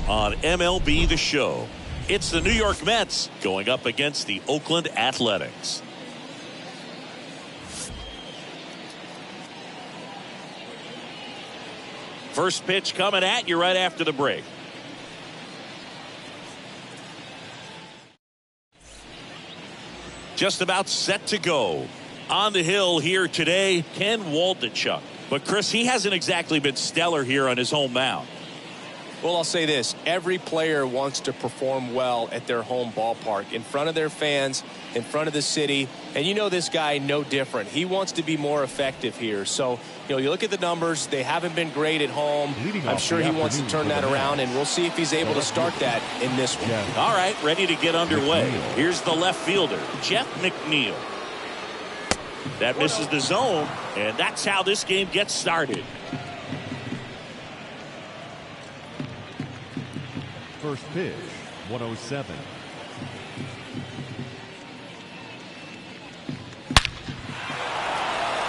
on MLB The Show. It's the New York Mets going up against the Oakland Athletics. First pitch coming at you right after the break. Just about set to go. On the hill here today, Ken Waldichuk. But Chris, he hasn't exactly been stellar here on his home mound. Well, I'll say this. Every player wants to perform well at their home ballpark, in front of their fans, in front of the city. And you know this guy no different. He wants to be more effective here. So, you look at the numbers. They haven't been great at home. I'm sure he wants to turn that around, and we'll see if he's able to start that in this one. All right, ready to get underway. Here's the left fielder, Jeff Mcneil. That misses the zone, and that's how this game gets started. First pitch, 107.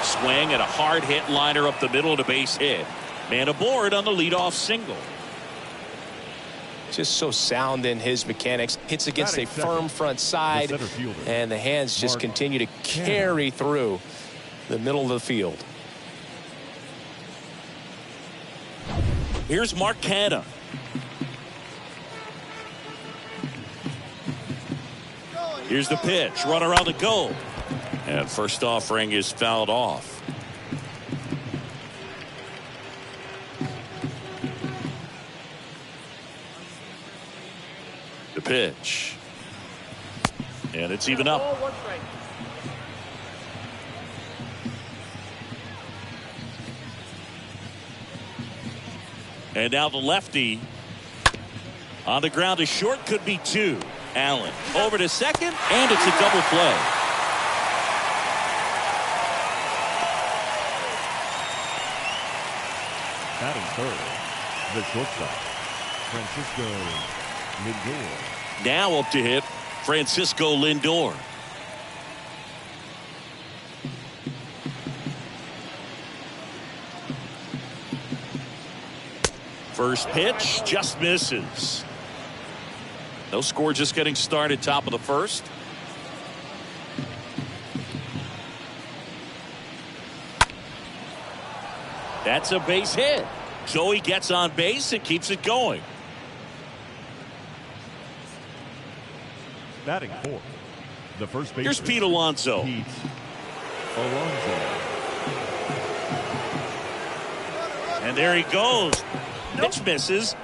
Swing and a hard hit liner up the middle to base hit. Man aboard on the leadoff single. Just so sound in his mechanics. Hits against a firm front side, and the hands just continue to carry through the middle of the field. Here's Mark Canha. Here's the pitch. Runner on the go. And first offering is fouled off. The pitch. And it's even up. And now the lefty on the ground to short, could be two. Allen over to second, and it's a double play. Batting third, the shortstop, Francisco Lindor. Now up to hit, Francisco Lindor. First pitch just misses. No score, just getting started, top of the first. That's a base hit. So he gets on base and keeps it going. Batting fourth, the first baseman. Here's Pete Alonso. And there he goes. Pitch misses.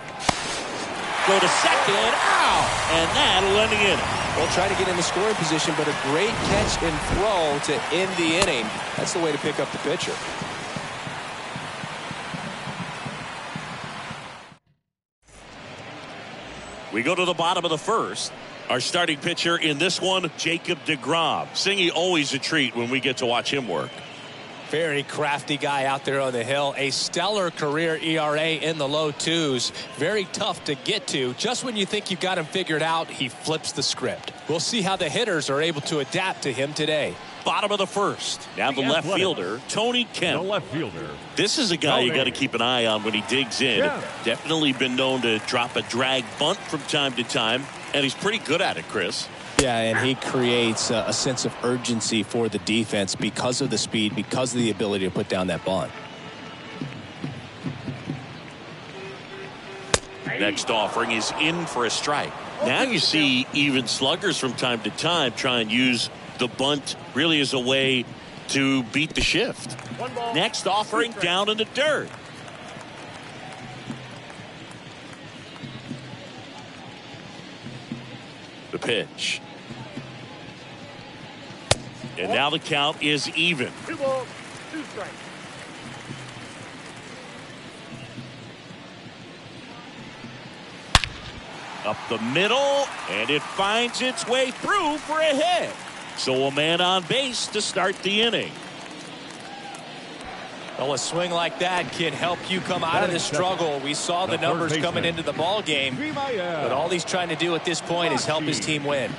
Go to second. Ow! And that'll end the inning. Well, try to get in the scoring position, but a great catch and throw to end the inning. That's the way to pick up the pitcher. We go to the bottom of the first. Our starting pitcher in this one, Jacob deGrom. Singy, always a treat when we get to watch him work. Very crafty guy out there on the hill. A stellar career ERA in the low twos. Very tough to get to. Just when you think you've got him figured out, he flips the script. We'll see how the hitters are able to adapt to him today. Bottom of the first. Now the left fielder, Tony Kemp. The left fielder. This is a guy you got to keep an eye on when he digs in. Definitely been known to drop a drag bunt from time to time, and he's pretty good at it, Chris. Yeah, and he creates a sense of urgency for the defense because of the speed, because of the ability to put down that bunt. Next offering is in for a strike. Now you see even sluggers from time to time try and use the bunt really as a way to beat the shift. Next offering down in the dirt. The pitch. And now the count is even. 2 balls, 2 strikes. Up the middle, and it finds its way through for a hit. So a man on base to start the inning. Well, a swing like that can help you come out of the struggle. We saw the numbers coming into the ball game, but all he's trying to do at this point is help his team win.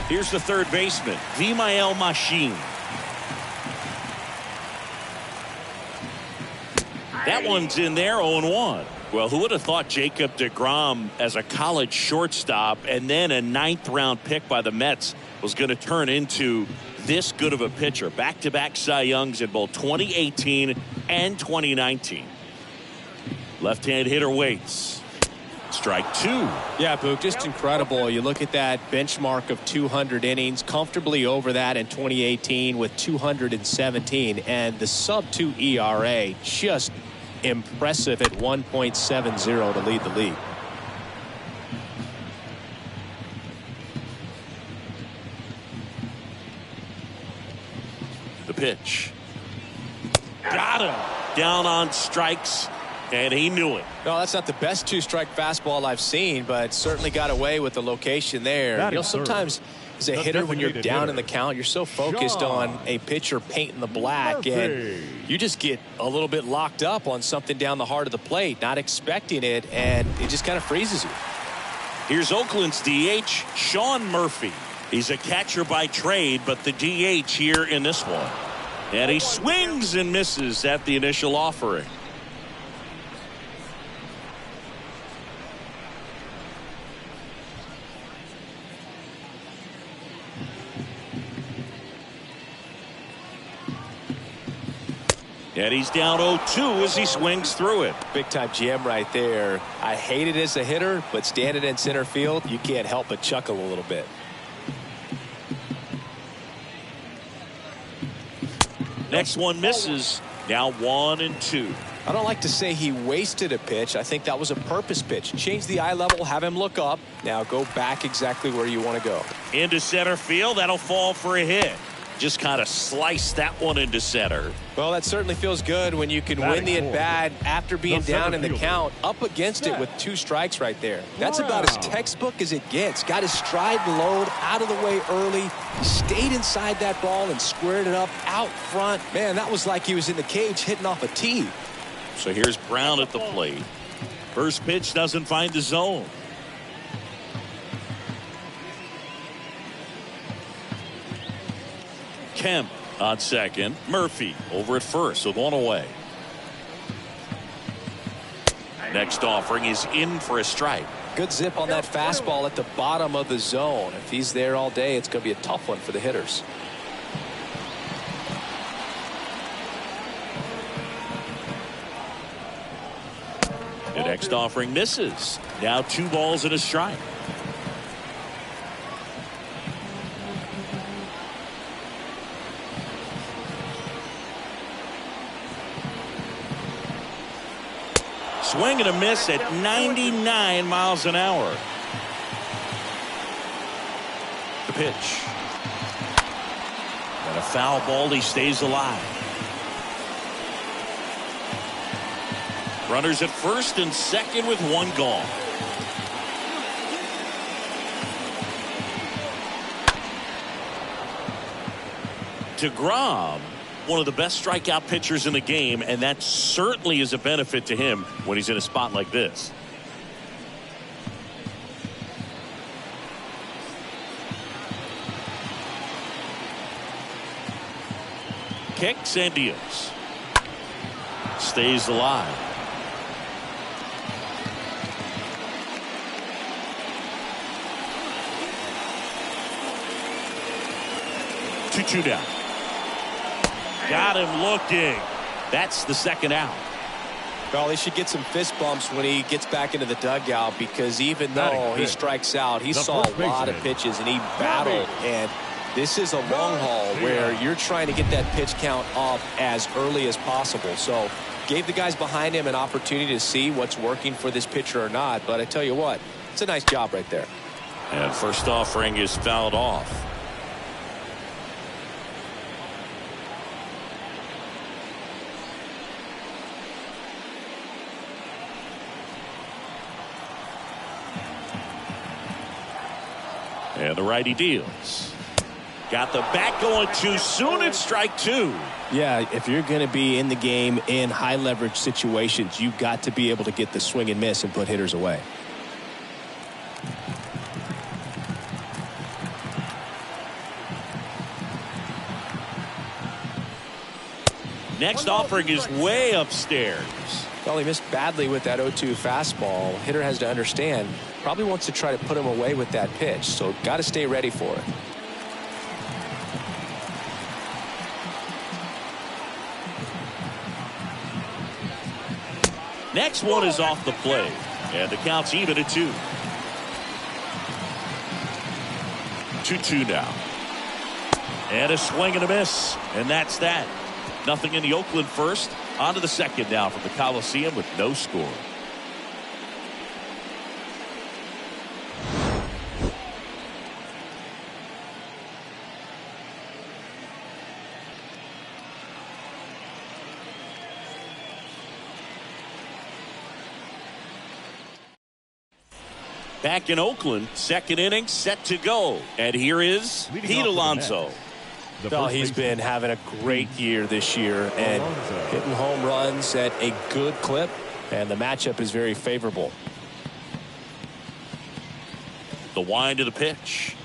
Here's the third baseman, Mcneil. That one's in there, 0-1. Well, who would have thought Jacob deGrom as a college shortstop and then a 9th-round pick by the Mets was going to turn into this good of a pitcher? Back-to-back Cy Youngs in both 2018 and 2019. Left-hand hitter waits. Strike 2. Yeah, Boog, just incredible. You look at that benchmark of 200 innings, comfortably over that in 2018 with 217, and the sub-2 ERA just impressive at 1.70 to lead the league. The pitch. Got him. Down on strikes, and he knew it. No, that's not the best 2-strike fastball I've seen, but certainly got away with the location there. You know, sometimes as a hitter, when you're down in the count, you're so focused on a pitcher painting the black, and you just get a little bit locked up on something down the heart of the plate, not expecting it, and it just kind of freezes you. Here's Oakland's DH, Sean Murphy. He's a catcher by trade, but the DH here in this one. And he swings and misses at the initial offering. And he's down 0-2 as he swings through it. Big time jam right there. I hate it as a hitter, but standing in center field, you can't help but chuckle a little bit. Next one misses. Now 1-2. I don't like to say he wasted a pitch. I think that was a purpose pitch. Change the eye level, have him look up. Now go back exactly where you want to go. Into center field. That'll fall for a hit. Just kind of sliced that one into center. Well, that certainly feels good when you can win the at-bat after being down in the count, up against it with 2 strikes right there. That's about as textbook as it gets. Got his stride and load out of the way early. Stayed inside that ball and squared it up out front. Man, that was like he was in the cage hitting off a tee. So here's Brown at the plate. First pitch doesn't find the zone. Kemp on second. Murphy over at first with 1 away. Next offering is in for a strike. Good zip on that fastball at the bottom of the zone. If he's there all day, it's going to be a tough one for the hitters. The next offering misses. Now 2 balls and a strike. Swing and a miss at 99 miles an hour. The pitch. And a foul ball. He stays alive. Runners at first and second with 1 gone. DeGrom, one of the best strikeout pitchers in the game, and that certainly is a benefit to him when he's in a spot like this. Kicks and deals. Stays alive. Two down. Got him looking. That's the second out. Well, he should get some fist bumps when he gets back into the dugout, because even though he strikes out, he saw a lot of pitches and he battled. And this is a long haul where you're trying to get that pitch count up as early as possible. So gave the guys behind him an opportunity to see what's working for this pitcher or not. But I tell you what, it's a nice job right there. And first offering is fouled off. And the righty deals. Got the bat going too soon. It's strike 2. Yeah, if you're going to be in the game in high leverage situations, you've got to be able to get the swing and miss and put hitters away. Next offering is way upstairs. Well, he missed badly with that 0-2 fastball. Hitter has to understand, probably wants to try to put him away with that pitch, so got to stay ready for it. Next one is off the plate, and the count's even at 2. 2-2 now. And a swing and a miss, and that's that. Nothing in the Oakland first. On to the second now from the Coliseum with no score. Back in Oakland, second inning set to go. And here is Pete Alonso. Well, he's been having a great year this year and hitting home runs at a good clip, and the matchup is very favorable. The wind of the pitch.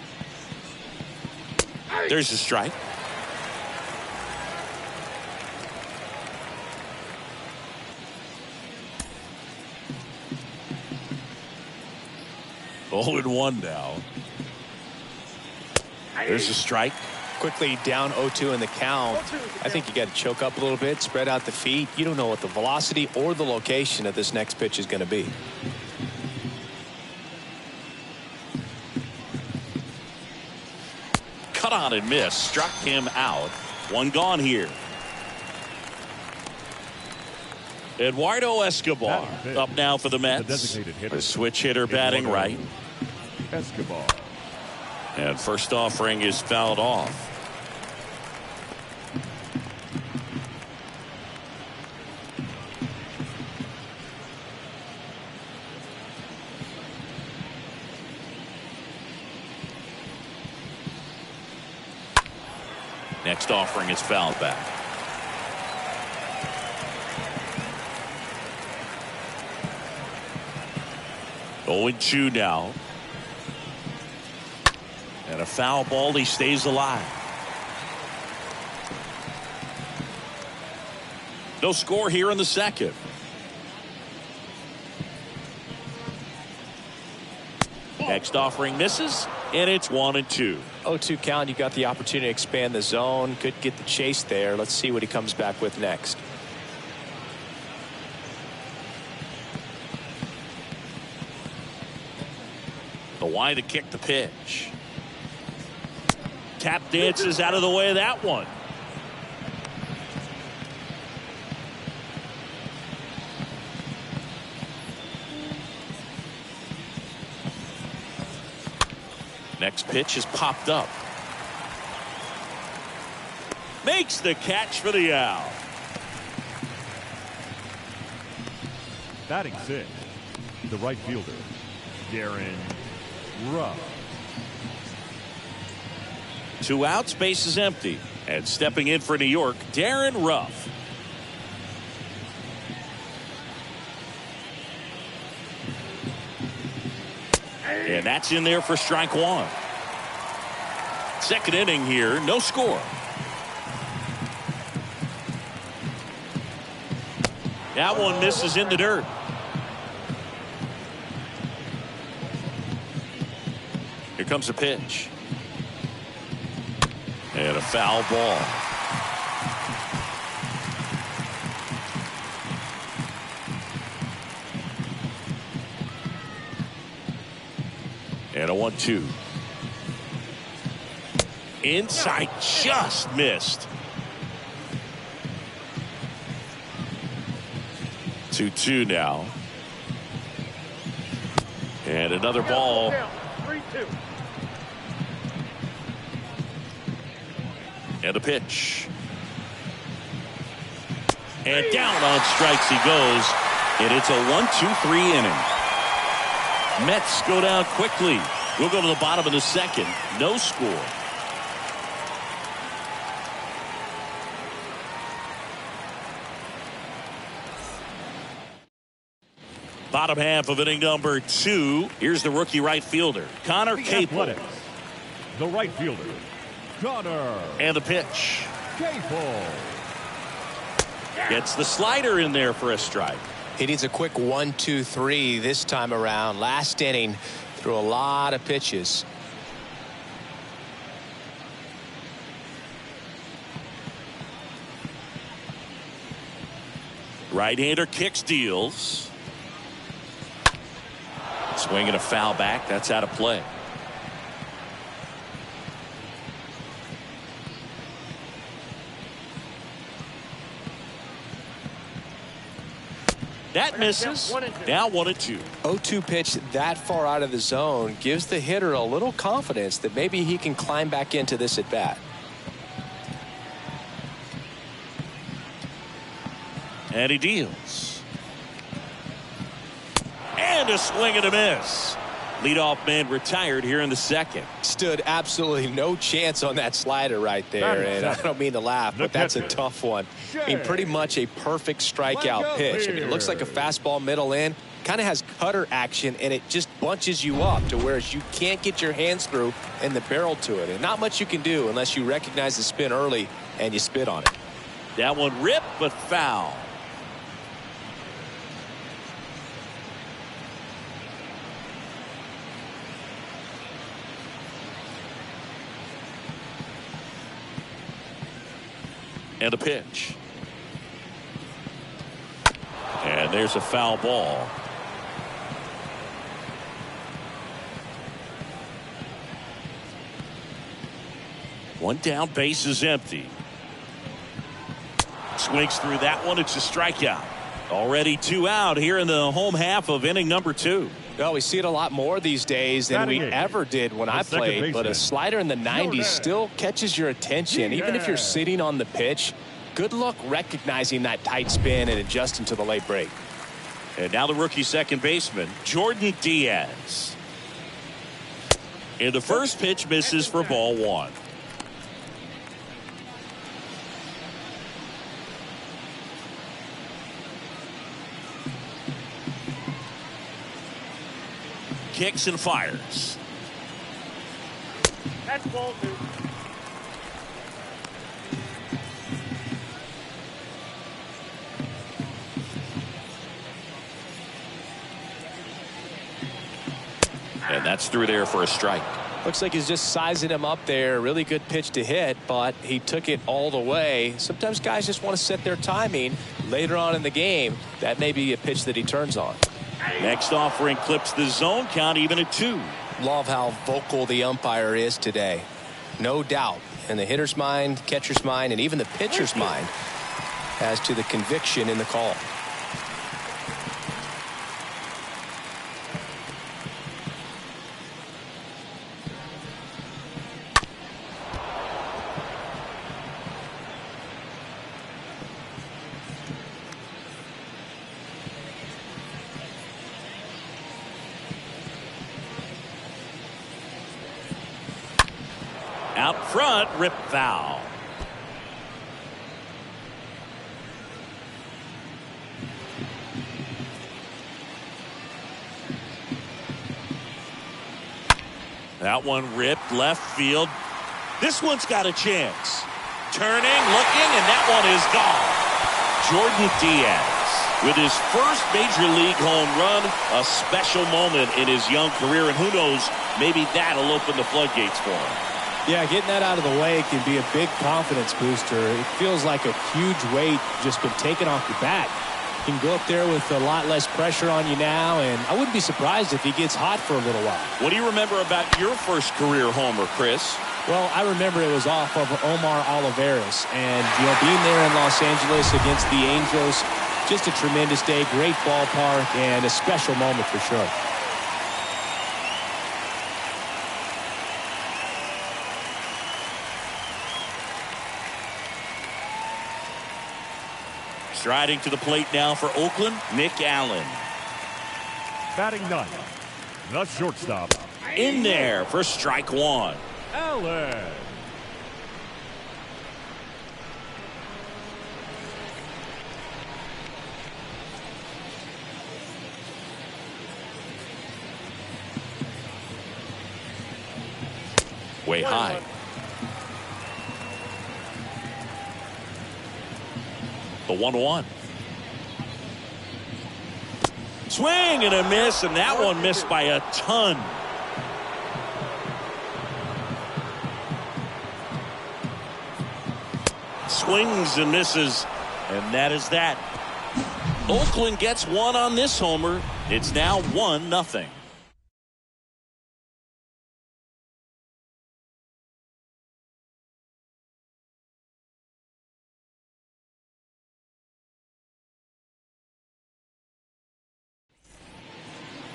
There's a strike. Oh, and 1 now. There's a strike. Quickly down 0-2 in the count. I think you got to choke up a little bit, spread out the feet. You don't know what the velocity or the location of this next pitch is going to be. Cut on and miss. Struck him out. 1 gone here. Eduardo Escobar up now for the Mets. A switch hitter batting right. Escobar. And first offering is fouled off. Next offering is fouled back. Oh, 2 now. And a foul ball. He stays alive. No score here in the second. Next offering misses, and it's 1-2. 0-2 count. You got the opportunity to expand the zone. Could get the chase there. Let's see what he comes back with next. The wide to kick the pitch. Tap dances out of the way of that one. Next pitch is popped up. Makes the catch for the out. Batting 6, the right fielder, Darren Ruff. 2 outs, base is empty. And stepping in for New York, Darren Ruff. And that's in there for strike 1. Second inning here, no score. That one misses in the dirt. Here comes a pitch. And a foul ball. And a 1-2. Inside, just missed. 2-2 now. And another ball. 3-2. And a pitch. And down on strikes he goes. And it's a 1-2-3 inning. Mets go down quickly. We'll go to the bottom of the second. No score. Bottom half of inning number 2. Here's the rookie right fielder, Connor Capel. The right fielder, Connor. And the pitch. Capel. Gets the slider in there for a strike. He needs a quick 1-2-3 this time around. Last inning, threw a lot of pitches. Right-hander kicks, deals. Swinging a foul back. That's out of play. That misses. Now 1-2. 0-2 pitch that far out of the zone gives the hitter a little confidence that maybe he can climb back into this at bat. And he deals. And a swing and a miss. Leadoff man retired here in the second. Stood absolutely no chance on that slider right there. And I don't mean to laugh, but that's a tough one. I mean, pretty much a perfect strikeout pitch. I mean, it looks like a fastball middle in. Kind of has cutter action, and it just bunches you up to where you can't get your hands through and the barrel to it. And not much you can do unless you recognize the spin early and you spit on it. That one ripped, but foul. And a pitch. And there's a foul ball. One down, base is empty. Swings through that one. It's a strikeout. Already 2 out here in the home half of inning number 2. Well, we see it a lot more these days than we ever did when I played, but a slider in the 90s still catches your attention. Even if you're sitting on the pitch, good luck recognizing that tight spin and adjusting to the late break. And now the rookie second baseman, Jordan Diaz. And the first pitch misses for ball 1. Kicks and fires. That's ball 2. And that's through there for a strike. Looks like he's just sizing him up there. Really good pitch to hit, but he took it all the way. Sometimes guys just want to set their timing later on in the game. That may be a pitch that he turns on. Next offering clips the zone, count even at 2. Love how vocal the umpire is today. No doubt in the hitter's mind, catcher's mind, and even the pitcher's mind as to the conviction in the call. Out front, rip foul. That one ripped left field. This one's got a chance. Turning, looking, and that one is gone. Jordan Diaz with his first major league home run, a special moment in his young career, and who knows, maybe that'll open the floodgates for him. Yeah, getting that out of the way can be a big confidence booster. It feels like a huge weight just been taken off your back. You can go up there with a lot less pressure on you now, and I wouldn't be surprised if he gets hot for a little while. What do you remember about your first career homer, Chris? Well, I remember it was off of Omar Oliveras, and being there in Los Angeles against the Angels, just a tremendous day, great ballpark, and a special moment for sure. Striding to the plate now for Oakland, Mcneil. Batting 9th, the shortstop. In there for strike 1. Allen. Way high. The 1-1. Swing and a miss, and that one missed by a ton. Swings and misses, and that is that. Oakland gets one on this homer. It's now 1-0.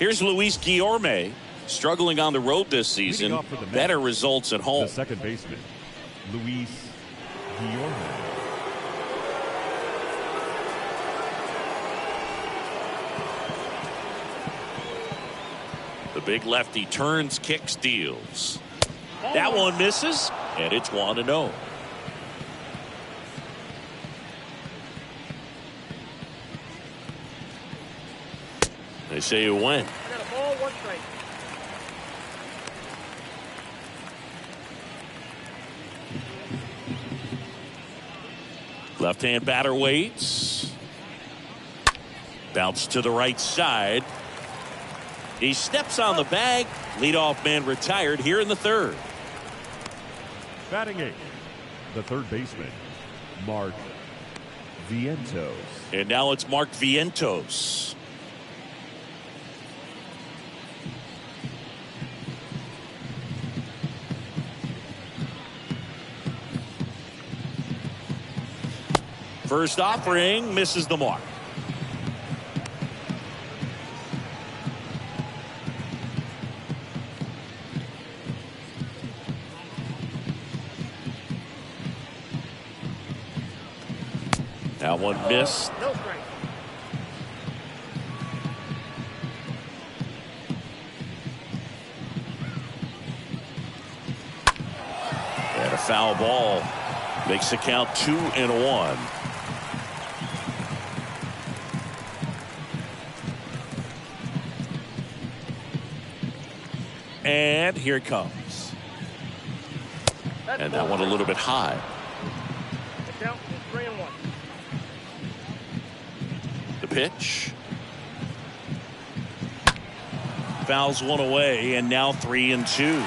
Here's Luis Guillorme, struggling on the road this season. Better results at home. The second baseman, Luis Guillorme. The big lefty turns, kicks, deals. That one misses, and it's 1-0. They say you win. I got a ball, 1 strike. Left-hand batter waits. Bounce to the right side. He steps on the bag. Leadoff man retired here in the third. Batting 8th, the third baseman, Mark Vientos. And now it's Mark Vientos. First offering misses the mark. That one missed. No strike. And a foul ball makes the count 2-1. And here it comes. And that one a little bit high. The count is 3-1. The pitch. Fouls one away, and now 3-2.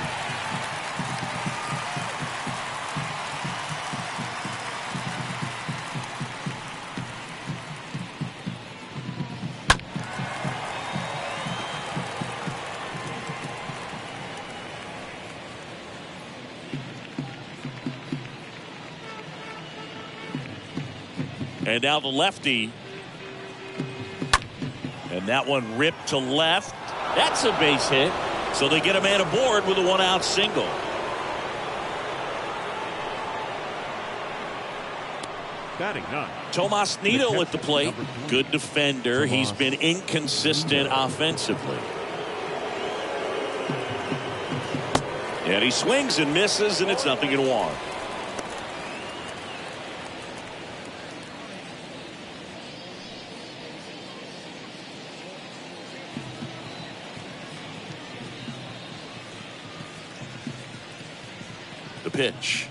And now the lefty. And that one ripped to left. That's a base hit. So they get a man aboard with a 1-out single. Batting 9. Tomas Nido at the plate. Good defender. He's been inconsistent offensively. And he swings and misses, and it's 0-1. The pitch.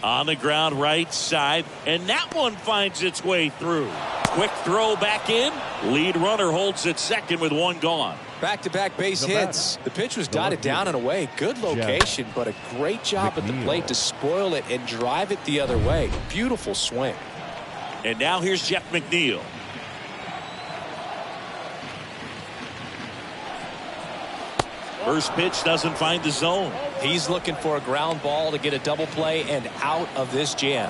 On the ground right side, and that one finds its way through. Quick throw back in. Lead runner holds at second with one gone. Back-to-back base hits. The pitch was dotted down and away. Good location, but a great job at the plate to spoil it and drive it the other way. Beautiful swing. And now here's Jeff McNeil. First pitch doesn't find the zone. He's looking for a ground ball to get a double play and out of this jam.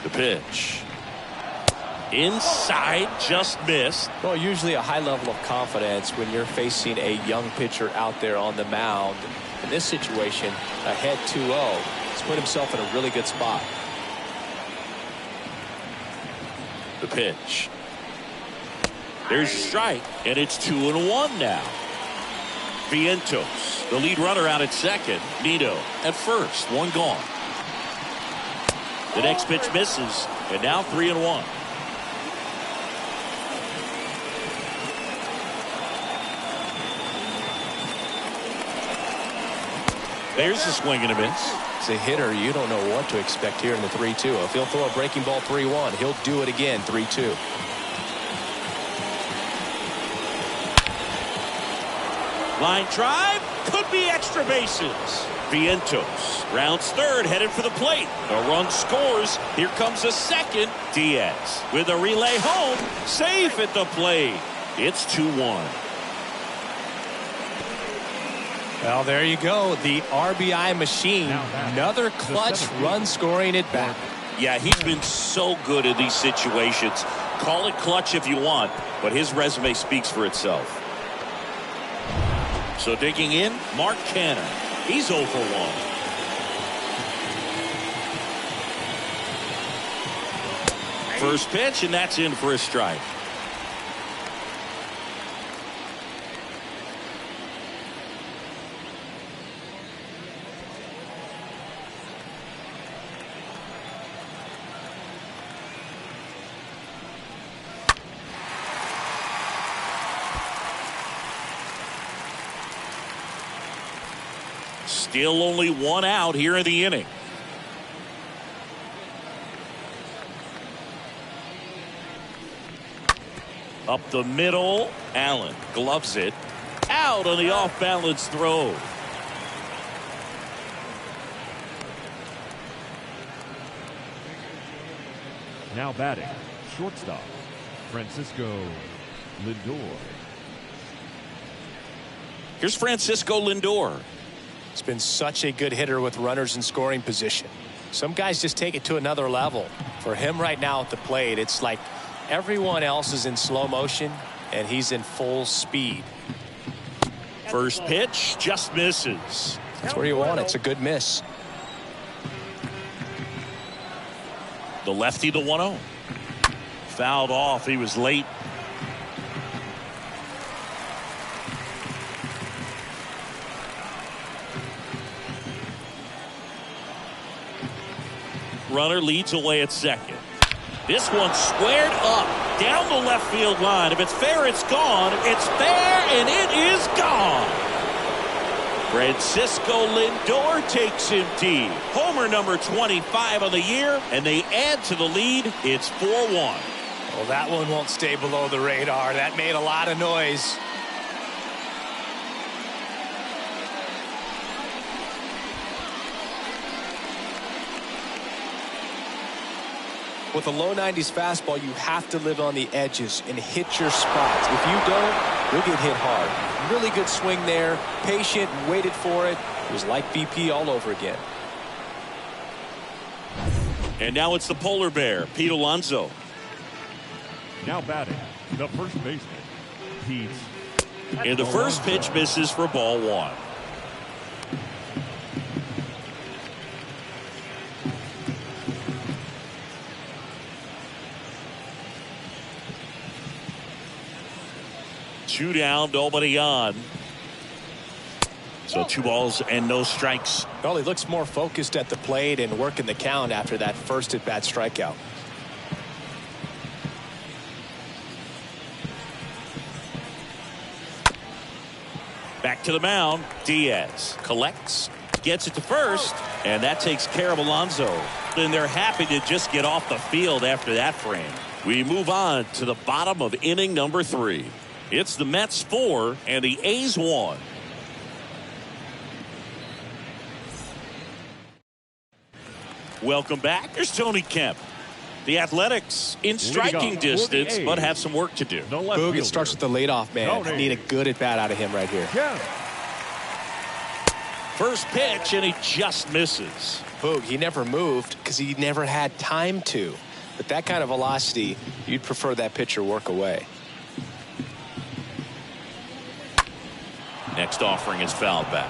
The pitch. Inside, just missed. Well, usually a high level of confidence when you're facing a young pitcher out there on the mound. In this situation, ahead 2-0. He's put himself in a really good spot. The pitch. There's a strike, and it's 2-1 now. Vientos, the lead runner, out at second. Nido at first, one gone. The next pitch misses, and now 3-1. There's a swing and a miss. As a hitter, you don't know what to expect here in the 3-2. If he'll throw a breaking ball 3-1, he'll do it again 3-2. Line drive, could be extra bases. Vientos rounds third, headed for the plate. A run scores. Here comes a second. Diaz with a relay home, safe at the plate. It's 2-1. Well, there you go. The RBI machine. Another clutch run scoring at bat. Yeah, he's been so good in these situations. Call it clutch if you want, but his resume speaks for itself. So digging in, Mark Canha. He's 0 for 1. First pitch, and that's in for a strike. Still only 1 out here in the inning. Up the middle, Allen gloves it. Out on the off-balance throw. Now batting, shortstop, Francisco Lindor. Here's Francisco Lindor. He's been such a good hitter with runners in scoring position. Some guys just take it to another level. For him right now at the plate, it's like everyone else is in slow motion and he's in full speed. First pitch just misses. That's where you want it. It's a good miss. The lefty, the 1-0. Fouled off. He was late. Runner leads away at second. This one squared up down the left field line. If it's fair, it's gone. It's fair, and it is gone. Francisco Lindor takes him deep. Homer number 25 on the year, and they add to the lead. It's 4-1. Well, that one won't stay below the radar. That made a lot of noise. With a low 90s fastball, you have to live on the edges and hit your spots. If you don't, you'll get hit hard. Really good swing there. Patient, waited for it. It was like BP all over again. And now it's the polar bear, Pete Alonso. Now batting, the first baseman, Pete. And the first pitch misses for ball 1. Two down, nobody on. So 2 balls and no strikes. Well, he looks more focused at the plate and working the count after that first at-bat strikeout. Back to the mound. Diaz collects, gets it to first, and that takes care of Alonso. And they're happy to just get off the field after that frame. We move on to the bottom of inning number 3. It's the Mets 4 and the A's 1. Welcome back. Here's Tony Kemp. The Athletics in striking distance, but have some work to do. Boog, it starts with the leadoff man. Need a good at bat out of him right here. Yeah. First pitch, and he just misses. Boog, he never moved because he never had time to. But that kind of velocity, you'd prefer that pitcher work away. Next offering is fouled back.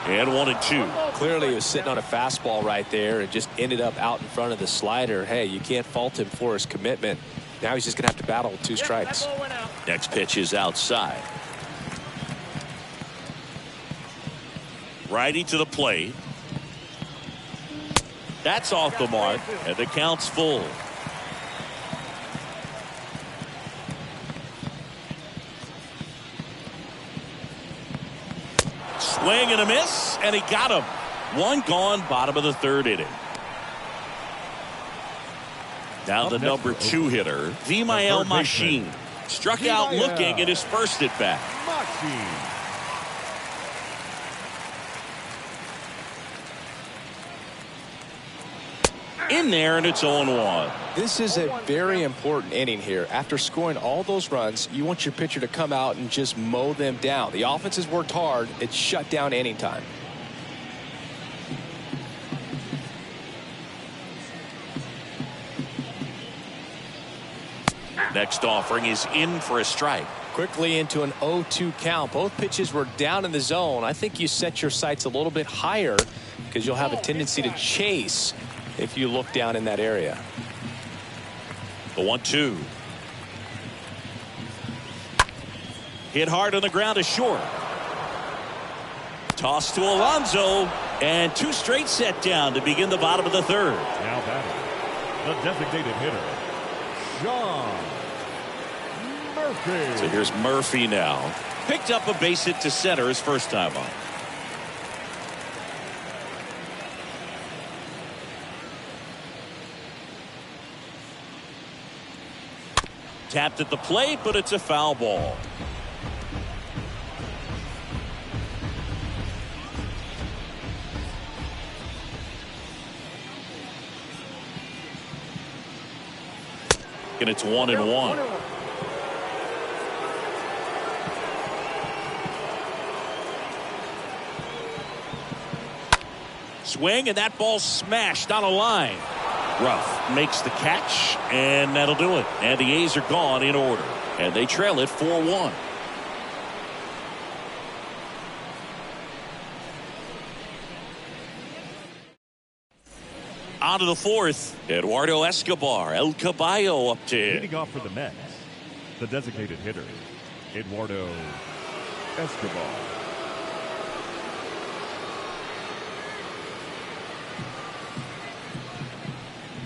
And 1-2. Clearly he was sitting on a fastball right there and just ended up out in front of the slider. Hey, you can't fault him for his commitment. Now he's just going to have to battle with 2 strikes. Next pitch is outside. Righty to the plate. That's off the mark, and the count's full. Swing and a miss, and he got him. One gone, bottom of the third inning. Now the number 2 hitter, Mcneil Machine. Struck out looking and dispersed it back. In there, and it's 0-1. This is a very important inning here. After scoring all those runs, you want your pitcher to come out and just mow them down. The offense has worked hard. It's shut down inning time. Next offering is in for a strike. Quickly into an 0-2 count. Both pitches were down in the zone. I think you set your sights a little bit higher because you'll have a tendency to chase if you look down in that area. The 1-2. Hit hard on the ground is short. Toss to Alonso, and 2 straight set down to begin the bottom of the third. Now batting, the designated hitter, John Murphy. So here's Murphy now. Picked up a base hit to center his first time on. Tapped at the plate, but it's a foul ball. And it's 1-1. Swing, and that ball smashed on a line. Ruff makes the catch, and that'll do it. And the A's are gone in order, and they trail it 4-1. On to the fourth. Eduardo Escobar, El Caballo up to hit. Leading off for the Mets, the designated hitter, Eduardo Escobar.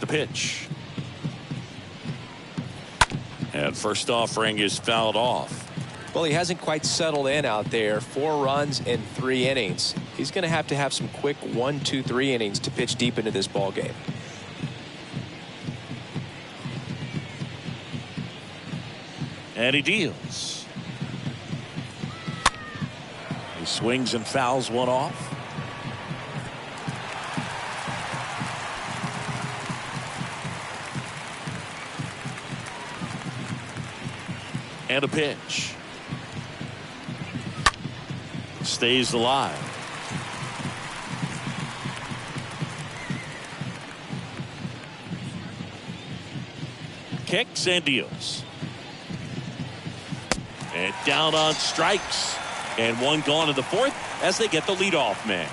The pitch. And first offering is fouled off. Well, he hasn't quite settled in out there. 4 runs in 3 innings. He's going to have some quick 1, 2, 3 innings to pitch deep into this ball game. And he deals. He swings and fouls one off. And a pitch. Stays alive. Kicks and deals. And down on strikes. And one gone in the fourth as they get the leadoff man.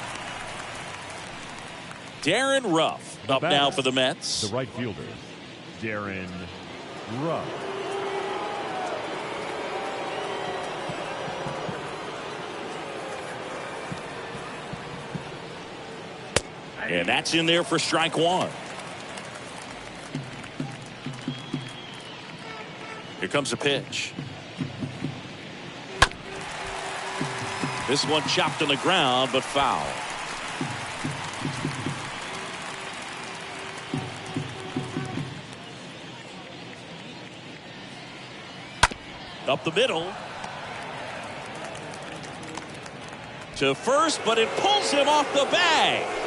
Darren Ruff up now for the Mets. The right fielder, Darren Ruff. And that's in there for strike 1. Here comes a pitch. This one chopped on the ground, but foul. Up the middle. To first, but it pulls him off the bag.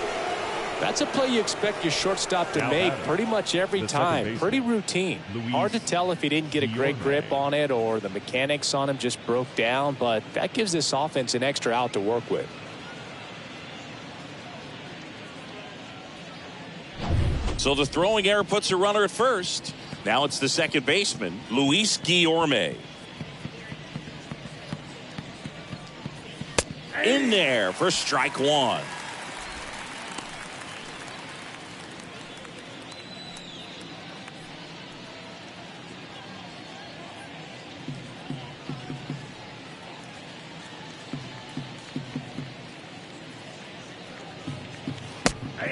That's a play you expect your shortstop to make pretty much every time. Pretty routine. Hard to tell if he didn't get a great grip on it or the mechanics on him just broke down, but that gives this offense an extra out to work with. So the throwing error puts a runner at first. Now it's the second baseman, Guillorme. In there for strike 1.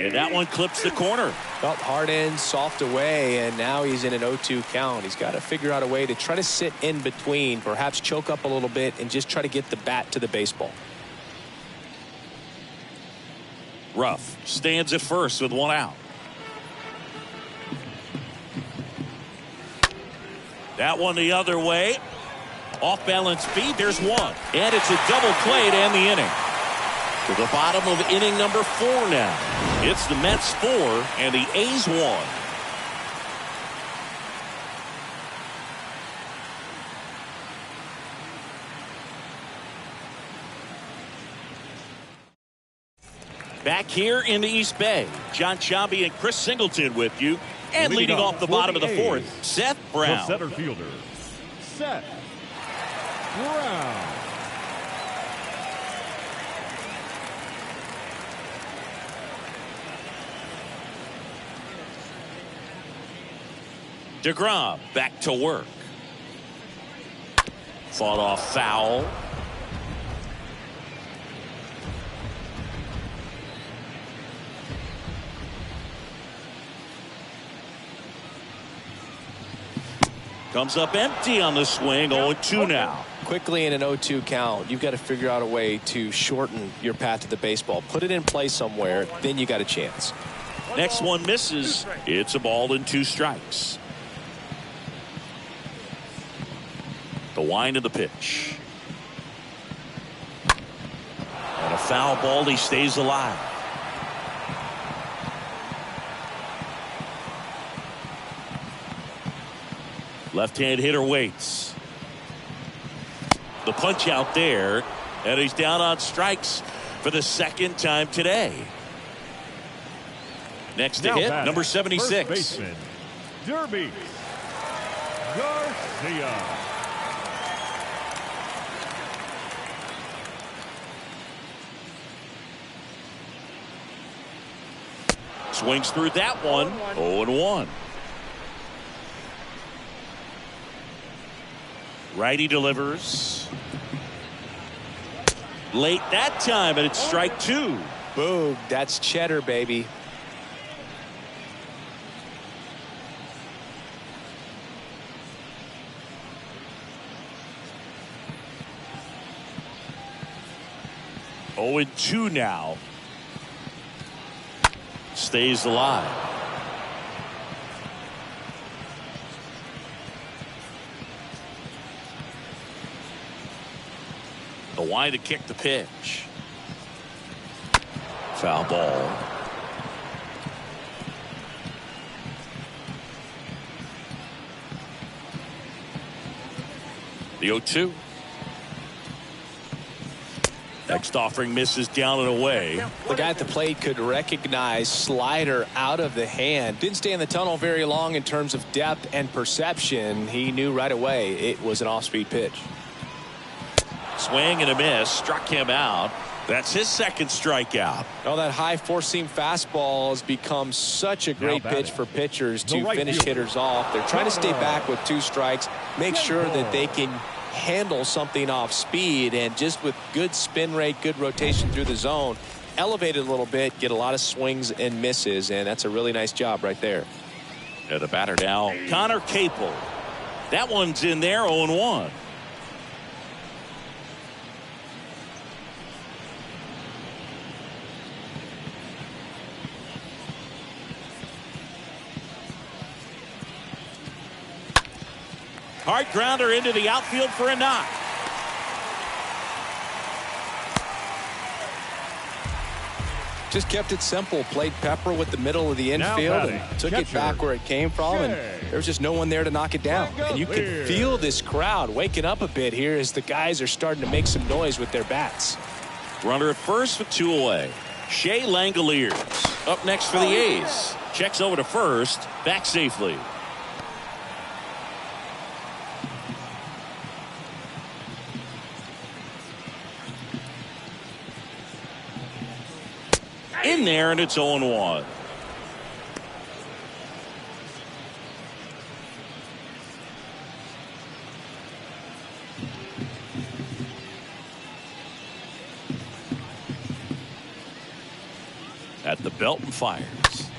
And that one clips the corner. Well, hard in, soft away, and now he's in an 0-2 count. He's got to figure out a way to try to sit in between, perhaps choke up a little bit, and just try to get the bat to the baseball. Ruff stands at first with one out. That one the other way. Off balance speed. There's one. And it's a double play to end the inning. To the bottom of inning number 4 now. It's the Mets 4 and the A's 1. Back here in the East Bay, John Sciambi and Chris Singleton with you. And leading off the bottom of the 4th, Seth Brown. The center fielder, Seth Brown. DeGrom back to work. Fought off foul. Comes up empty on the swing. 0-2 now. Quickly in an 0-2 count, you've got to figure out a way to shorten your path to the baseball. Put it in play somewhere, then you got a chance. Next one misses. It's a ball and 2 strikes. The wind of the pitch. And a foul ball. He stays alive. Left-hand hitter waits. The punch out there. And he's down on strikes for the 2nd time today. Next to hit, number 76. First baseman, Derby Garcia. Swings through that one. 0-1. Righty delivers. Late that time, and it's strike 2. Boom. That's cheddar, baby. Oh, and 2 now. Stays alive. The wide to kick the pitch. Foul ball. The 0-2. Next offering misses down and away. The guy at the plate could recognize slider out of the hand. Didn't stay in the tunnel very long in terms of depth and perception. He knew right away it was an off-speed pitch. Swing and a miss. Struck him out. That's his 2nd strikeout. Oh, that high four-seam fastball has become such a great pitch for pitchers to finish hitters off. They're trying to stay back with 2 strikes, make sure that they can handle something off speed, and just with good spin rate, good rotation through the zone, elevate it a little bit, get a lot of swings and misses, and that's a really nice job right there. And the batter now, Connor Capel. That one's in there. 0-1. Hard grounder into the outfield for a knock. Just kept it simple. Played pepper with the middle of the infield and took it back where it came from, and there was just no one there to knock it down. And you can feel this crowd waking up a bit here as the guys are starting to make some noise with their bats. Runner at first with 2 away. Shea Langoliers up next for the A's. Checks over to first. Back safely. In there, and it's 0-1. At the belt and fires.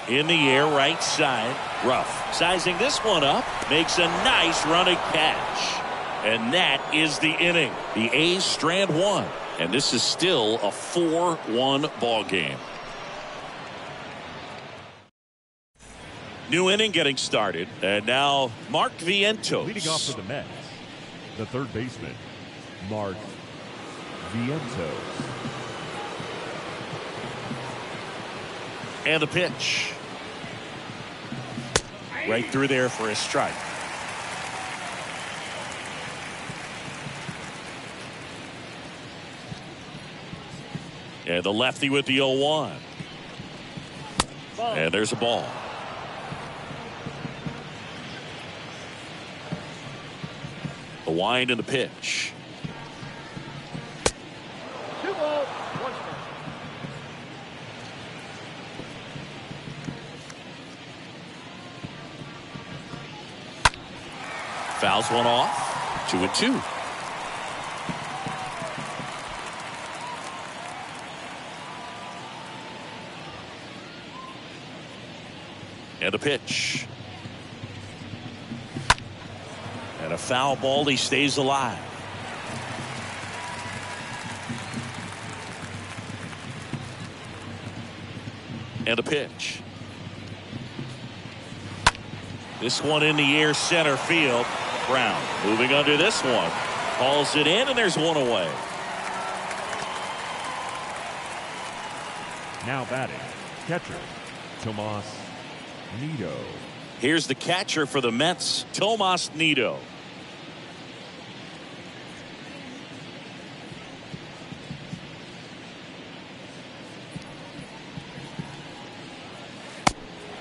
In the air, right side. Rough. Sizing this one up. Makes a nice running catch. And that is the inning. The A's strand one. And this is still a 4-1 ball game. New inning getting started. And now Mark Vientos. Leading off for the Mets, the third baseman, Mark Vientos. And the pitch. Right through there for a strike. And the lefty with the 0-1. And there's a ball. The wind and the pitch. 2 balls, 1 strike. Fouls one off. 2-2. And a pitch. And a foul ball. He stays alive. And a pitch. This one in the air, center field. Brown moving under this one. Calls it in, and there's one away. Now batting, catcher, Tomas Nido. Here's the catcher for the Mets, Tomas Nido.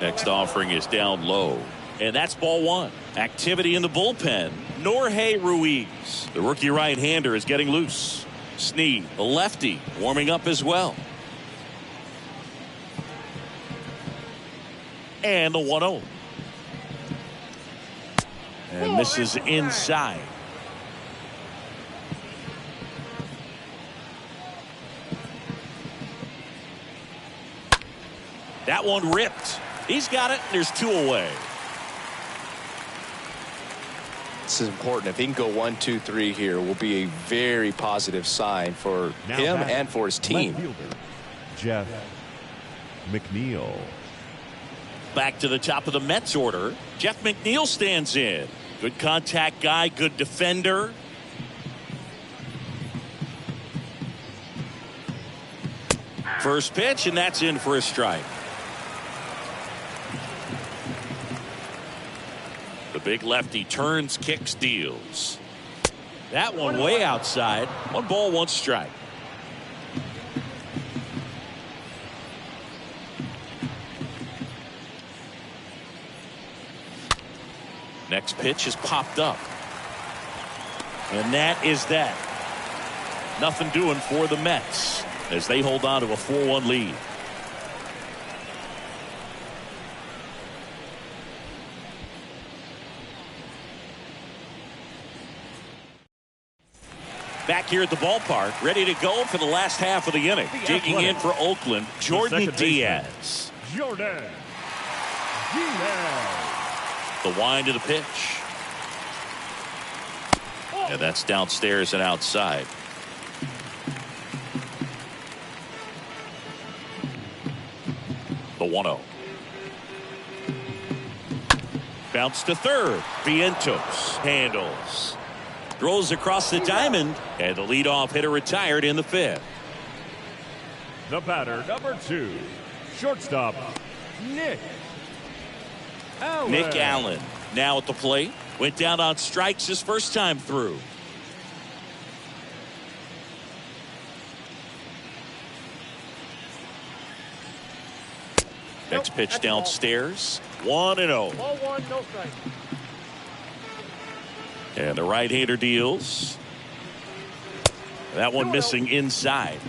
Next offering is down low. And that's ball one. Activity in the bullpen. Jorge Ruiz, the rookie right-hander, is getting loose. Snead, the lefty, warming up as well. And the 1-0. And this is inside. That one ripped. He's got it. There's 2 away. This is important. If he can go 1, 2, 3 here, will be a very positive sign for Now him batting, and for his team. left fielder, Jeff McNeil. Back to the top of the Mets order. Jeff McNeil stands in. Good contact guy, good defender. First pitch, and that's in for a strike. The big lefty turns, kicks, deals. That one way outside. 1 ball, 1 strike. Next pitch is popped up. And that is that. Nothing doing for the Mets as they hold on to a 4-1 lead. Back here at the ballpark, ready to go for the last half of the inning. Digging in for Oakland, Jordan Diaz. Jordan Diaz. The wind of the pitch. And that's downstairs and outside. The 1-0. Bounce to third. Vientos handles. Throws across the diamond, and the leadoff hitter retired in the 5th. The batter, number 2, shortstop, Nick Allen. Nick Allen now at the plate. Went down on strikes his first time through. Next pitch downstairs. 1-0. Ball 1, no strike. And the right-hander deals. That one missing inside.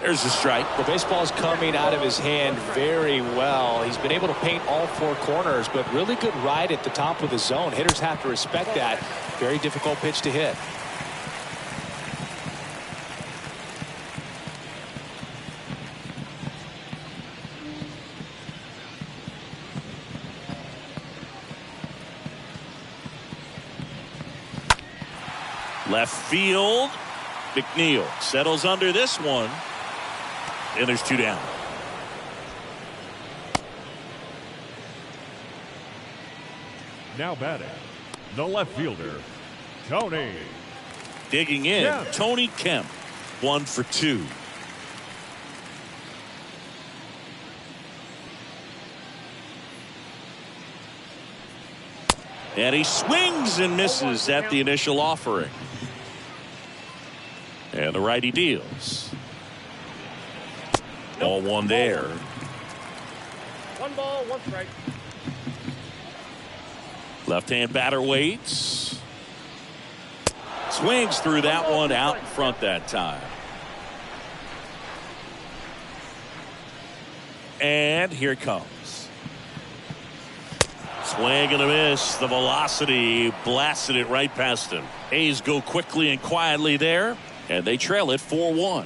There's the strike. The baseball is coming out of his hand very well. He's been able to paint all 4 corners, but really good ride at the top of the zone. Hitters have to respect that. Very difficult pitch to hit. Left field. Mcneil settles under this one. And there's 2 down. Now batting, the left fielder, Tony. Digging in, Kemp. Tony Kemp. 1 for 2. And he swings and misses at the initial offering. And the righty deals. Ball 1 there. 1 ball, 1 strike. Left-hand batter waits. Swings through that one out in front that time. And here it comes. Swing and a miss. The velocity blasted it right past him. A's go quickly and quietly there, and they trail it 4-1.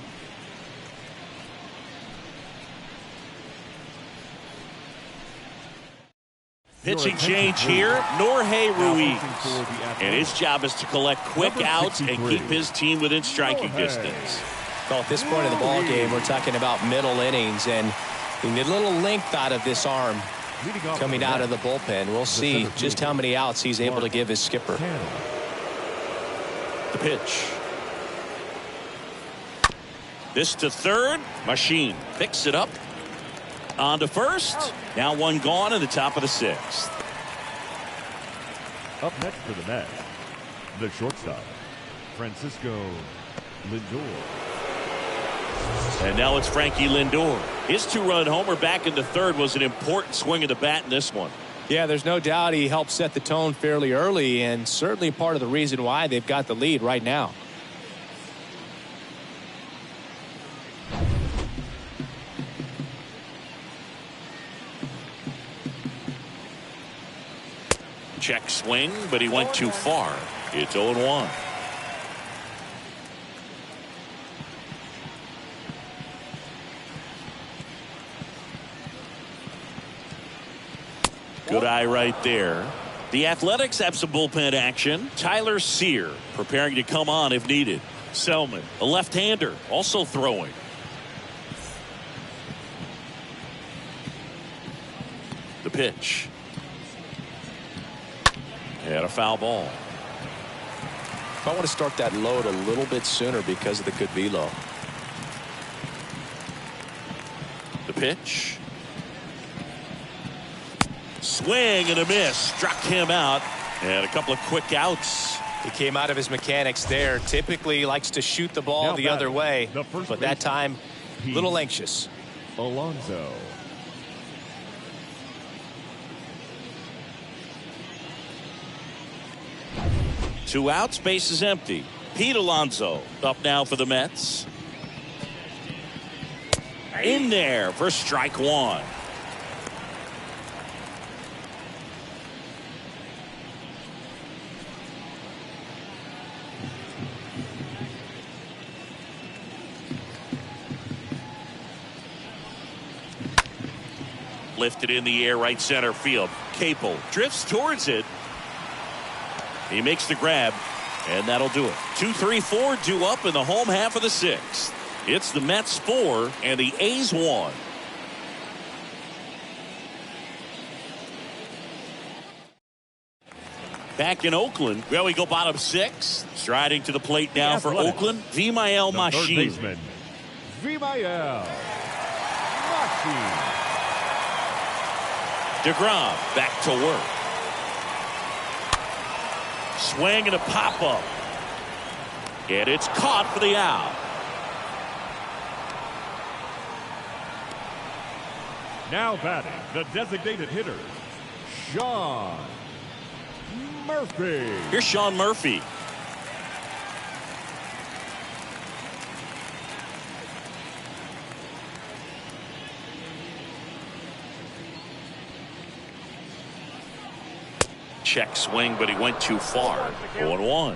Pitching change here, Jorge Ruiz. And his job is to collect quick outs and keep his team within striking distance. Well, at this point in the ball game, we're talking about middle innings, and we need a little length out of this arm coming out of the bullpen. We'll see just how many outs he's able to give his skipper. The pitch. This to third. Machine picks it up. On to first. Now 1 gone in the top of the 6th. Up next for the Mets, the shortstop, Francisco Lindor. And now it's Frankie Lindor. His 2-run homer back into third was an important swing of the bat in this one. Yeah, there's no doubt he helped set the tone fairly early, and certainly part of the reason why they've got the lead right now. Check swing, but he went too far. It's 0-1. Good eye right there. The Athletics have some bullpen action. Tyler Sear preparing to come on if needed. Selman, a left-hander, also throwing. The pitch. And a foul ball. I want to start that load a little bit sooner because of the good velo. The pitch. Swing and a miss. Struck him out. And a couple of quick outs. He came out of his mechanics there. Typically likes to shoot the ball the other way. But that time, a little anxious. Alonso. Two outs, base is empty. Pete Alonso up now for the Mets. In there for strike 1. Lifted in the air, right center field. Capel drifts towards it. He makes the grab, and that'll do it. 2-3-4 due up in the home half of the 6th. It's the Mets 4 and the A's 1. Back in Oakland, well, we go bottom 6. Striding to the plate now for Oakland, Mcneil Machine. Third baseman, Mcneil Machine. DeGrom back to work. Swing and a pop-up. And it's caught for the out. Now batting, the designated hitter, Sean Murphy. Here's Sean Murphy. Check swing, but he went too far. 0-1.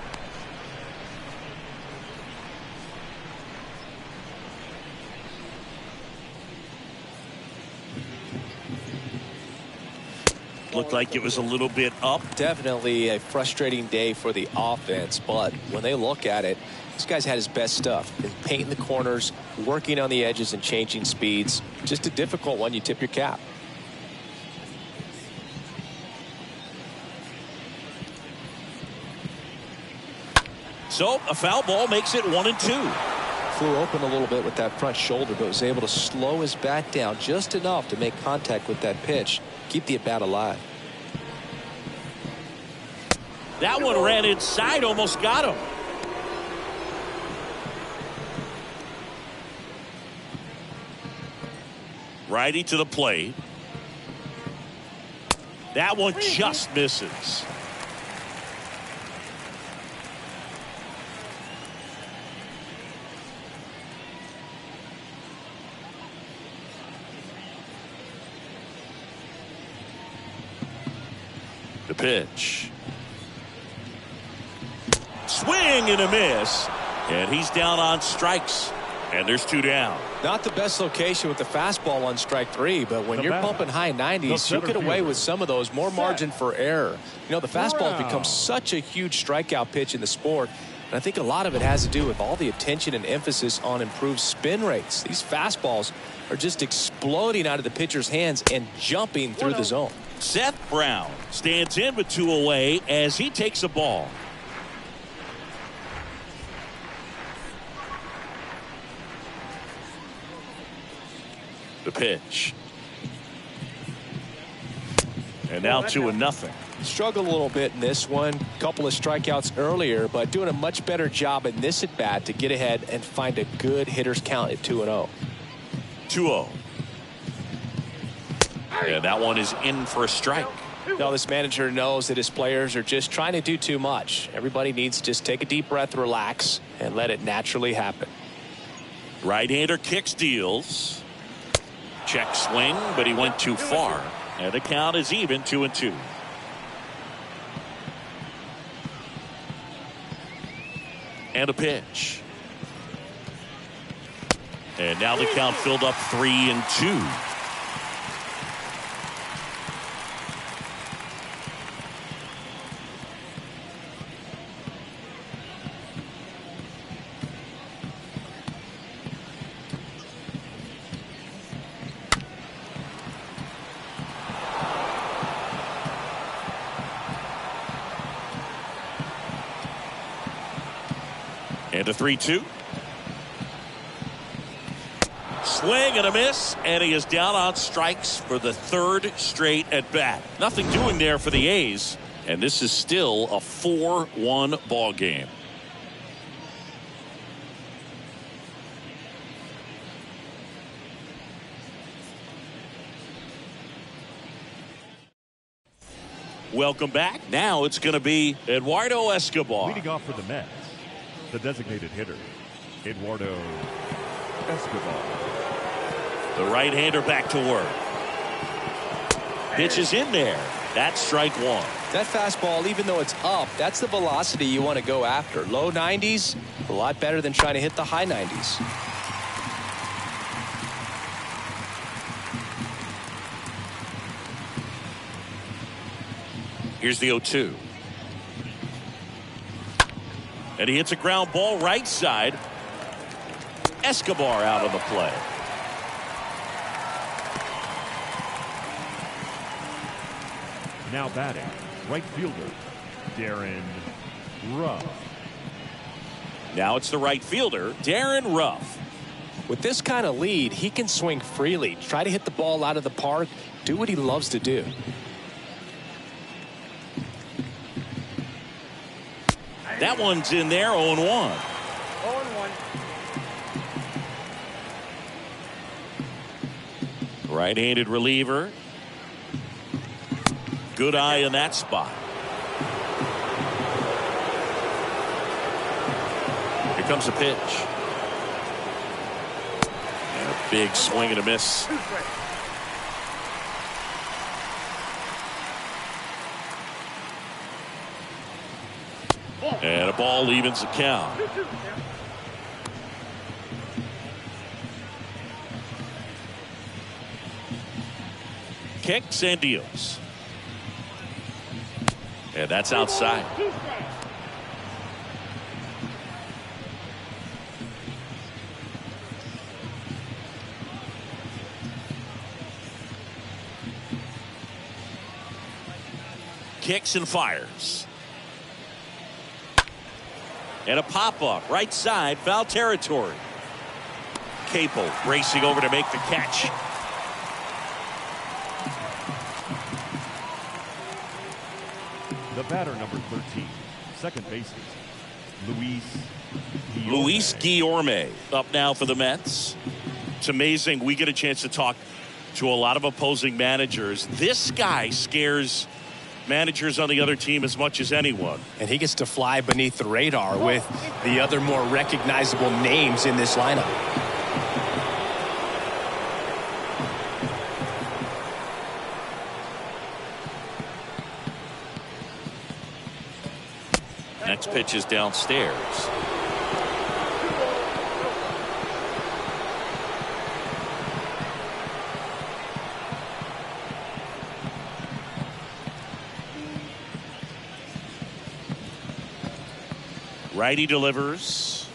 Looked like it was a little bit up. Definitely a frustrating day for the offense, but when they look at it, this guy's had his best stuff. Been painting the corners, working on the edges and changing speeds. Just a difficult one. You tip your cap. So a foul ball makes it 1-2. Flew open a little bit with that front shoulder, but was able to slow his bat down just enough to make contact with that pitch. Keep the at bat alive. That one ran inside, almost got him. Righty to the plate. That one just misses. The pitch. Swing and a miss. And he's down on strikes. And there's 2 down. Not the best location with the fastball on strike 3, but when you're pumping high 90s, you get away with some of those. More margin for error. You know, the fastball has become such a huge strikeout pitch in the sport. And I think a lot of it has to do with all the attention and emphasis on improved spin rates. These fastballs are just exploding out of the pitcher's hands and jumping through the zone. Seth Brown stands in with 2 away as he takes a ball. The pitch. And now 2-0. Struggled a little bit in this one. Couple of strikeouts earlier, but doing a much better job in this at bat to get ahead and find a good hitter's count at 2-0. 2-0. And that one is in for a strike. Now this manager knows that his players are just trying to do too much. Everybody needs to just take a deep breath, relax, and let it naturally happen. Right-hander kicks, deals. Check swing, but he went too far. And the count is even, 2-2. And a pitch. And now the count filled up 3-2. And a 3-2. Swing and a miss, and he is down on strikes for the 3rd straight at bat. Nothing doing there for the A's, and this is still a 4-1 ball game. Welcome back. Now it's going to be Eduardo Escobar. Leading off for the Mets, the designated hitter, Eduardo Escobar. The right-hander back to work. Pitch is in there. That's strike 1. That fastball, even though it's up, that's the velocity you want to go after. Low 90s, a lot better than trying to hit the high 90s. Here's the 0-2. And he hits a ground ball right side. Escobar out of the play. Now batting, right fielder, Darren Ruff. Now it's the right fielder, Darren Ruff. With this kind of lead, he can swing freely, try to hit the ball out of the park, do what he loves to do. That one's in there, 0-1. 0-1. Right-handed reliever. Good eye in that spot. Here comes a pitch. And a big swing and a miss. a ball evens the count. Kicks and deals. And that's outside. Kicks and fires. And a pop-up right side, foul territory. Capel racing over to make the catch. The batter, number 13, second baseman, Luis Guillorme up now for the Mets. It's amazing. We get a chance to talk to a lot of opposing managers. This guy scares managers on the other team as much as anyone. And he gets to fly beneath the radar with the other more recognizable names in this lineup. Next pitch is downstairs. Righty delivers.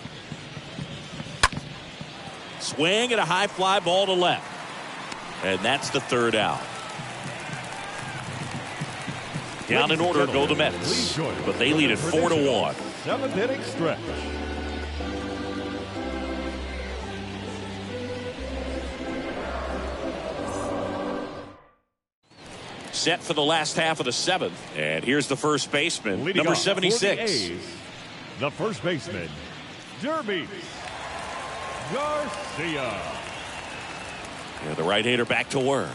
Swing and a high fly ball to left. And that's the third out. Down in order go the Mets, but they lead it 4-1. Seventh inning stretch. Set for the last half of the seventh, and here's the first baseman, number 76. The first baseman, Derby Garcia. Yeah, the right-hander back to work.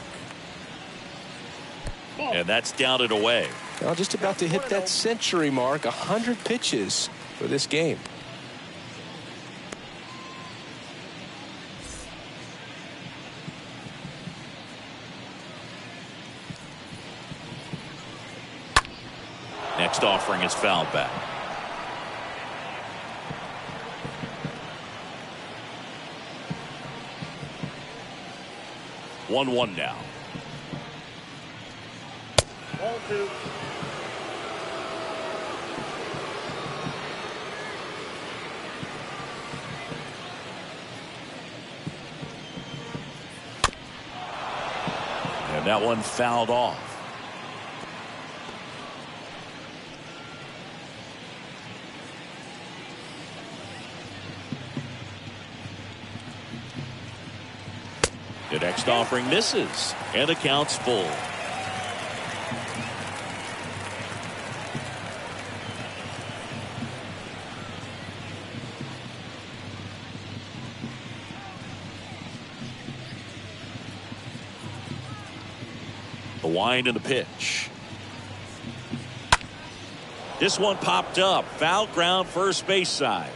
And that's down and away. Well, just about to hit that century mark. 100 pitches for this game. Next offering is fouled back. One now. Ball two. And that one fouled off. The next offering misses, and the count's full. The wind and the pitch. This one popped up. Foul ground first base side.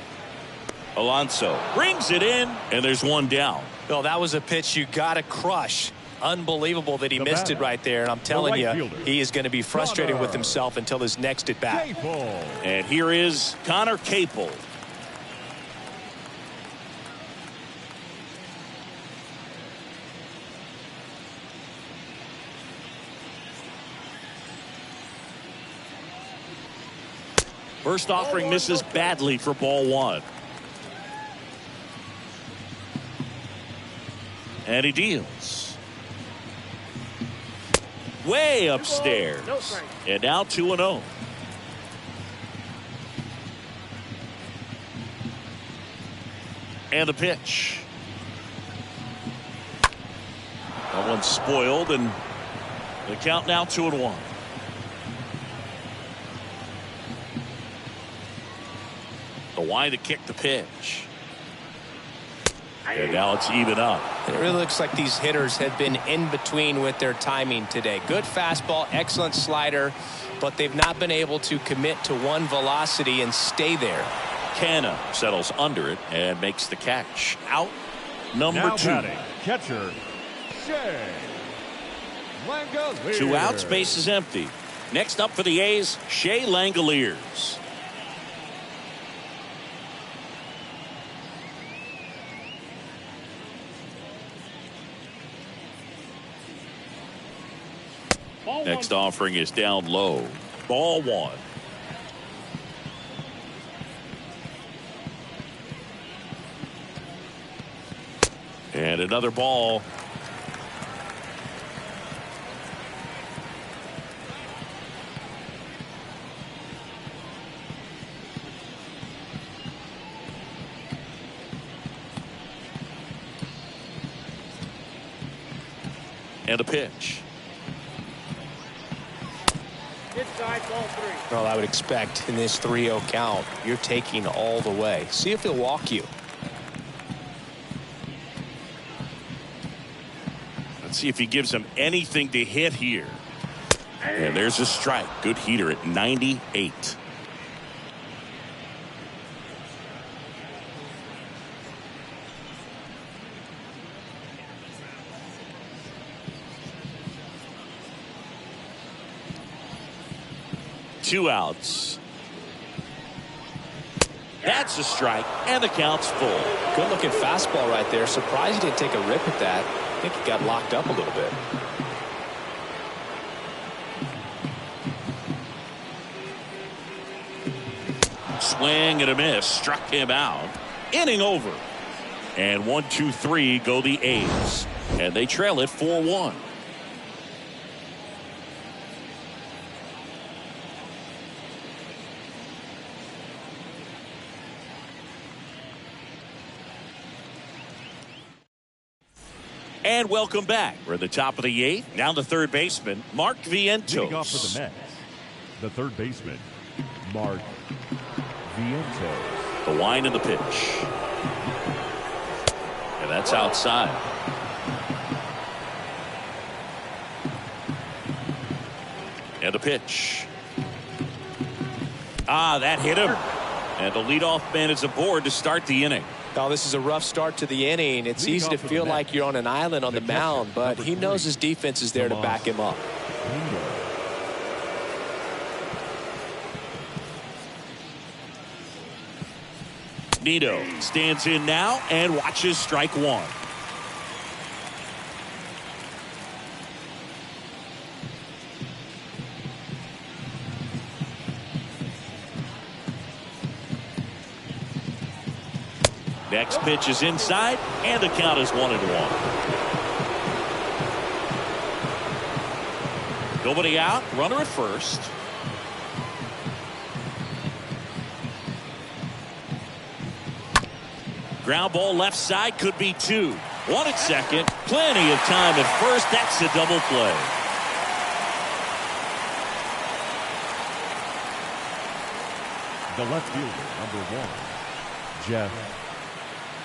Alonso brings it in, and there's one down. No, that was a pitch you got to crush. Unbelievable that he missed it right there. And I'm telling you, he is going to be frustrated with himself until his next at bat. And here is Connor Capel. First offering misses badly for ball one. And he deals. Way upstairs. And now 2-0. And the pitch. That one's spoiled, and the count now 2-1. The wind to kick the pitch. And now it's even up. It really looks like these hitters have been in between with their timing today. Good fastball, excellent slider, but they've not been able to commit to one velocity and stay there. Canna settles under it and makes the catch. Out number now 2. Batting, catcher, Shea Langoliers. 2 outs, base is empty. Next up for the A's, Shea Langoliers. Next offering is down low. Ball one. And another ball. And a pitch. Inside, ball three. Well, I would expect in this 3-0 count, you're taking all the way. See if he'll walk you. Let's see if he gives him anything to hit here. And there's a strike. Good heater at 98. Two outs. That's a strike, and the count's full. Good looking fastball right there. Surprised he didn't take a rip at that. I think he got locked up a little bit. Swing and a miss. Struck him out. Inning over. And 1-2-3 go the A's. And they trail it 4-1. And welcome back. We're at the top of the eighth. Now the third baseman, Mark Vientos. Leading off for the Mets, the third baseman, Mark Vientos. The wind and the pitch. And that's outside. And a pitch. That hit him. And the leadoff man is aboard to start the inning. Oh, this is a rough start to the inning. It's easy to feel like you're on an island on the mound, but he knows his defense is there to back him up. Nito stands in now and watches strike one. Next pitch is inside, and the count is 1-1. Nobody out, runner at first. Ground ball left side, could be two. One at second, plenty of time at first. That's a double play. The left fielder, number 1, Jeff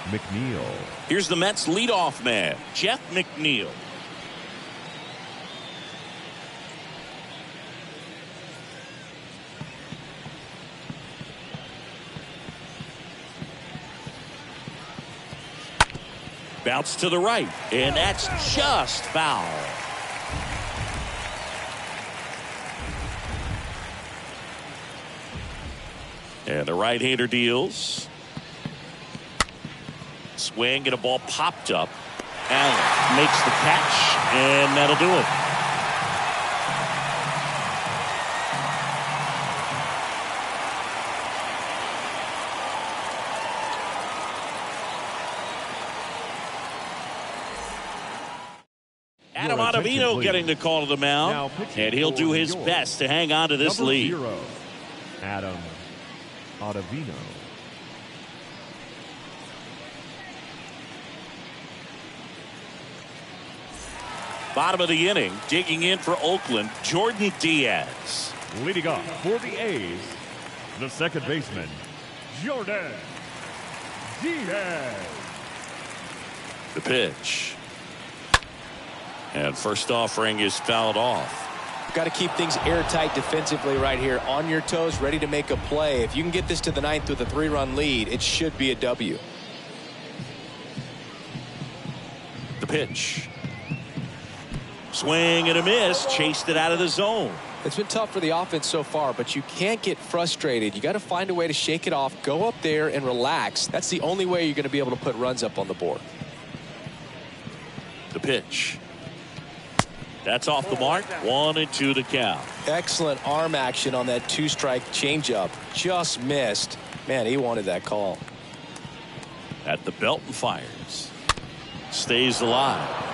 Mcneil. Here's the Mets leadoff man, Jeff Mcneil. Bounce to the right, and that's just foul. And the right-hander deals. Swing and a ball popped up. Allen makes the catch, and that'll do it. Adam Ottavino getting the call to the mound, and he'll do his best to hang on to this lead. 0, Adam Ottavino. Bottom of the inning, digging in for Oakland, Jordan Diaz. Leading off for the A's, the second baseman, Jordan Diaz. The pitch. And first offering is fouled off. Got to keep things airtight defensively right here, on your toes, ready to make a play. If you can get this to the ninth with a 3-run lead, it should be a W. The pitch. Swing and a miss, chased it out of the zone. It's been tough for the offense so far, but you can't get frustrated. You got to find a way to shake it off, go up there and relax. That's the only way you're going to be able to put runs up on the board. The pitch. That's off the mark. 1-2 the count. Excellent arm action on that 2-strike changeup. Just missed. Man, he wanted that call. At the belt and fires. Stays alive.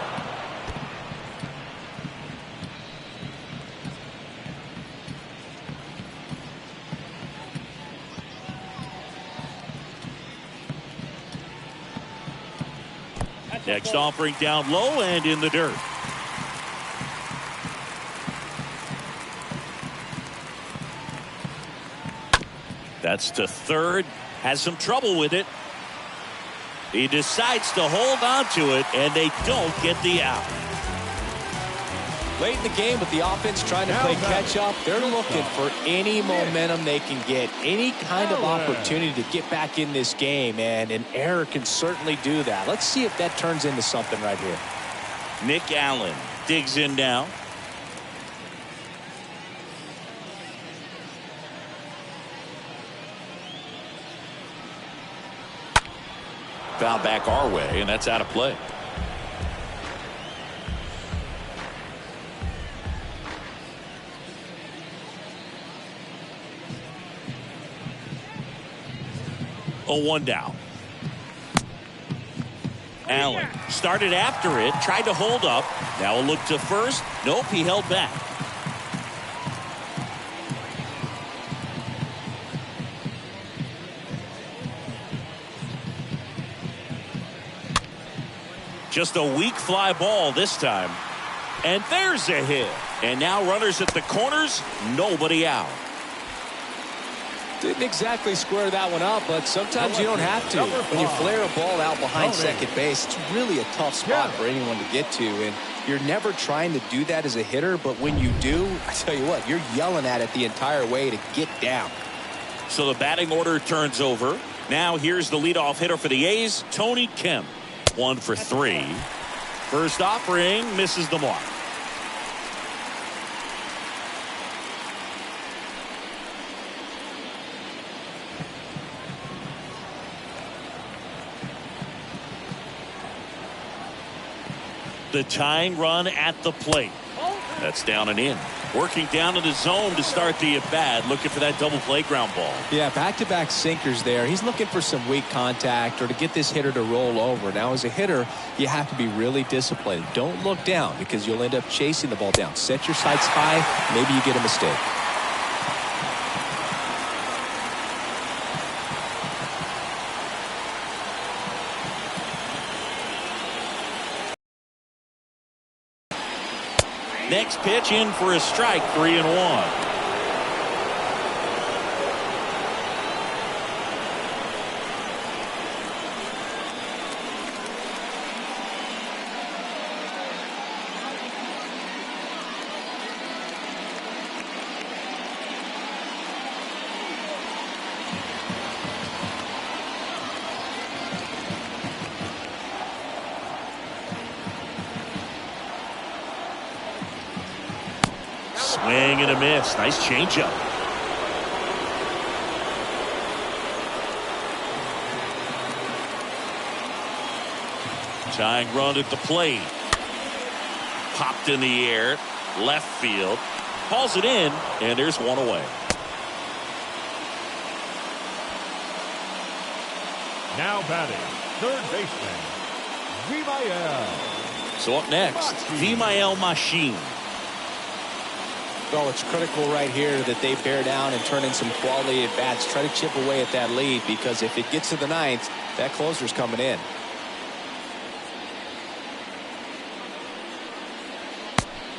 Next offering down low and in the dirt. That's to third. Has some trouble with it. He decides to hold on to it, and they don't get the out. Late in the game with the offense trying to play catch-up, they're looking for any momentum they can get, any kind of opportunity to get back in this game, and an error can certainly do that. Let's see if that turns into something right here. Nick Allen digs in now. Foul back our way, and that's out of play. Oh, 1 down. Allen started after it, tried to hold up. Now a look to first. Nope, he held back. Just a weak fly ball this time. And there's a hit. And now runners at the corners, nobody out. Didn't exactly square that one up, but sometimes you don't have to. When you flare a ball out behind second base, it's really a tough spot for anyone to get to. And you're never trying to do that as a hitter, but when you do, I tell you what, you're yelling at it the entire way to get down. So the batting order turns over. Now here's the leadoff hitter for the A's, Tony Kemp. 1 for 3. First offering misses the mark. The tying run at the plate. That's down and in. Working down in the zone to start the at-bat, looking for that double play ground ball. Yeah, back-to-back sinkers there. He's looking for some weak contact or to get this hitter to roll over. Now, as a hitter, you have to be really disciplined. Don't look down because you'll end up chasing the ball down. Set your sights high. Maybe you get a mistake. Next pitch in for a strike, 3-1. Swing and a miss. Nice changeup. Tying run at the plate. Popped in the air. Left field. Calls it in, and there's one away. Now batting, third baseman, Mcneil. So up next, Mcneil Machine. Well, it's critical right here that they bear down and turn in some quality at bats. Try to chip away at that lead, because if it gets to the ninth, that closer's coming in.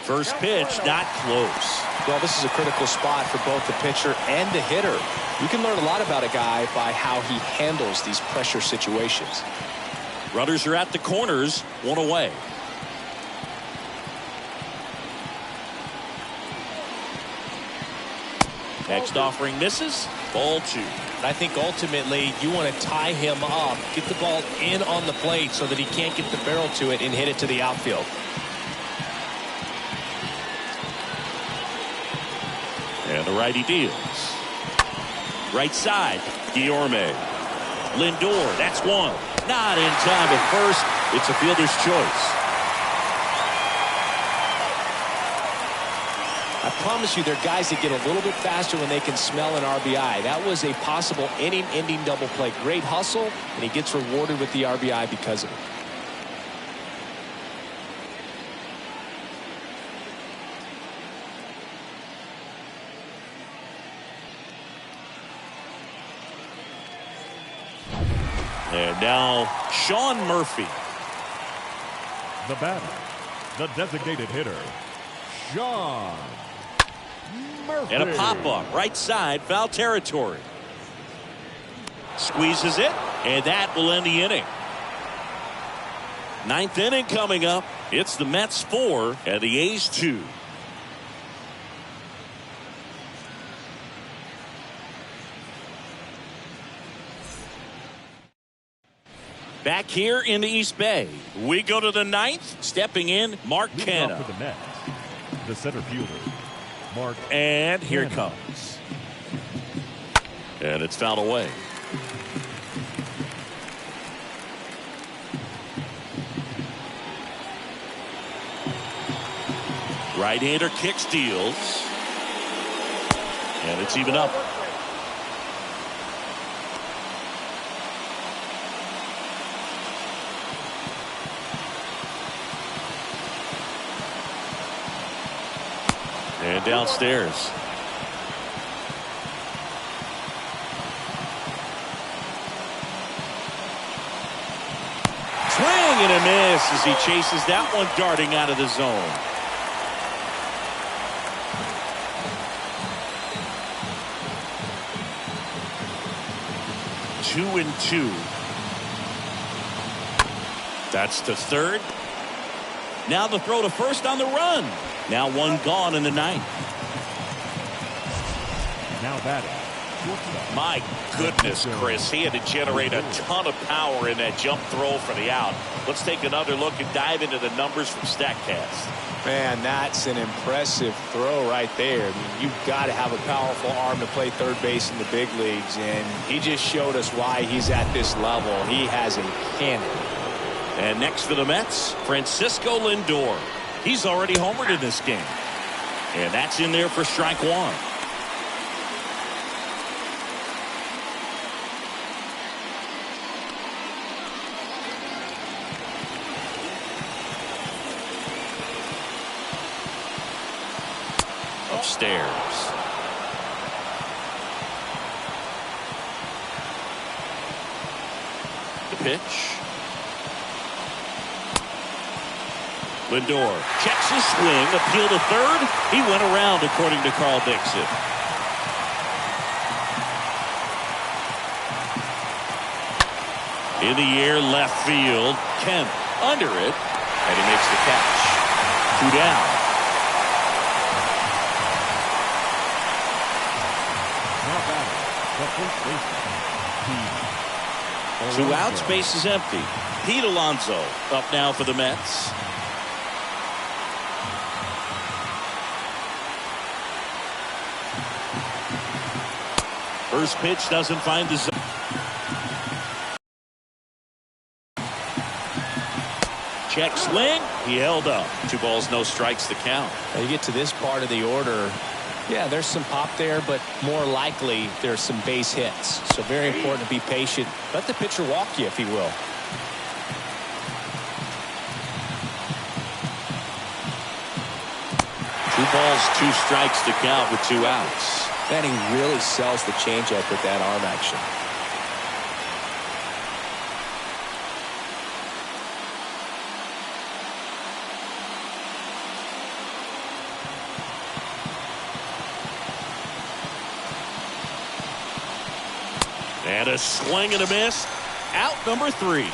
First pitch, not close. Well, this is a critical spot for both the pitcher and the hitter. You can learn a lot about a guy by how he handles these pressure situations. Runners are at the corners, one away. Next offering misses. Ball 2. I think ultimately you want to tie him up, get the ball in on the plate so that he can't get the barrel to it and hit it to the outfield. And the righty deals. Right side, Guillorme. Lindor, that's one. Not in time at first. It's a fielder's choice. I promise you, they're guys that get a little bit faster when they can smell an RBI. That was a possible inning-ending double play. Great hustle, and he gets rewarded with the RBI because of it. And now Sean Murphy. The batter, the designated hitter, Sean Murphy. And a pop-up, right side, foul territory. Squeezes it, and that will end the inning. Ninth inning coming up. It's the Mets 4 and the A's 2. Back here in the East Bay, we go to the ninth. Stepping in, Mark Canha. For the Mets, the center fielder, Mark. And here it comes. And it's fouled away. Right-hander kick steals. And it's even up. And downstairs. Swing and a miss as he chases that one darting out of the zone. Two and two. That's the third. Now the throw to first on the run. Now one gone in the ninth. Now batting, shortstop. My goodness, Chris. He had to generate a ton of power in that jump throw for the out. Let's take another look and dive into the numbers from StatCast. Man, that's an impressive throw right there. I mean, you've got to have a powerful arm to play third base in the big leagues, and he just showed us why he's at this level. He has a cannon. And next for the Mets, Francisco Lindor. He's already homered in this game. And that's in there for strike one. Upstairs. The pitch. Lindor checks his swing, appeal to third. He went around, according to Carl Dixon. In the air, left field. Kemp under it, and he makes the catch. 2 down. Now batting, the first baseman, Pete. 2 outs, base is empty. Pete Alonso up now for the Mets. First pitch doesn't find the zone. Check swing. He held up. 2 balls, no strikes to count. Now you get to this part of the order. Yeah, there's some pop there, but more likely there's some base hits. So very important to be patient. Let the pitcher walk you, if he will. Two balls, 2 strikes to count with 2 outs. And he really sells the changeup with that arm action. And a swing and a miss. Out number 3.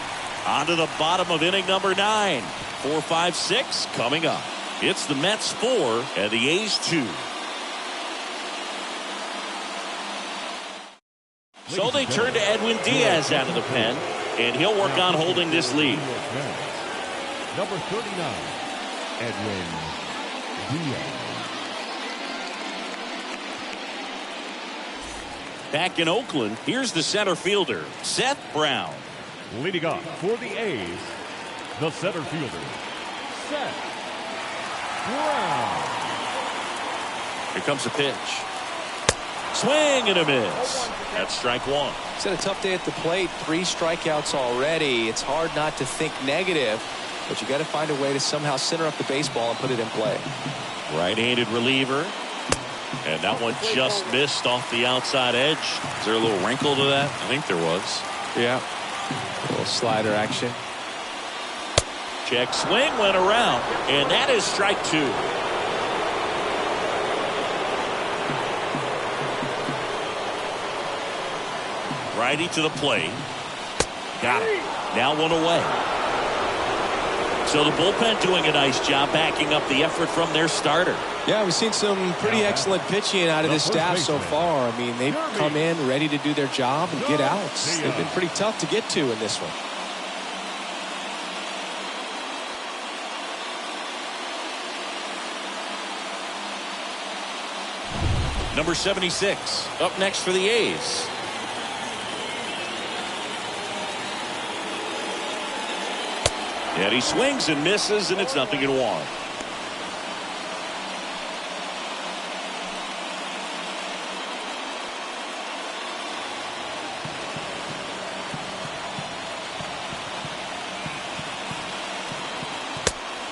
On to the bottom of inning number 9. 4, 5, 6 coming up. It's the Mets 4 and the A's 2. So they turn to Edwin Diaz out of the pen, and he'll work on holding this lead. Number 39, Edwin Diaz. Back in Oakland, here's the center fielder, Seth Brown. Leading off for the A's, the center fielder, Seth Brown. Here comes the pitch. Swing and a miss. That's strike one. He's had a tough day at the plate. 3 strikeouts already. It's hard not to think negative, but you got to find a way to somehow center up the baseball and put it in play. Right-handed reliever. And that one just missed off the outside edge. Is there a little wrinkle to that? I think there was. Yeah. A little slider action. Check swing went around, and that is strike 2. Righty to the plate. Got it. Now one away. So the bullpen doing a nice job backing up the effort from their starter. Yeah, we've seen some pretty excellent pitching out of this staff so far. I mean, they've come in ready to do their job and get outs. They've been pretty tough to get to in this one. Number 76 up next for the A's. And he swings and misses, and it's 0-1.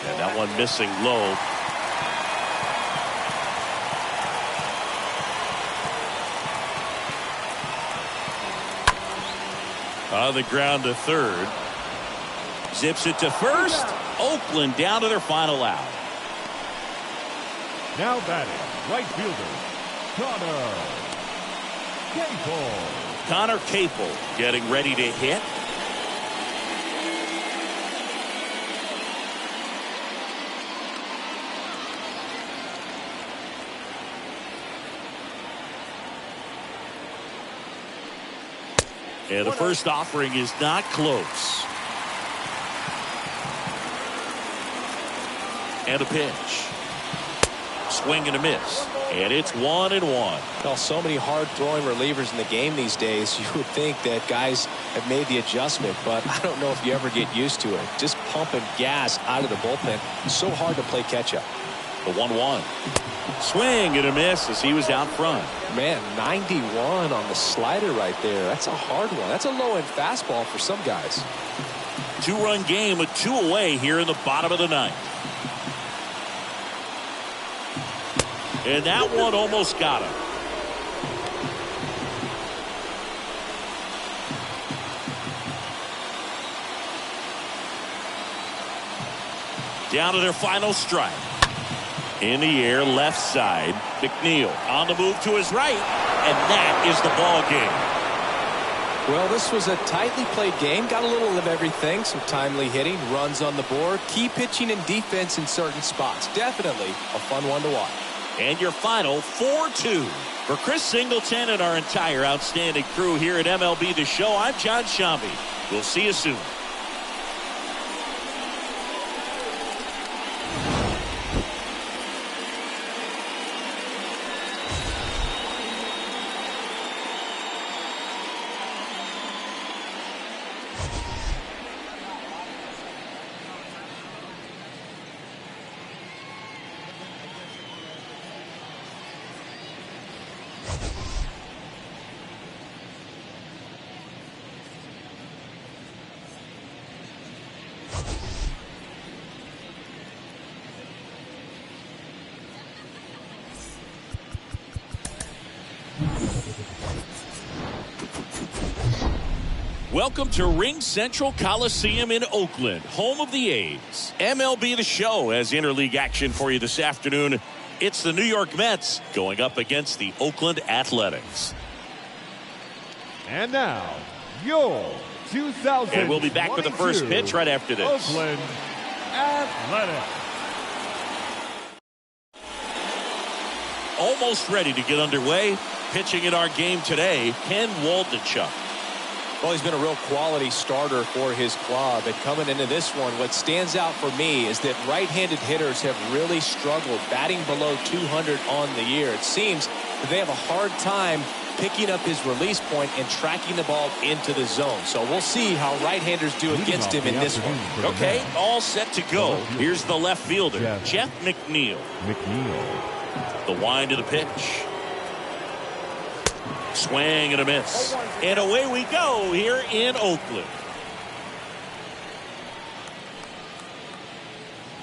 And that one missing low. On the ground to third. Zips it to first. Oakland down to their final out. Now batting, right fielder, Connor Capel getting ready to hit. And the first offering is not close. And a pitch. Swing and a miss. And it's 1-1. Well, so many hard-throwing relievers in the game these days. You would think that guys have made the adjustment, but I don't know if you ever get used to it. Just pumping gas out of the bullpen. It's so hard to play catch-up. The 1-1. Swing and a miss as he was out front. Man, 91 on the slider right there. That's a hard one. That's a low-end fastball for some guys. 2-run game with 2 away here in the bottom of the 9th. And that one almost got him. Down to their final strike. In the air, left side. Mcneil on the move to his right. And that is the ball game. Well, this was a tightly played game. Got a little of everything. Some timely hitting, runs on the board, key pitching and defense in certain spots. Definitely a fun one to watch. And your final 4-2. For Chris Singleton and our entire outstanding crew here at MLB The Show, I'm John Shambi. We'll see you soon. Welcome to Ring Central Coliseum in Oakland, home of the A's. MLB The Show has interleague action for you this afternoon. It's the New York Mets going up against the Oakland Athletics. And now, your 2000. And we'll be back with the first pitch right after this. Oakland Athletics. Almost ready to get underway. Pitching in our game today, Ken Waldichuk. Well, he's been a real quality starter for his club. And coming into this one, what stands out for me is that right-handed hitters have really struggled batting below 200 on the year. It seems that they have a hard time picking up his release point and tracking the ball into the zone. So we'll see how right-handers do against him in this one. Okay, all set to go. Here's the left fielder, Jeff McNeil. The wind of the pitch. Swing and a miss. And away we go here in Oakland.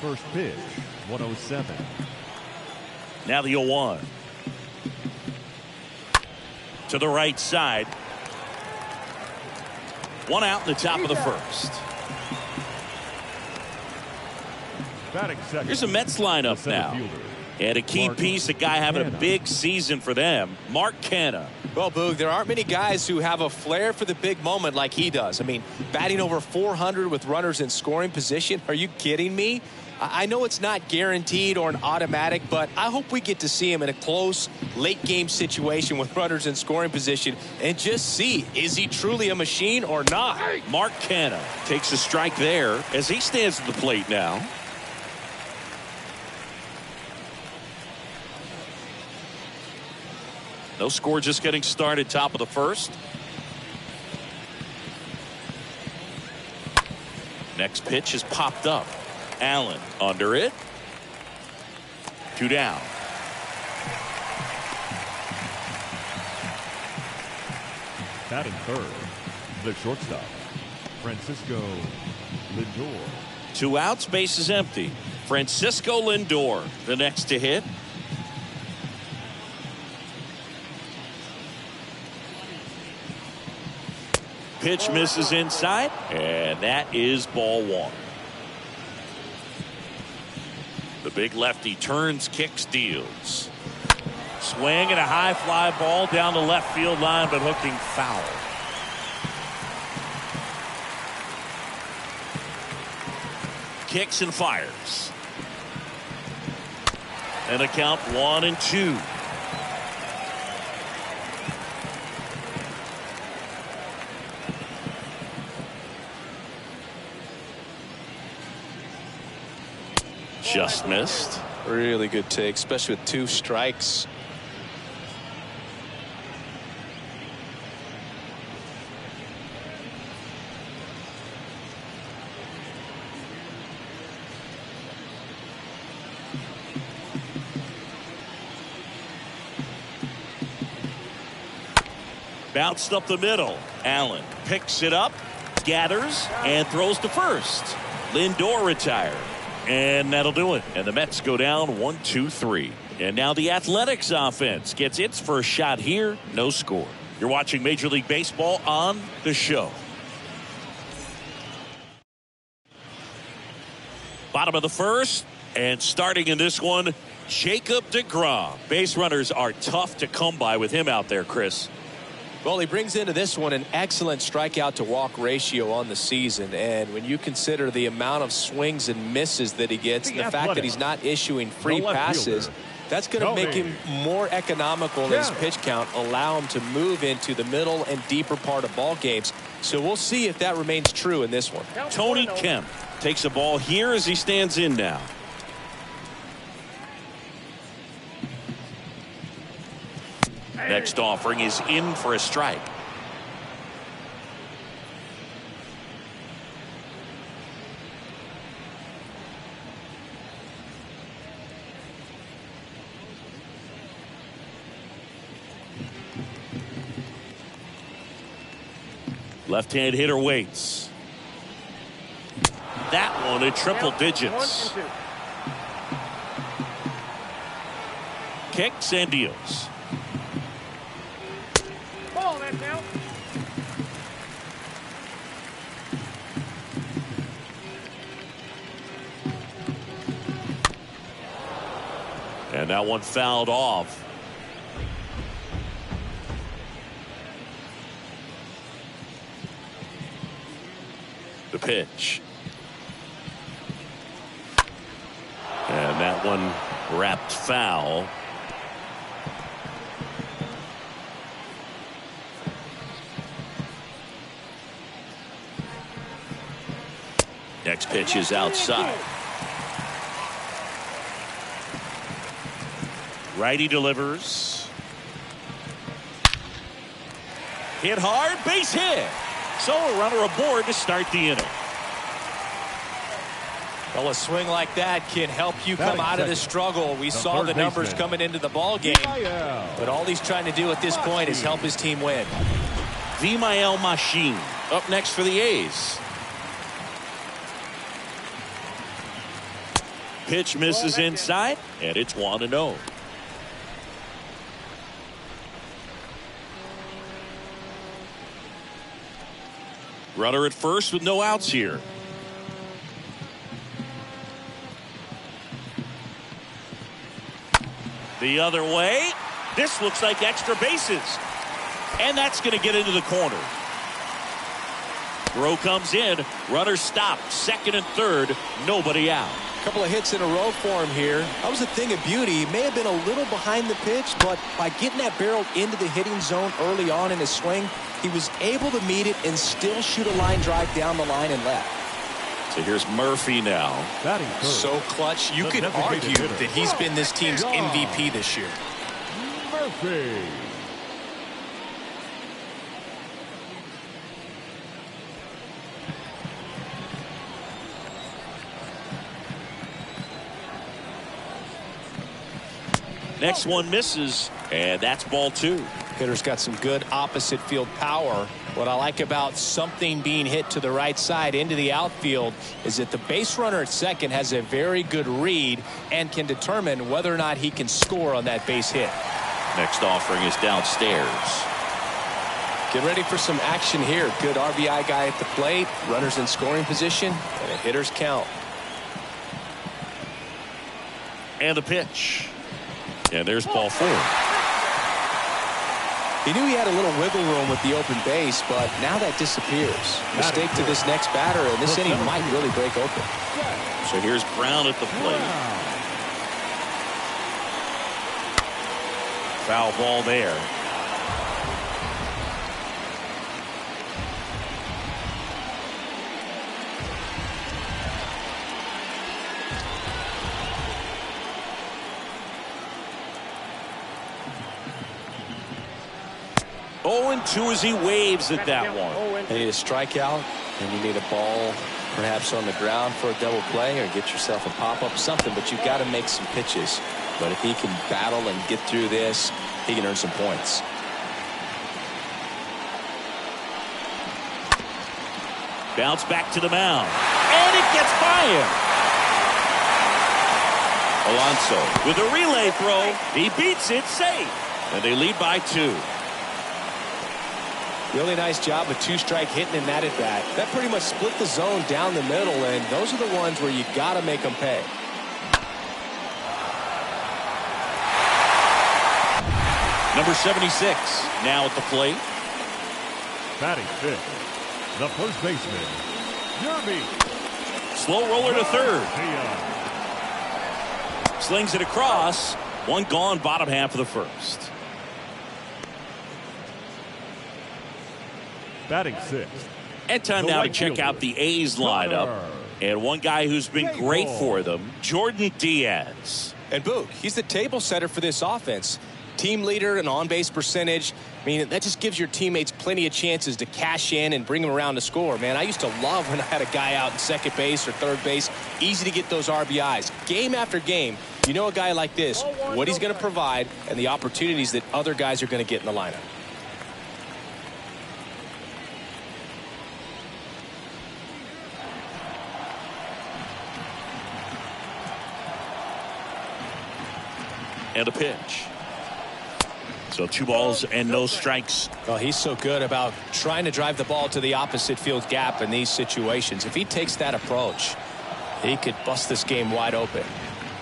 First pitch, 107. Now the 0-1. To the right side. One out in the top of the first. Batting second. Here's a Mets lineup now. And a key piece, a guy having a big season for them, Mark Canha. Well, Boog, there aren't many guys who have a flair for the big moment like he does. I mean, batting over 400 with runners in scoring position. Are you kidding me? I know it's not guaranteed or an automatic, but I hope we get to see him in a close, late-game situation with runners in scoring position and just see, is he truly a machine or not? Mark Canha takes a strike there as he stands at the plate now. No score, just getting started, top of the first. Next pitch is popped up. Allen under it. 2 down. Batting third, the shortstop, Francisco Lindor. 2 outs, base is empty. Francisco Lindor, the next to hit. Pitch misses inside, and that is ball 1. The big lefty turns, kicks, deals. Swing and a high fly ball down the left field line, but hooking foul. Kicks and fires. And a count 1-2. Just missed. Really good take, especially with 2 strikes. Bounced up the middle. Allen picks it up, gathers, and throws to first. Lindor retired. And that'll do it. And the Mets go down 1-2-3. And now the Athletics offense gets its first shot here. No score. You're watching Major League Baseball on the show. Bottom of the first. And starting in this one, Jacob deGrom. Base runners are tough to come by with him out there, Chris. Well, he brings into this one an excellent strikeout to walk ratio on the season. And when you consider the amount of swings and misses that he gets, and the fact that he's not issuing free passes, that's going to make him more economical in his pitch count, allow him to move into the middle and deeper part of ball games. So we'll see if that remains true in this one. Tony Kemp takes a ball here as he stands in now. Next offering is in for a strike. Left-hand hitter waits. That one in triple digits. Kicks and deals. And that one fouled off. The pitch. And that one wrapped foul. Next pitch is outside. Righty delivers. Hit hard, base hit. So a runner aboard to start the inning. Well, a swing like that can help you come out of the struggle. We saw the numbers coming into the ball game, but all he's trying to do at this point is help his team win. Mcneil Machine up next for the A's. Pitch misses inside, and it's 1-0. Runner at first with no outs here. The other way. This looks like extra bases. And that's going to get into the corner. Throw comes in. Runner stopped. Second and third. Nobody out. A couple of hits in a row for him here. That was a thing of beauty. He may have been a little behind the pitch, but by getting that barrel into the hitting zone early on in his swing, he was able to meet it and still shoot a line drive down the line and left. So here's Murphy now. So clutch. You could argue that he's been this team's MVP this year. Murphy. Next one misses, and that's ball 2. Hitter's got some good opposite field power. What I like about something being hit to the right side into the outfield is that the base runner at second has a very good read and can determine whether or not he can score on that base hit. Next offering is downstairs. Get ready for some action here. Good RBI guy at the plate. Runners in scoring position and a hitter's count. And the pitch. And there's ball 4. He knew he had a little wiggle room with the open base, but now that disappears. Mistake to this next batter, and this inning might really break open. So here's Brown at the plate. Foul ball there. And 2 as he waves at that one. You need a strikeout, and you need a ball perhaps on the ground for a double play, or get yourself a pop-up, something, but you've got to make some pitches. But if he can battle and get through this, he can earn some points. Bounce back to the mound. And it gets by him. Alonso with a relay throw. He beats it safe. And they lead by 2. Really nice job of 2-strike hitting in that at bat. That pretty much split the zone down the middle, and those are the ones where you got to make them pay. Number 76 now at the plate. Batting fifth, the first baseman, Guillorme. Slow roller to third. Slings it across. One gone, bottom half of the first. Batting sixth. And time now to check out the A's lineup. And one guy who's been great for them, Jordan Diaz. And Boog, he's the table setter for this offense. Team leader and on-base percentage. I mean, that just gives your teammates plenty of chances to cash in and bring them around to score. Man, I used to love when I had a guy out in second base or third base. Easy to get those RBIs. Game after game, you know a guy like this, what he's going to provide and the opportunities that other guys are going to get in the lineup. And a pitch. So 2 balls and no strikes. Well, he's so good about trying to drive the ball to the opposite field gap in these situations. If he takes that approach, he could bust this game wide open.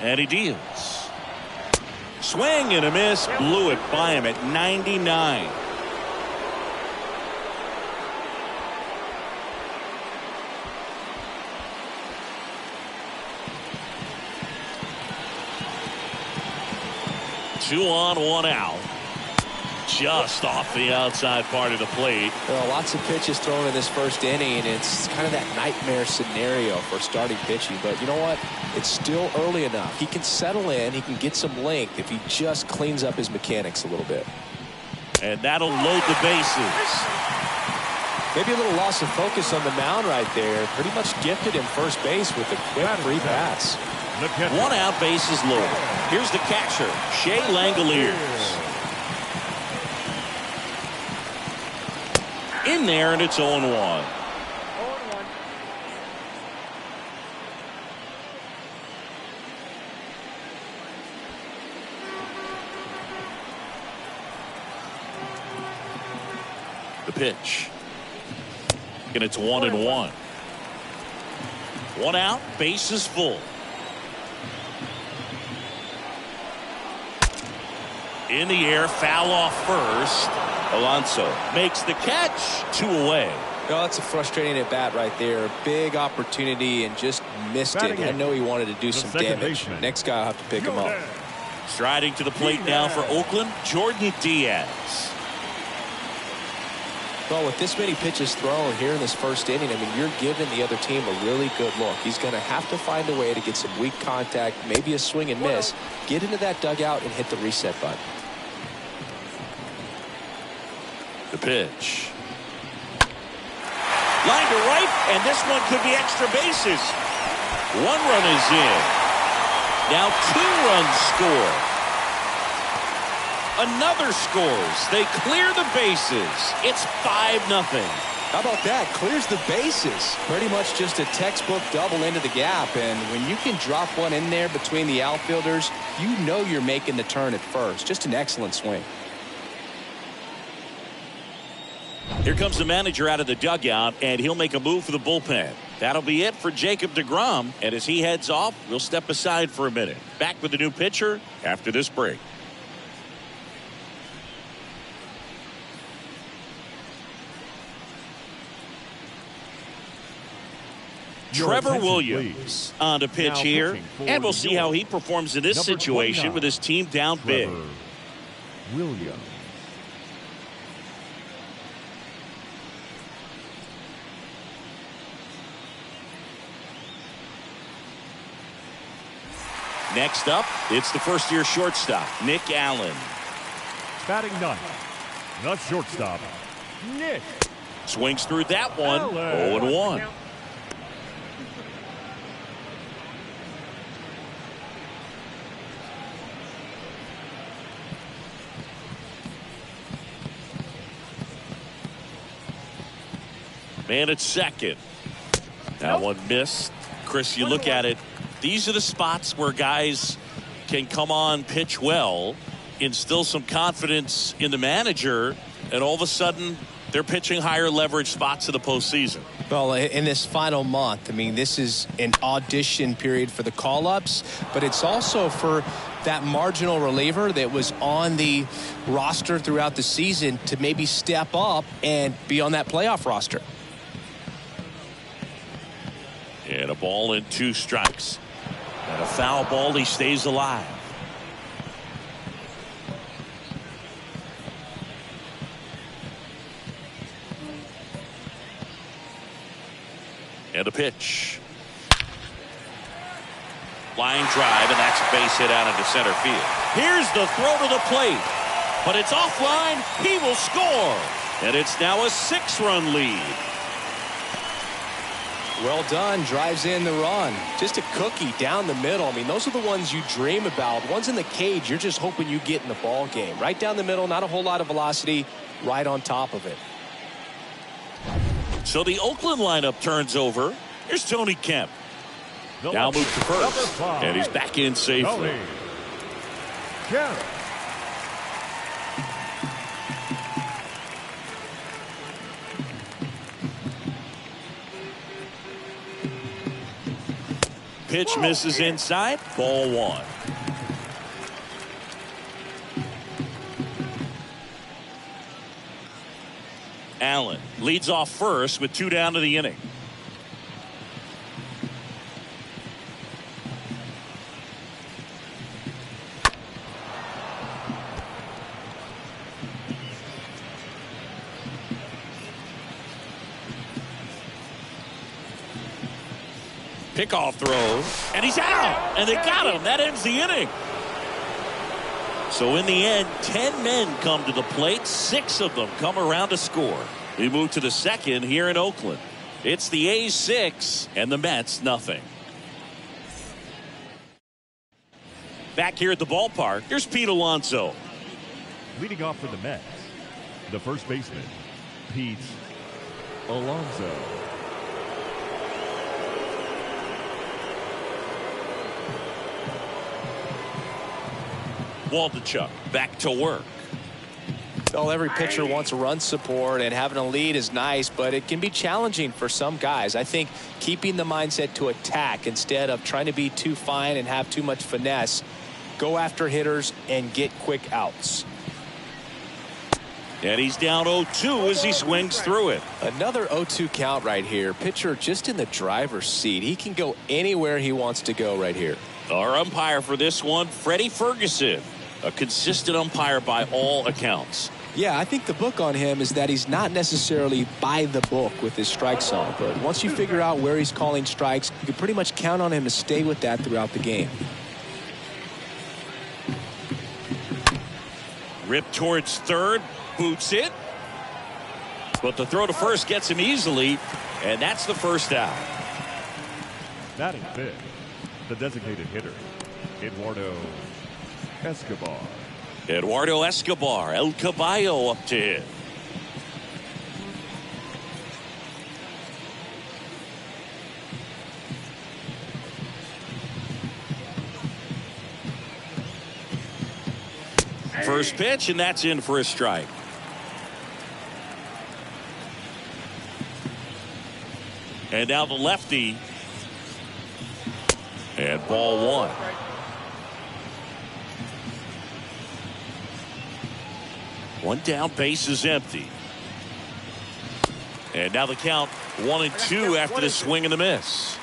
And he deals. Swing and a miss. Blew it by him at 99. Two on, 1 out. Just off the outside part of the plate. Well, lots of pitches thrown in this first inning, and it's kind of that nightmare scenario for starting pitching. But you know what? It's still early enough. He can settle in. He can get some length if he just cleans up his mechanics a little bit. And that'll load the bases. Maybe a little loss of focus on the mound right there. Pretty much gifted him first base with a quick free pass. 1 out, bases loaded. Here's the catcher, Shea Langoliers. In there, and it's 0-1. The pitch. And it's 1-1. 1 out, bases full. In the air, foul off first. Alonso makes the catch. 2 away. Oh, that's a frustrating at bat right there. Big opportunity and just missed it. I know he wanted to do some damage. Next guy will have to pick him up. Striding to the plate now for Oakland, Jordan Diaz. Well, with this many pitches thrown here in this first inning, I mean, you're giving the other team a really good look. He's going to have to find a way to get some weak contact, maybe a swing and miss, get into that dugout and hit the reset button. The pitch. Line to right, and this one could be extra bases. 1 run is in. Now 2 runs score. Another scores. They clear the bases. It's 5-0. How about that? Clears the bases. Pretty much just a textbook double into the gap. And when you can drop one in there between the outfielders, you know you're making the turn at first. Just an excellent swing. Here comes the manager out of the dugout, and he'll make a move for the bullpen. That'll be it for Jacob deGrom. And as he heads off, we'll step aside for a minute. Back with the new pitcher after this break. Trevor Williams on to pitch here, and we'll see how he performs in this situation with his team down big. Williams. Next up, it's the first-year shortstop, Nick Allen. Batting ninth, the shortstop, Nick. Swings through that one, 0-1. Man at second. That one missed. Chris, you look at it. These are the spots where guys can come on, pitch well, instill some confidence in the manager, and all of a sudden they're pitching higher leverage spots in the postseason. Well, in this final month, I mean, this is an audition period for the call-ups, but it's also for that marginal reliever that was on the roster throughout the season to maybe step up and be on that playoff roster. And a ball and 2 strikes. And a foul ball, he stays alive. And a pitch. Line drive, and that's a base hit out into center field. Here's the throw to the plate. But it's offline. He will score. And it's now a 6-run lead. Well done. Drives in the run. Just a cookie down the middle. I mean, those are the ones you dream about. Ones in the cage, you're just hoping you get in the ball game. Right down the middle, not a whole lot of velocity, right on top of it. So the Oakland lineup turns over. Here's Tony Kemp. Now moved to first. And he's back in safely. Kemp. Pitch misses inside. Ball 1. Allen leads off first with 2 down to the inning. Pickoff throw, and he's out, and they got him. That ends the inning. So in the end, 10 men come to the plate. 6 of them come around to score. We move to the second here in Oakland. It's the A's 6 and the Mets nothing. Back here at the ballpark, here's Pete Alonso. Leading off for the Mets, the first baseman, Pete Alonso. Waldichuk back to work. Well, every pitcher wants run support, and having a lead is nice, but it can be challenging for some guys. I think keeping the mindset to attack instead of trying to be too fine and have too much finesse, go after hitters and get quick outs. And he's down 0-2 as he swings through it. Another 0-2 count right here. Pitcher just in the driver's seat. He can go anywhere he wants to go right here. Our umpire for this one, Freddie Ferguson, a consistent umpire by all accounts. Yeah, I think the book on him is that he's not necessarily by the book with his strike zone, but once you figure out where he's calling strikes, you can pretty much count on him to stay with that throughout the game. Ripped towards third, boots it. But the throw to first gets him easily, and that's the first out. Batting fifth, the designated hitter, Eduardo Escobar. Eduardo Escobar, El Caballo up to hit. First pitch, and that's in for a strike. And now the lefty. And ball one. One down, base is empty. And now the count 1-2 after the swing and the miss.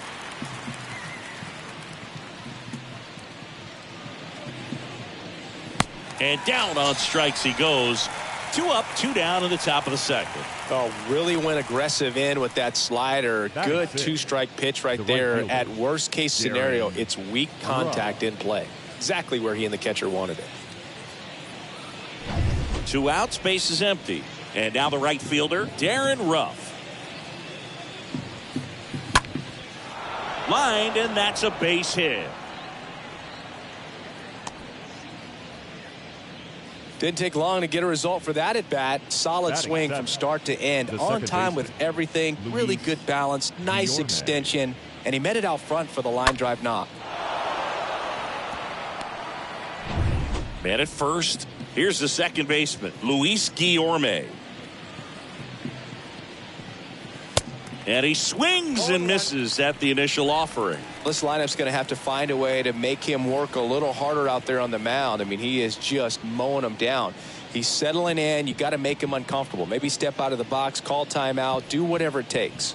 And down on strikes he goes. 2 up, 2 down in the top of the second. Oh, really went aggressive in with that slider. Good 2-strike pitch right there. At worst case scenario, it's weak contact in play. Exactly where he and the catcher wanted it. 2 outs, base is empty. And now the right fielder, Darren Ruff. Lined, and that's a base hit. Didn't take long to get a result for that at bat. Solid swing from start to end. On time with everything. Really good balance. Nice extension. And he met it out front for the line drive knock. Man at first. Here's the second baseman, Luis Guillorme. And he swings and misses at the initial offering. This lineup's going to have to find a way to make him work a little harder out there on the mound. I mean, he is just mowing him down. He's settling in. You got to make him uncomfortable. Maybe step out of the box, call timeout, do whatever it takes.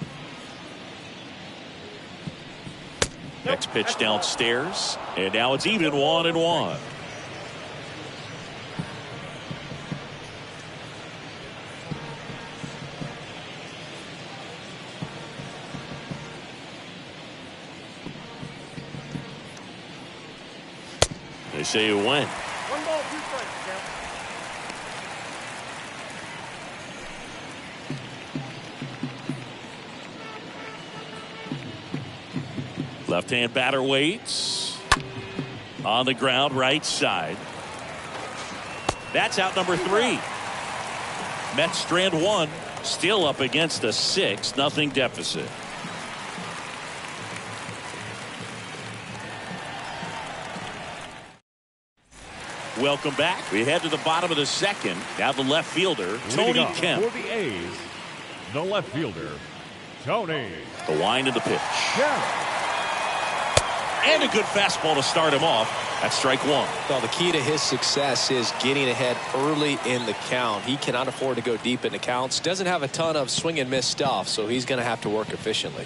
Next pitch downstairs, and now it's even 1-1. They say you win. 1 ball, 2 strikes, count. Left-hand batter waits. On the ground, right side. That's out number 3. Mets strand 1. Still up against a 6-0 deficit. Welcome back. We head to the bottom of the second. Now the left fielder, Tony Kemp. For the A's, the left fielder, Tony. The wind of the pitch. Kemp. And a good fastball to start him off. That's strike 1. Well, the key to his success is getting ahead early in the count. He cannot afford to go deep in the counts. Doesn't have a ton of swing and miss stuff, so he's going to have to work efficiently.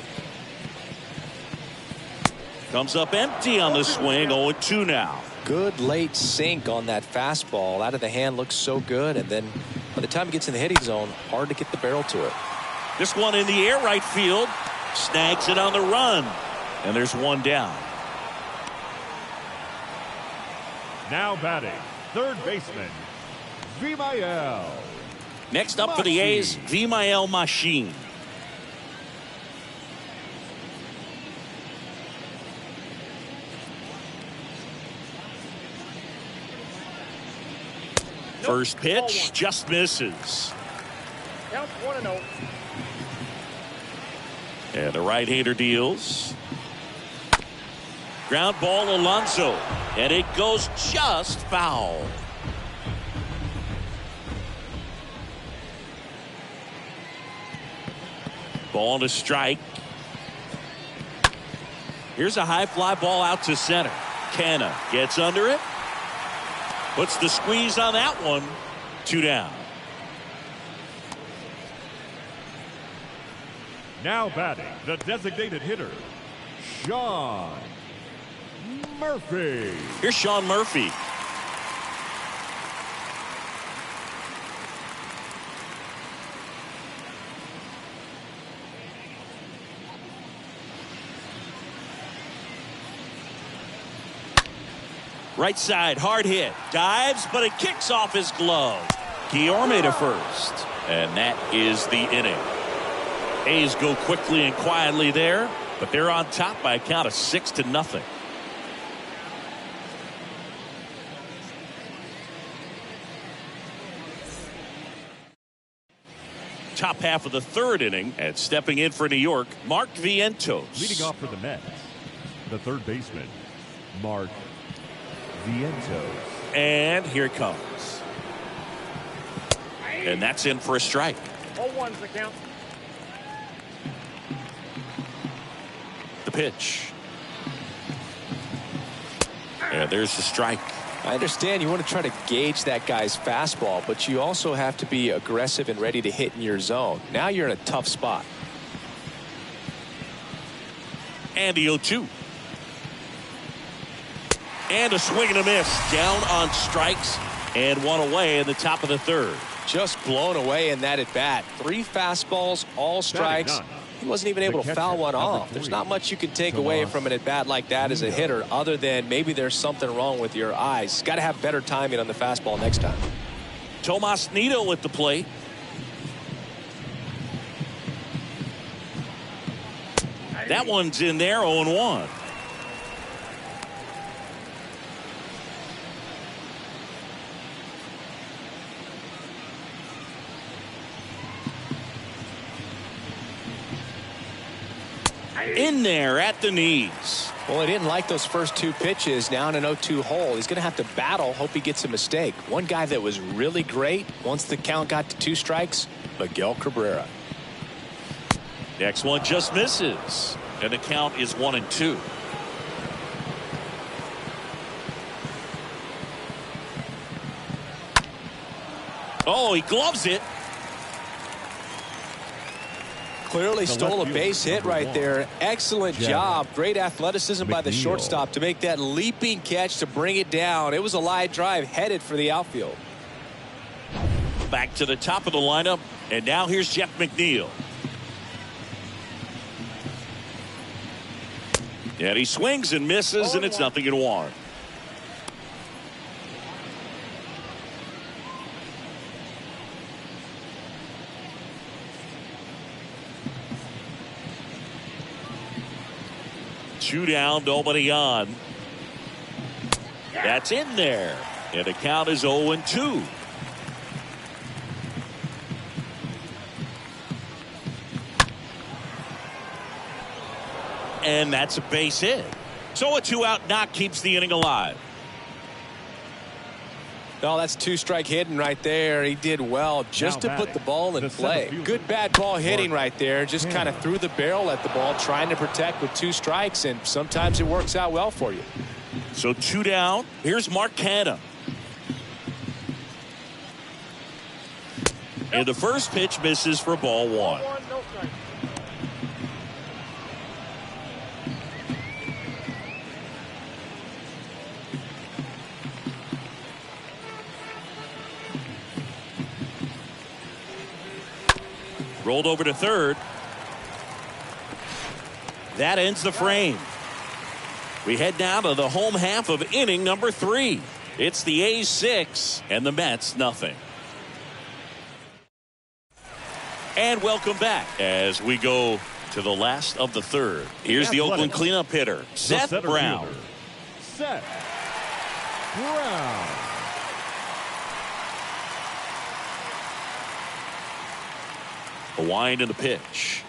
Comes up empty on the swing. 0-2 now. Good late sink on that fastball. Out of the hand looks so good, and then by the time it gets in the hitting zone, hard to get the barrel to it. This one in the air, right field. Snags it on the run. And there's 1 down. Now batting, third baseman, Mcneil. Next up for the A's, Mcneil Machine. First pitch just misses. Count 1-0. And the right-hander deals. Ground ball, Alonso. And it goes just foul. Ball to strike. Here's a high fly ball out to center. Canna gets under it. Puts the squeeze on that one. 2 down. Now batting, the designated hitter, Sean Murphy. Here's Sean Murphy. Right side, hard hit. Dives, but it kicks off his glove. Guillorme to first. And that is the inning. A's go quickly and quietly there, but they're on top by a count of 6-0. Top half of the third inning, and stepping in for New York, Mark Vientos. Leading off for the Mets, the third baseman, Mark Vientos. And here it comes. And that's in for a strike. 0-1's the count. The pitch. And there's the strike. I understand you want to try to gauge that guy's fastball, but you also have to be aggressive and ready to hit in your zone. Now you're in a tough spot. And the 0-2. And a swing and a miss. Down on strikes and one away in the top of the third. Just blown away in that at bat. 3 fastballs, all strikes. He wasn't even able to foul one off. There's not much you can take away from an at bat like that as a hitter, other than maybe there's something wrong with your eyes. Got to have better timing on the fastball next time. Tomas Nido with the plate. That one's in there, 0-1. In there at the knees. Well, he didn't like those first 2 pitches. Now in an 0-2 hole, he's going to have to battle. Hope he gets a mistake. One guy that was really great once the count got to 2 strikes, Miguel Cabrera. Next one just misses, and the count is 1-2. Oh, he gloves it. Clearly stole a base hit right there. Excellent job. Great athleticism by the shortstop to make that leaping catch to bring it down. It was a line drive headed for the outfield. Back to the top of the lineup, and now here's Jeff McNeil. And he swings and misses, and it's 0-1. Two down, nobody on. That's in there. And the count is 0-2. And that's a base hit. So a 2-out knock keeps the inning alive. No, that's 2-strike hitting right there. He did well just to put the ball in play. Good bad ball hitting right there. Just kind of threw the barrel at the ball, trying to protect with 2 strikes, and sometimes it works out well for you. So 2 down. Here's Mark Canha. And the first pitch misses for ball 1. 0-1, no strike. Rolled over to third. That ends the frame. We head now to the home half of inning number 3. It's the A's 6 and the Mets nothing. And welcome back as we go to the last of the third. Here's the Oakland cleanup hitter, Seth Brown. Fielder, Seth Brown. A wind in the pitch.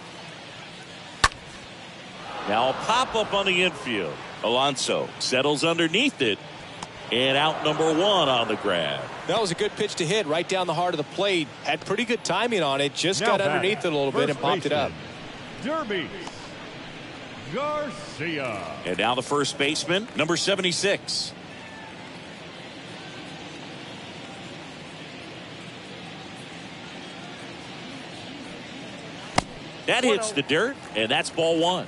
Now a pop-up on the infield. Alonso settles underneath it. And out number one on the grab. That was a good pitch to hit right down the heart of the plate. Had pretty good timing on it. Just Now got underneath it a little bit and popped it up. Derby Garcia. And now the first baseman, number 76. That hits the dirt, and that's ball one.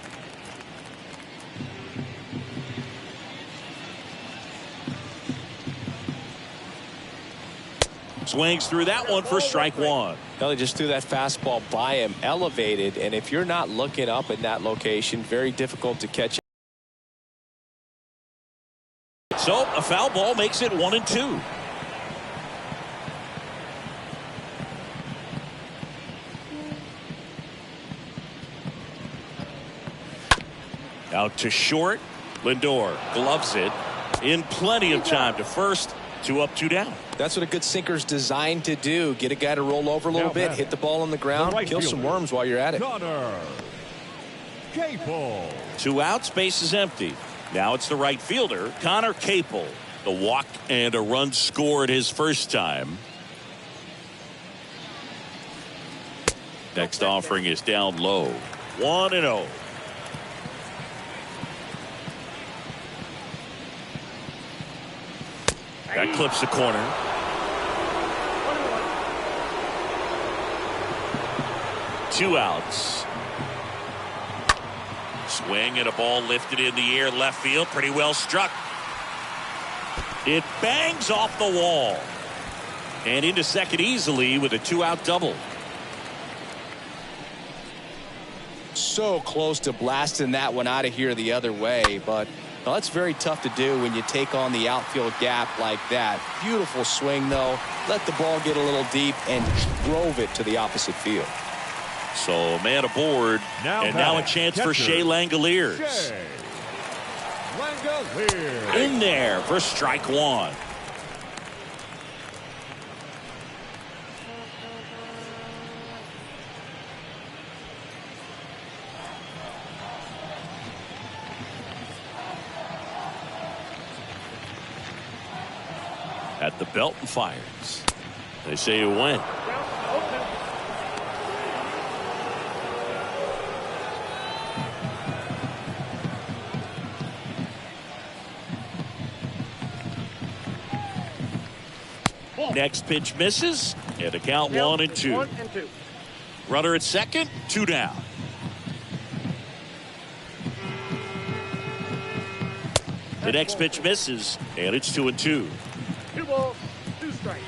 Swings through that one for strike one. Well, they just threw that fastball by him, elevated, and if you're not looking up in that location, very difficult to catch. So a foul ball makes it 1-2. Out to short. Lindor gloves it in plenty of time to first. 2 up, 2 down. That's what a good sinker's designed to do. Get a guy to roll over a little bit, hit the ball on the ground, kill some worms while you're at it. Caballo. 2 outs, base is empty. Now it's the right fielder, Connor Capel. The walk and a run scored his first time. Next offering is down low. 1-0. That clips the corner. 2 outs. Swing and a ball lifted in the air left field. Pretty well struck. It bangs off the wall. And into second easily with a 2-out double. So close to blasting that one out of here the other way, but well, that's very tough to do when you take on the outfield gap like that. Beautiful swing, though. Let the ball get a little deep and drove it to the opposite field. So man aboard, and now a chance for Shea Langoliers. In there for strike one. At the belt and fires. They say it went. Next pitch misses, and the count 1-2. Runner at second, 2 down. The next pitch misses, and it's 2-2. 2 balls, 2 strikes.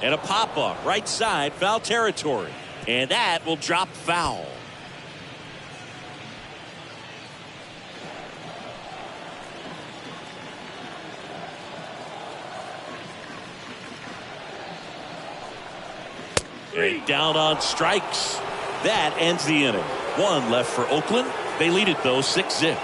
And a pop-up, right side, foul territory. And that will drop foul. And down on strikes. That ends the inning. 1 left for Oakland. They lead it, though, 6-0.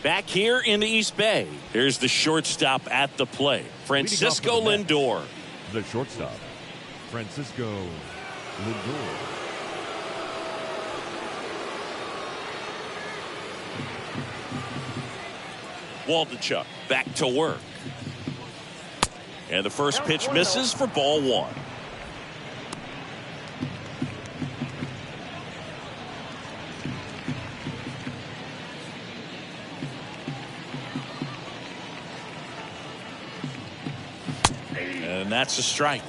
Back here in the East Bay, here's the shortstop at the plate, Francisco Lindor. The shortstop, Francisco Lindor. Waldichuk back to work. And the first pitch misses for ball 1. And that's a strike.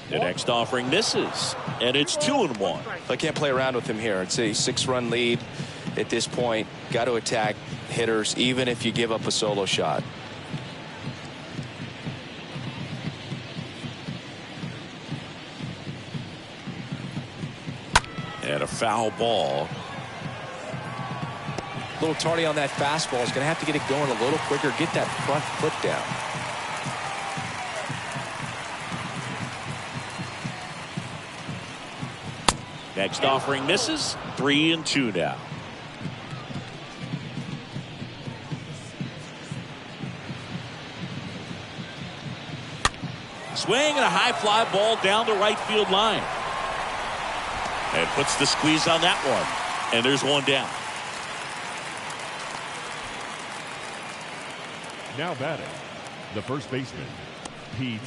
The next offering misses. and it's 2-1. I can't play around with him here. It's a 6-run lead at this point. Got to attack hitters even if you give up a solo shot. And a foul ball. A little tardy on that fastball. Is going to have to get it going a little quicker. Get that front foot down. Next offering misses. 3-2 now. Swing and a high fly ball down the right field line. And puts the squeeze on that one. And there's one down. Now batting, the first baseman, Pete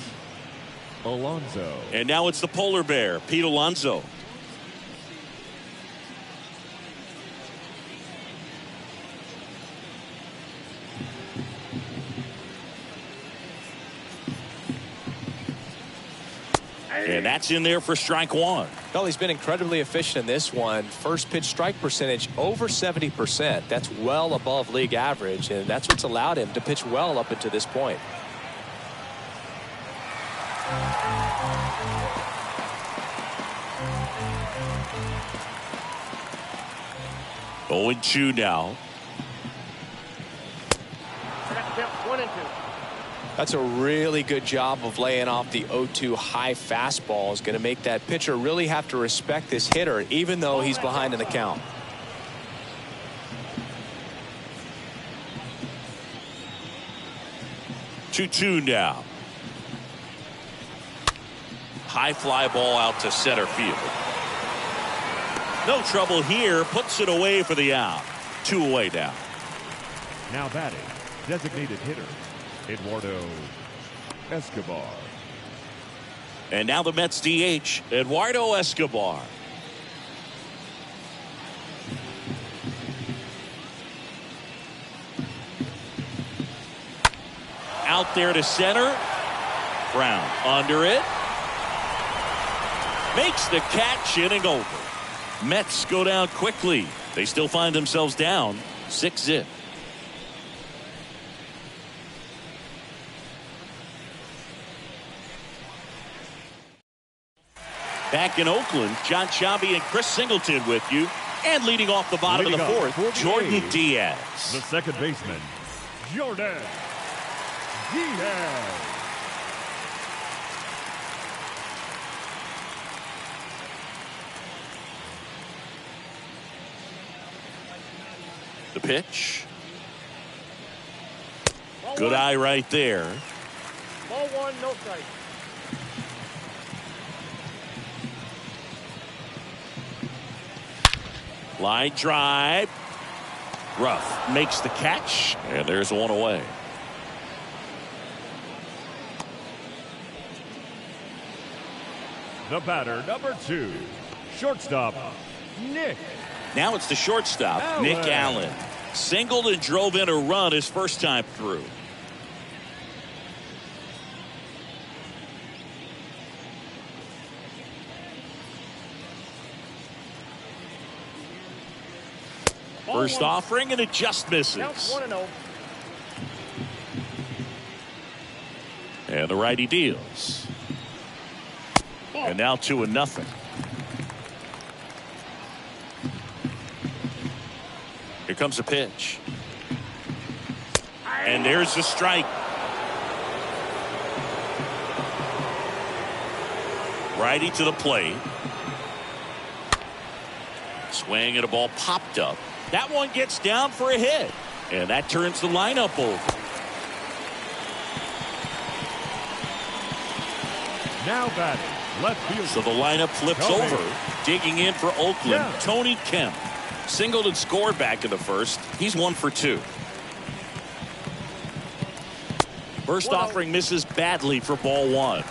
Alonso. And now it's the polar bear, Pete Alonso. And that's in there for strike one. Well, he's been incredibly efficient in this one. First pitch strike percentage over 70%. That's well above league average, and that's what's allowed him to pitch well up until this point. Oh, 2 now. That's a really good job of laying off the 0-2 high fastball. Is going to make that pitcher really have to respect this hitter, even though he's behind in the count. 2-2 now. High fly ball out to center field. No trouble here. Puts it away for the out. 2 away now. Now batting, designated hitter, Eduardo Escobar. And now the Mets DH, Eduardo Escobar. Out there to center. Brown under it. Makes the catch, inning over. Mets go down quickly. They still find themselves down 6-0. Back in Oakland, John Sciambi and Chris Singleton with you. And leading off the bottom of the fourth, Jordan Diaz. The second baseman, Jordan Diaz. The pitch. Good eye right there. Ball 1, no strike. Line drive. Ruff makes the catch, and there's one away. The batter, number 2, shortstop, Nick. Now it's the shortstop, Allen. Nick Allen. Singled and drove in a run his first time through. First offering, and it just misses. Count 1-0. And the righty deals. And now 2-0. Here comes a pitch. And there's the strike. Righty to the plate. Swing and a ball popped up. That one gets down for a hit. And that turns the lineup over. Now batting, left field. So the lineup flips over. Digging in for Oakland, Tony Kemp. Singled and scored back in the first. He's 1 for 2. First offering misses badly for ball 1.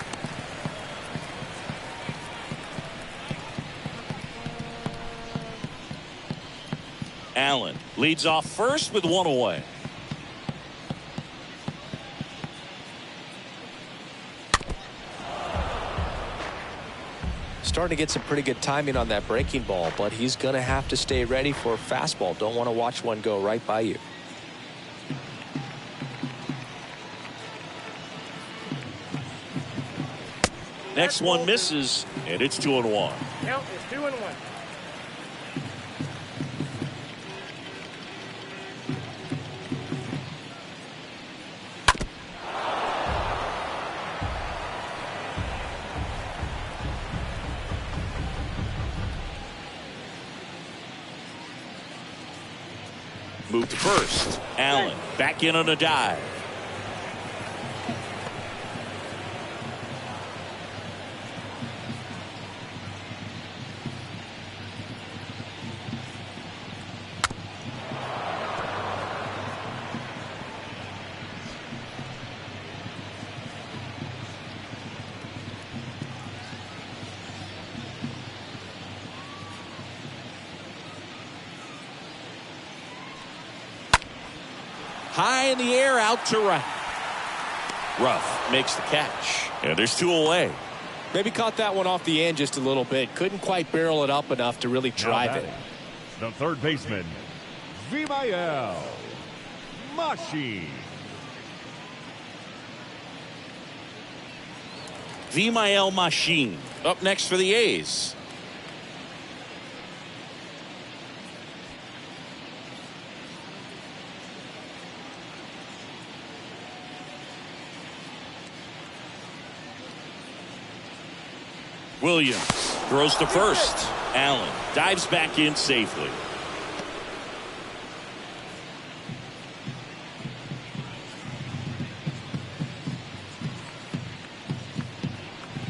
Allen leads off first with 1 away. starting to get some pretty good timing on that breaking ball, but he's going to have to stay ready for a fastball. Don't want to watch one go right by you. Next one misses, and it's 2-1. Count is 2-1. Move to first. Allen back in on a dive. High in the air, out to right. Ruff makes the catch, and there's 2 away. Maybe caught that one off the end just a little bit. Couldn't quite barrel it up enough to really drive it. The third baseman, Mcneil. Mcneil Machine up next for the A's. Williams throws to first. Allen dives back in safely.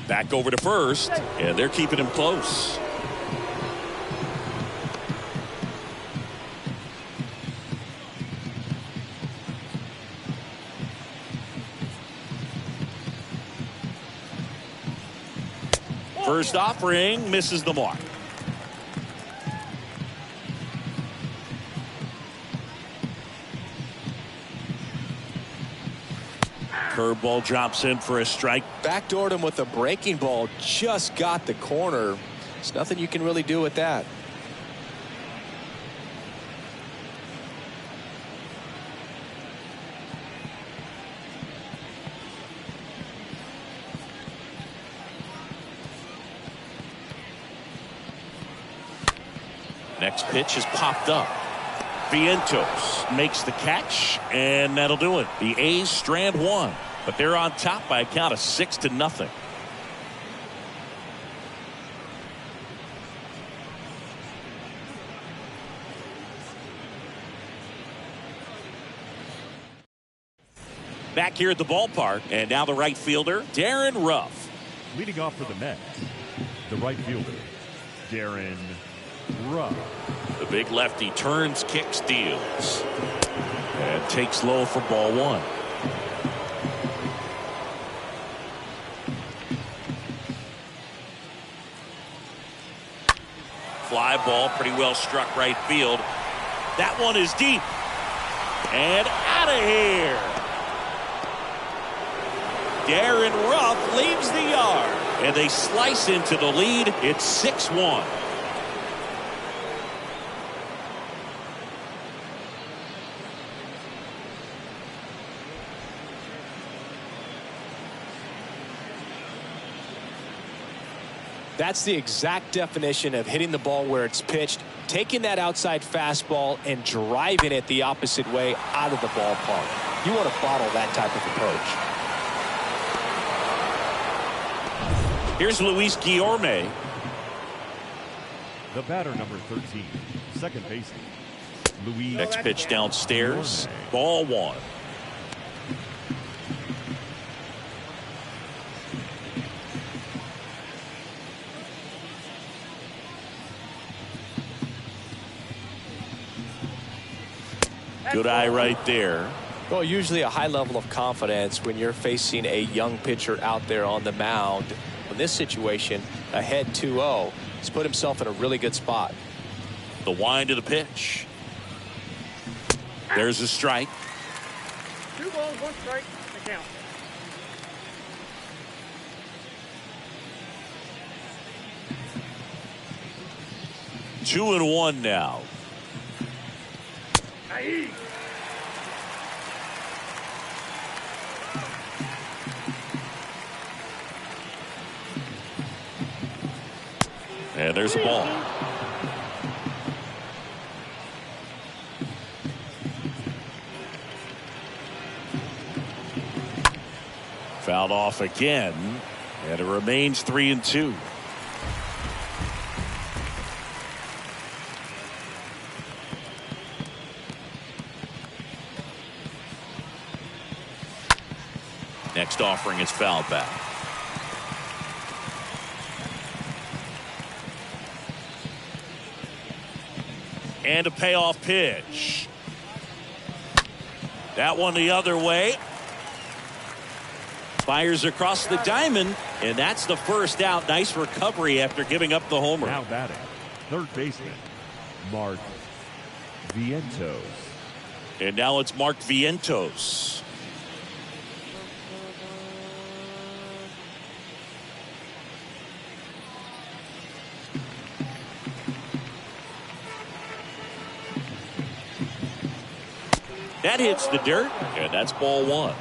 Back over to first, and they're keeping him close. First offering misses the mark. Curveball drops in for a strike. Backdoored him with a breaking ball. Just got the corner. There's nothing you can really do with that. Next pitch is popped up. Vientos makes the catch, and that'll do it. The A's strand one, but they're on top by a count of 6-0. Back here at the ballpark, and now the right fielder, Darren Ruff. Leading off for the Mets, the right fielder, Darren Ruff. The big lefty turns, kicks, deals, and takes low for ball one. Fly ball, pretty well struck right field. That one is deep and out of here. Darren Ruff leaves the yard, and they slice into the lead. It's 6-1. That's the exact definition of hitting the ball where it's pitched, taking that outside fastball and driving it the opposite way out of the ballpark. You want to bottle that type of approach. Here's Luis Guillorme. The batter, number 13, second baseman, Luis. Next pitch downstairs. Ball one. Good eye right there. Well, usually a high level of confidence when you're facing a young pitcher out there on the mound. In this situation, ahead 2-0, he's put himself in a really good spot. The wind of the pitch. There's a strike. 2 balls, 1 strike, the count. 2-1 now. And there's a ball. Fouled off again, and it remains 3-2. Next offering is fouled back. And a payoff pitch. That one the other way. Fires across the diamond, and that's the first out. Nice recovery after giving up the homer. Now batting, third baseman, Mark Vientos. And now it's Mark Vientos. That hits the dirt, and that's ball one.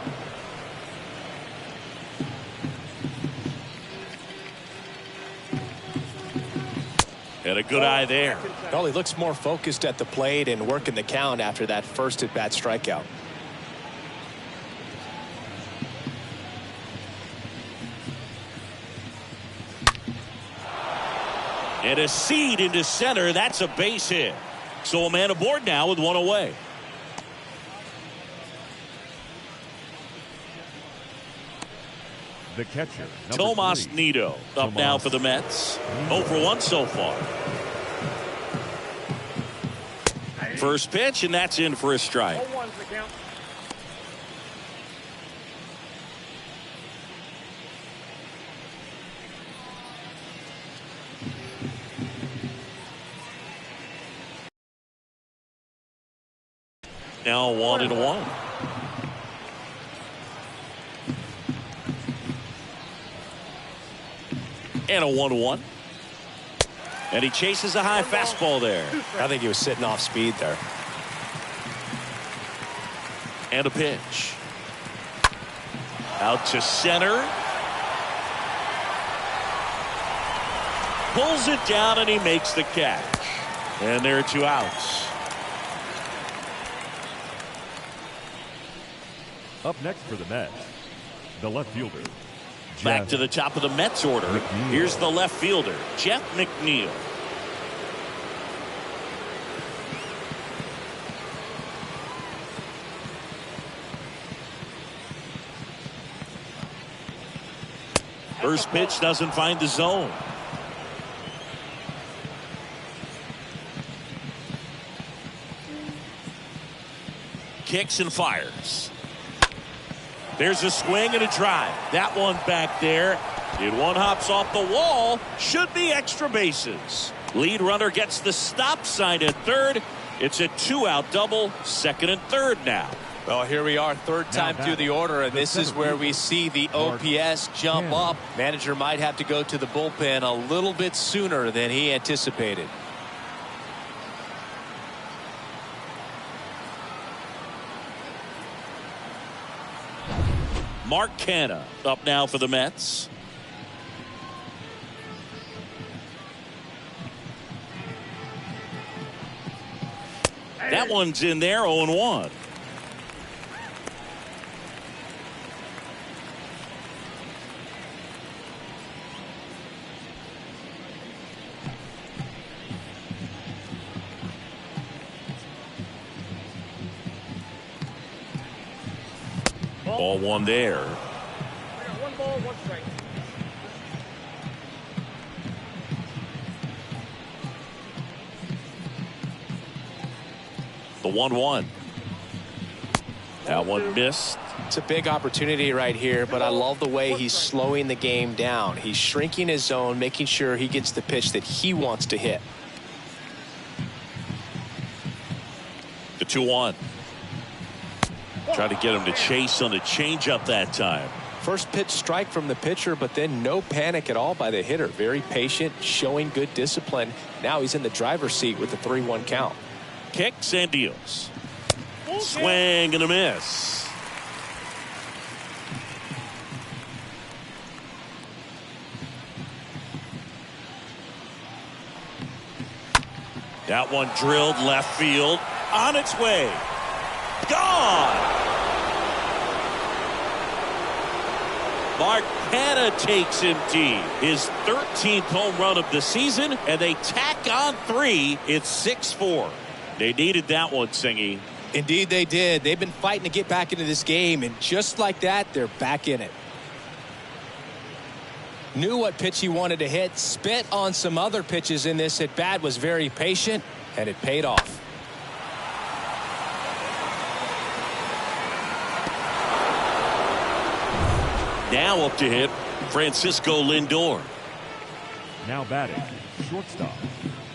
And a good eye there. Well, he looks more focused at the plate and working the count after that first at-bat strikeout. And a seed into center. That's a base hit. So a man aboard now with one away. The catcher, Tomas Nido up now for the Mets. 0 for 1 so far. First pitch, and that's in for a strike. 0-1's the count. Now 1-1. And a 1-1. And he chases a high fastball there. I think he was sitting off speed there. And a pitch. Out to center. Pulls it down and he makes the catch. And there are 2 outs. Up next for the Mets, the left fielder. Back to the top of the Mets order. McNeil. Here's the left fielder, Jeff McNeil. First pitch doesn't find the zone. Kicks and fires. There's a swing and a drive. That one back there. And one hops off the wall. Should be extra bases. Lead runner gets the stop sign at third. It's a 2-out double. Second and third now. Well, here we are, third time through the order, and this is where we see the OPS jump up. Manager might have to go to the bullpen a little bit sooner than he anticipated. Mark Canha up now for the Mets. That one's in there, 0-1. Ball one there. We got 1 ball, 1 strike. The 1-1. That one missed. It's a big opportunity right here, but I love the way he's slowing the game down. He's shrinking his zone, making sure he gets the pitch that he wants to hit. The 2-1. Try to get him to chase on the changeup that time. First pitch strike from the pitcher, but then no panic at all by the hitter. Very patient, showing good discipline. Now he's in the driver's seat with the 3-1 count. Kicks and deals. Swing and a miss. That one drilled left field. On its way. Gone. Marquetta takes him deep. His 13th home run of the season, and they tack on 3. It's 6-4. They needed that one, Singy. Indeed they did. They've been fighting to get back into this game, and just like that, they're back in it. Knew what pitch he wanted to hit, spit on some other pitches in this at bat, was very patient, and it paid off. Now up to hit, Francisco Lindor. Now batting, shortstop,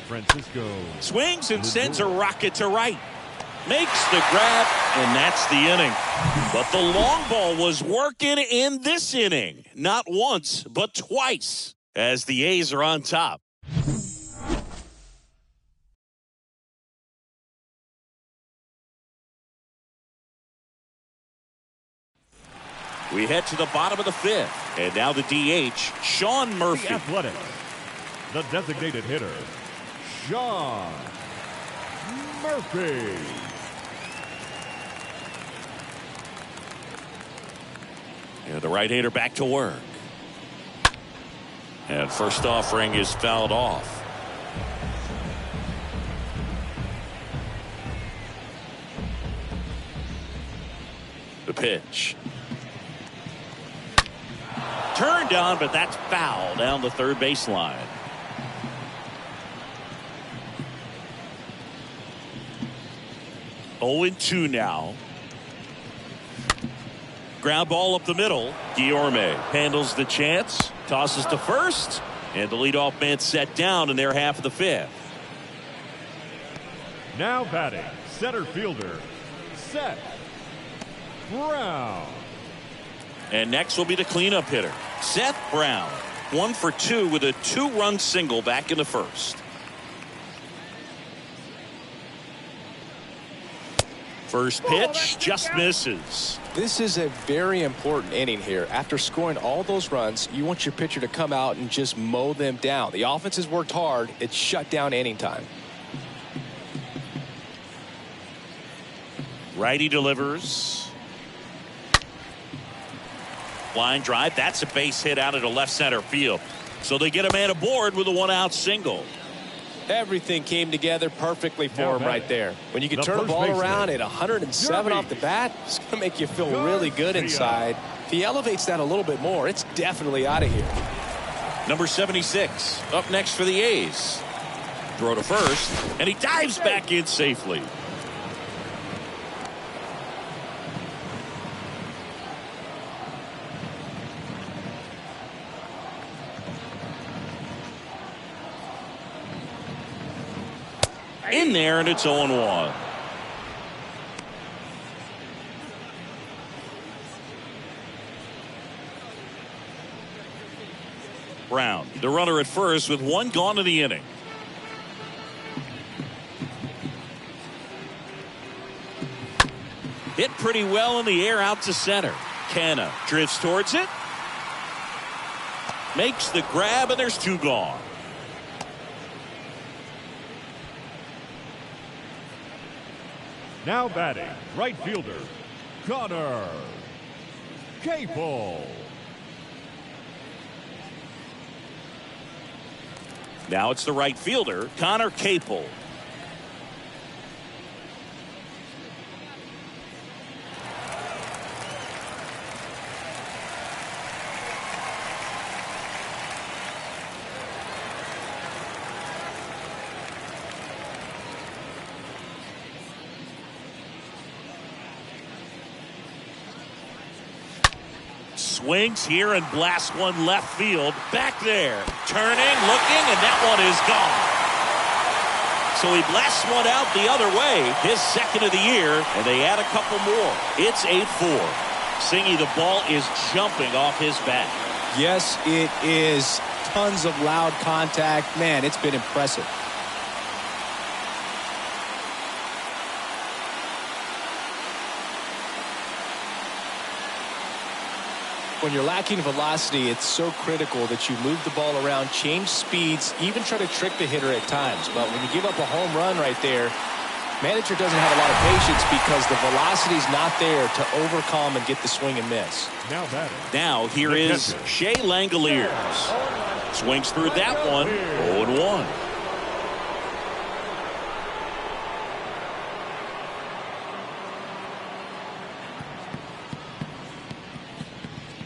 Francisco. Swings and sends a rocket to right. Makes the grab, and that's the inning. But the long ball was working in this inning. Not once, but twice, as the A's are on top. We head to the bottom of the 5th. And now the DH, Sean Murphy. The Athletics, the designated hitter, Sean Murphy. And the right-hander back to work. And first offering is fouled off. The pitch. Turned on, but that's foul down the third baseline. Oh, 2 now. Ground ball up the middle. Guillorme handles the chance, tosses to first, and the leadoff man set down in their half of the 5th. Now batting, center fielder, Seth Brown. And next will be the cleanup hitter, Seth Brown. 1 for 2 with a 2-run single back in the first. First pitch just misses. This is a very important inning here. After scoring all those runs, you want your pitcher to come out and just mow them down. The offense has worked hard. It's shut down inning time. Righty delivers. Line drive. That's a base hit out into left center field. So they get a man aboard with a 1-out single. Everything came together perfectly for him right there. When you can turn the ball around at 107 off the bat, it's going to make you feel really good inside. If he elevates that a little bit more, it's definitely out of here. Number 76 up next for the A's. Throw to first, and he dives back in safely. In there, and it's 0-1. Brown, the runner at first with 1 gone in the inning. Hit pretty well in the air out to center. Canna drifts towards it. Makes the grab, and there's 2 gone. Now batting, right fielder, Connor Capel. Now it's the right fielder, Connor Capel. Swings here and blasts one left field. Back there. Turning, looking, and that one is gone. So he blasts one out the other way. His second of the year, and they add a couple more. It's 8-4. Singy, the ball is jumping off his bat. Yes, it is. Tons of loud contact. Man, it's been impressive. When you're lacking velocity, it's so critical that you move the ball around, change speeds, even try to trick the hitter at times. But when you give up a home run right there, manager doesn't have a lot of patience because the velocity's not there to overcome and get the swing and miss. Now here is Shea Langoliers. Swings through that one. 0-1.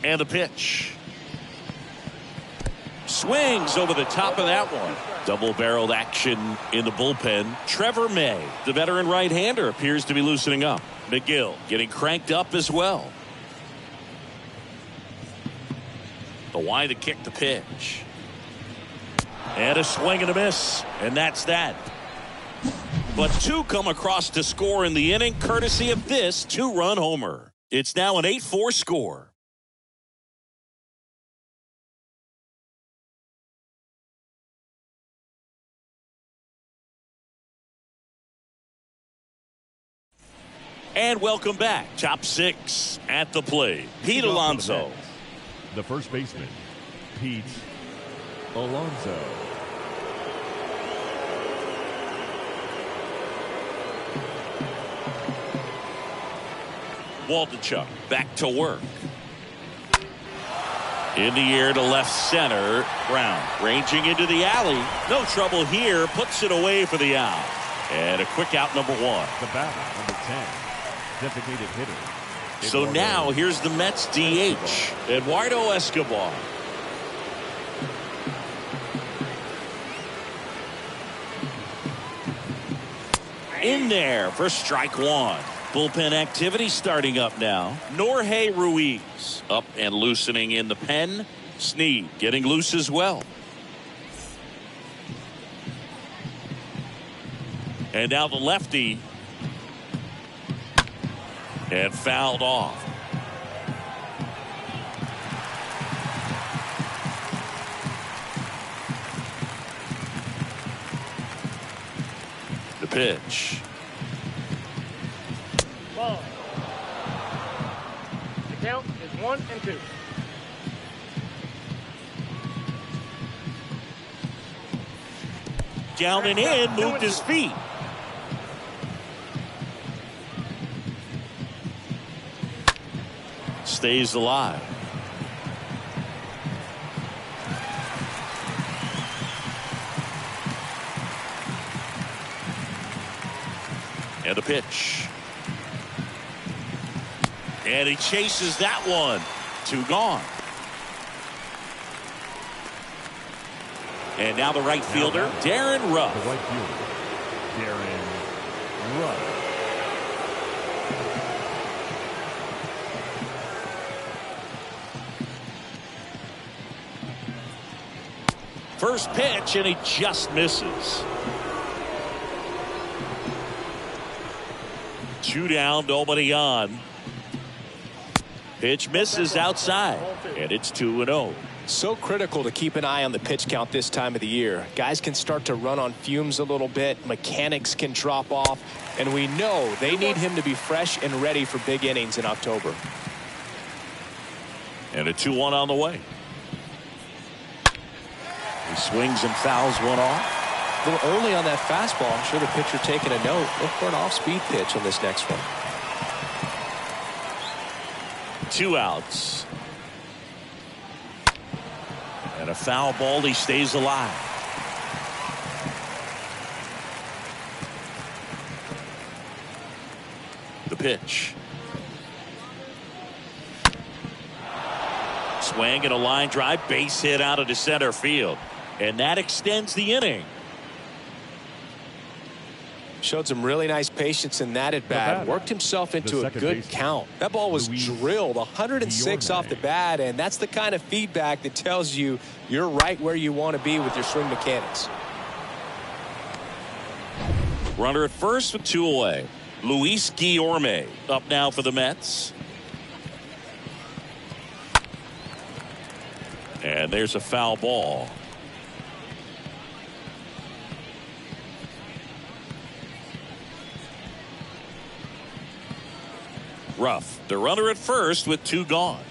And the pitch. Swings over the top of that one. Double-barreled action in the bullpen. Trevor May, the veteran right-hander, appears to be loosening up. McGill getting cranked up as well. The why to kick the pitch. And a swing and a miss. And that's that. But two come across to score in the inning, courtesy of this two-run homer. It's now an 8-4 score. And welcome back. Top six at the plate. Pete Alonso. The first baseman, Pete Alonso. Waldichuk back to work. In the air to left center. Brown ranging into the alley. No trouble here. Puts it away for the out. And a quick out, number one. The batter, number 10. Designated hitter. So now here's the Mets DH, Eduardo Escobar. In there for strike one. Bullpen activity starting up now. Jorge Ruiz up and loosening in the pen. Snead getting loose as well. And now the lefty. And fouled off. The pitch. Ball. The count is 1-2. Down and in, moved his feet. Stays alive. And a pitch. And he chases that one. Two gone. And now the right fielder, Darren Ruff. The right fielder, Darren Ruff. First pitch, and he just misses. Two down, nobody on. Pitch misses outside, and it's 2-0. So critical to keep an eye on the pitch count this time of the year. Guys can start to run on fumes a little bit. Mechanics can drop off, and we know they need him to be fresh and ready for big innings in October. And a 2-1 on the way. He swings and fouls one off. A little early on that fastball. I'm sure the pitcher taking a note. Look for an off-speed pitch on this next one. 2 outs. And a foul ball. He stays alive. The pitch. Swing and a line drive. Base hit out of the center field. And that extends the inning. Showed some really nice patience in that at bat. Worked himself into a good count. That ball was drilled 106 Guillorme. off the bat, and that's the kind of feedback that tells you you're right where you want to be with your swing mechanics. Runner at first with 2 away. Luis Guillorme up now for the Mets. And there's a foul ball. Rough, the runner at first with 2 gone.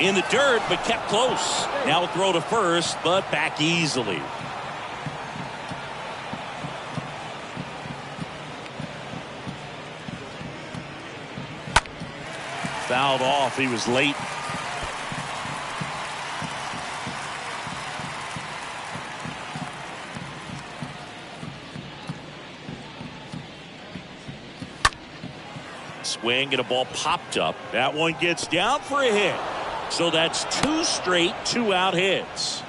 In the dirt, but kept close. Now a throw to first, but back easily. Fouled off. He was late. Swing and a ball popped up. That one gets down for a hit. So that's 2 straight 2-out hits.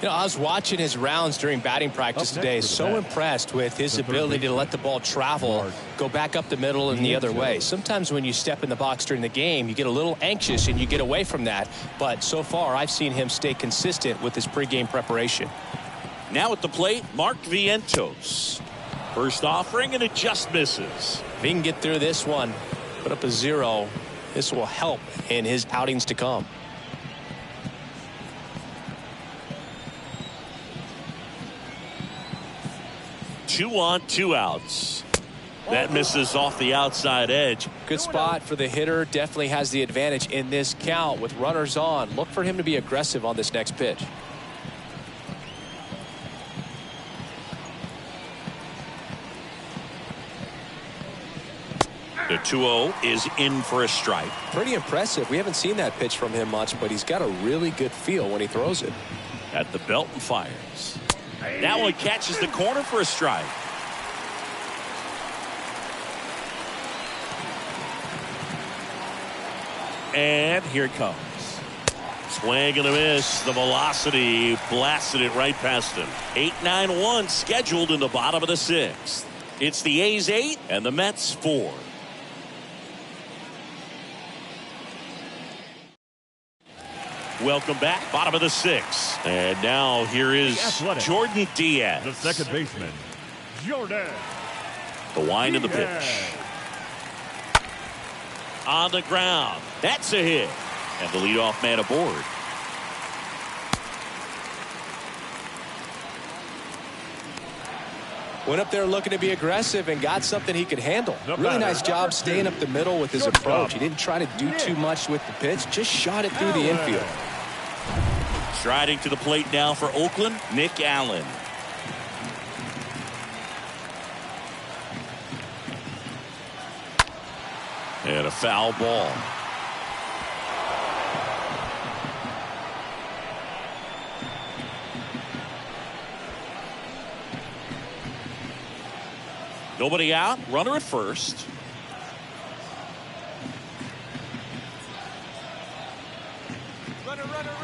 You know, I was watching his rounds during batting practice today. So impressed with his ability to let the ball travel, go back up the middle and the other way. Sometimes when you step in the box during the game, you get a little anxious and you get away from that. But so far, I've seen him stay consistent with his pregame preparation. Now at the plate, Mark Vientos. First offering, and it just misses. If he can get through this one, put up a 0, this will help in his outings to come. Two on, 2 outs. That misses off the outside edge. Good spot for the hitter. Definitely has the advantage in this count with runners on. Look for him to be aggressive on this next pitch. The 2-0 is in for a strike. Pretty impressive. We haven't seen that pitch from him much, but he's got a really good feel when he throws it. At the belt and fires. That one catches the corner for a strike. And here it comes. Swing and a miss. The velocity blasted it right past him. 8-9-1 scheduled in the bottom of the 6th. It's the A's 8 and the Mets 4. Welcome back, bottom of the 6th. And now here is Jordan Diaz. The second baseman, Jordan. The wind of the pitch. On the ground. That's a hit. And the leadoff man aboard. Went up there looking to be aggressive and got something he could handle. Really nice job staying up the middle with his approach. He didn't try to do too much with the pitch, just shot it through the infield. Striding to the plate now for Oakland, Nick Allen. And a foul ball. Nobody out, runner at first.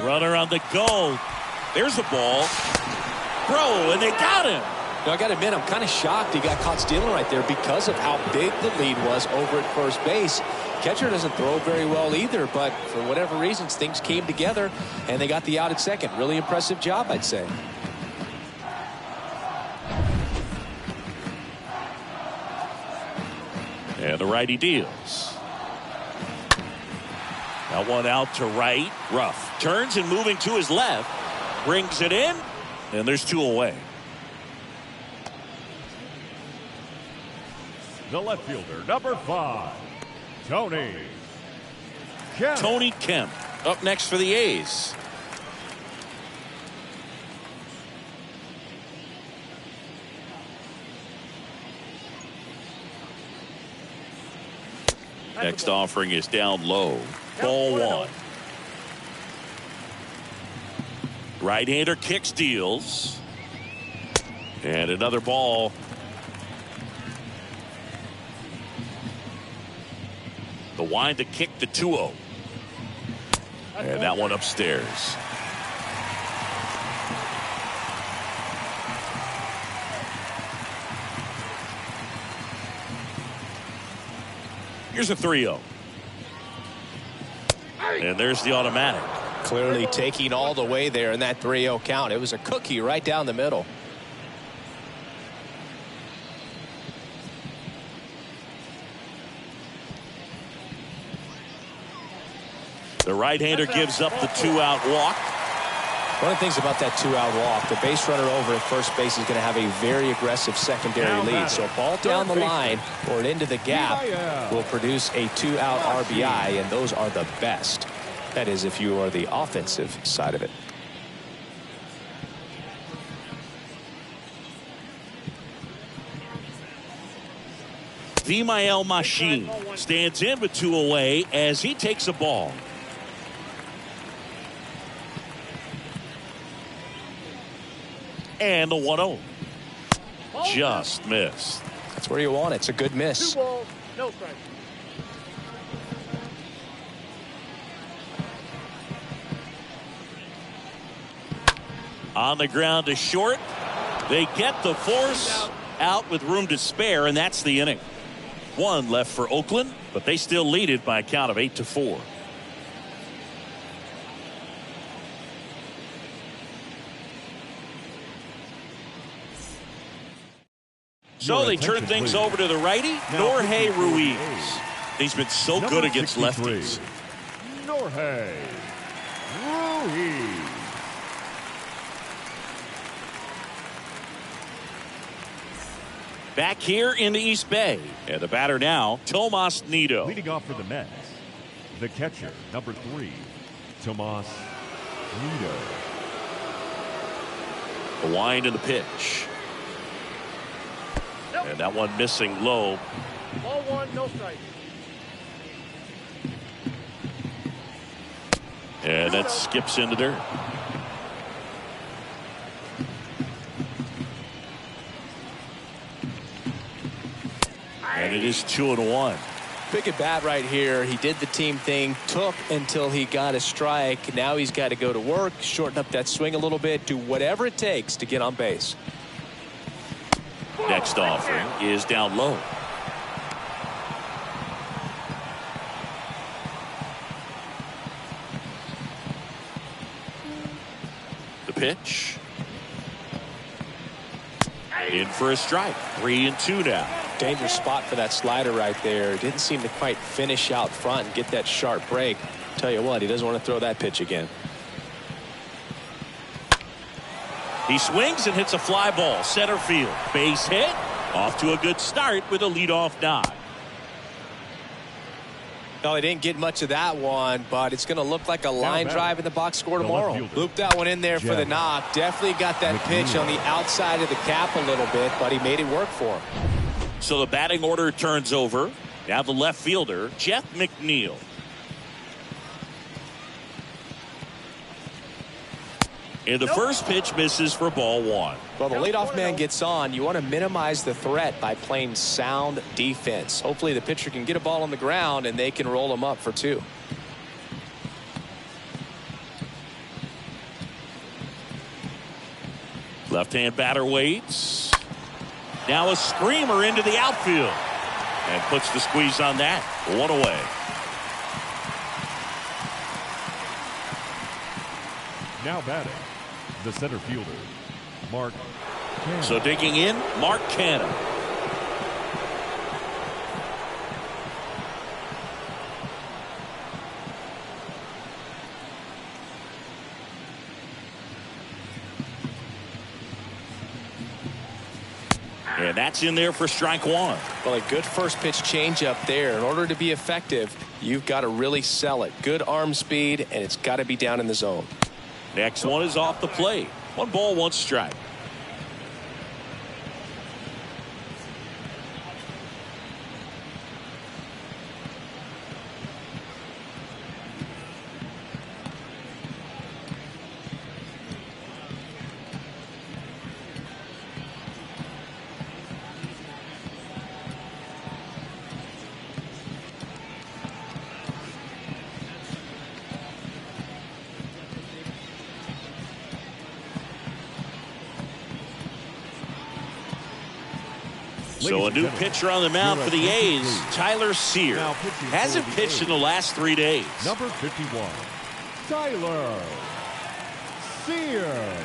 Runner on the go. There's a ball. Throw, and they got him. Now, I got to admit, I'm kind of shocked he got caught stealing right there because of how big the lead was over at first base. Catcher doesn't throw very well either, but for whatever reasons, things came together, and they got the out at second. Really impressive job, I'd say. And the righty deals. That one out to right. Rough turns and moving to his left. Brings it in. And there's 2 away. The left fielder, number 5, Tony Kemp. Tony Kemp up next for the A's. Next offering is down low. Ball 1. Right-hander kicks, deals. And another ball. The wind to kick the 2-0. And that one upstairs. Here's a 3-0. And there's the automatic. Clearly taking all the way there in that 3-0 count. It was a cookie right down the middle. The right-hander gives up the 2-out walk. One of the things about that 2-out walk, the base runner over at first base is going to have a very aggressive secondary lead. So a ball down the line or into the gap will produce a 2-out RBI, and those are the best. That is, if you are the offensive side of it. Mcneil Machine stands in with 2 away as he takes a ball. And the 1-0. Just missed. That's where you want it. It's a good miss. 2 balls, no strike. On the ground to short. They get the force out with room to spare, and that's the inning. 1 left for Oakland, but they still lead it by a count of 8-4. So they turn things over to the righty, Jorge Ruiz. He's been so good against lefties. Jorge Ruiz. Back here in the East Bay. And the batter now, Tomas Nido. Leading off for the Mets, the catcher, number 3, Tomas Nido. The wind and the pitch. And that one missing low. Ball 1, no strike. And that skips into dirt. And it is 2-1. Big at bat right here. He did the team thing, took until he got a strike. Now he's got to go to work, shorten up that swing a little bit, do whatever it takes to get on base. Next offering is down low. The pitch. In for a strike. 3-2 now. Dangerous spot for that slider right there. Didn't seem to quite finish out front and get that sharp break. Tell you what, he doesn't want to throw that pitch again. He swings and hits a fly ball. Center field. Base hit. Off to a good start with a leadoff knock. No, they didn't get much of that one, but it's going to look like a line drive in the box score tomorrow. Looped that one in there for the knock. Definitely got that pitch on the outside of the cap a little bit, but he made it work for him. So the batting order turns over. Now the left fielder, Jeff McNeil. And the first pitch misses for ball 1. Well, the leadoff man gets on. You want to minimize the threat by playing sound defense. Hopefully the pitcher can get a ball on the ground and they can roll him up for 2. Left-hand batter waits. Now a screamer into the outfield. And puts the squeeze on that. 1 away. Now batting, the center fielder, Mark Canha. So digging in, Mark Canha. And that's in there for strike 1. Well, a good first pitch changeup there. In order to be effective, you've got to really sell it. Good arm speed, and it's got to be down in the zone. Next one is off the plate. 1 ball, 1 strike. So a new pitcher on the mound for the A's, Tyler Sear. Hasn't pitched in the last 3 days. Number 51, Tyler Sear.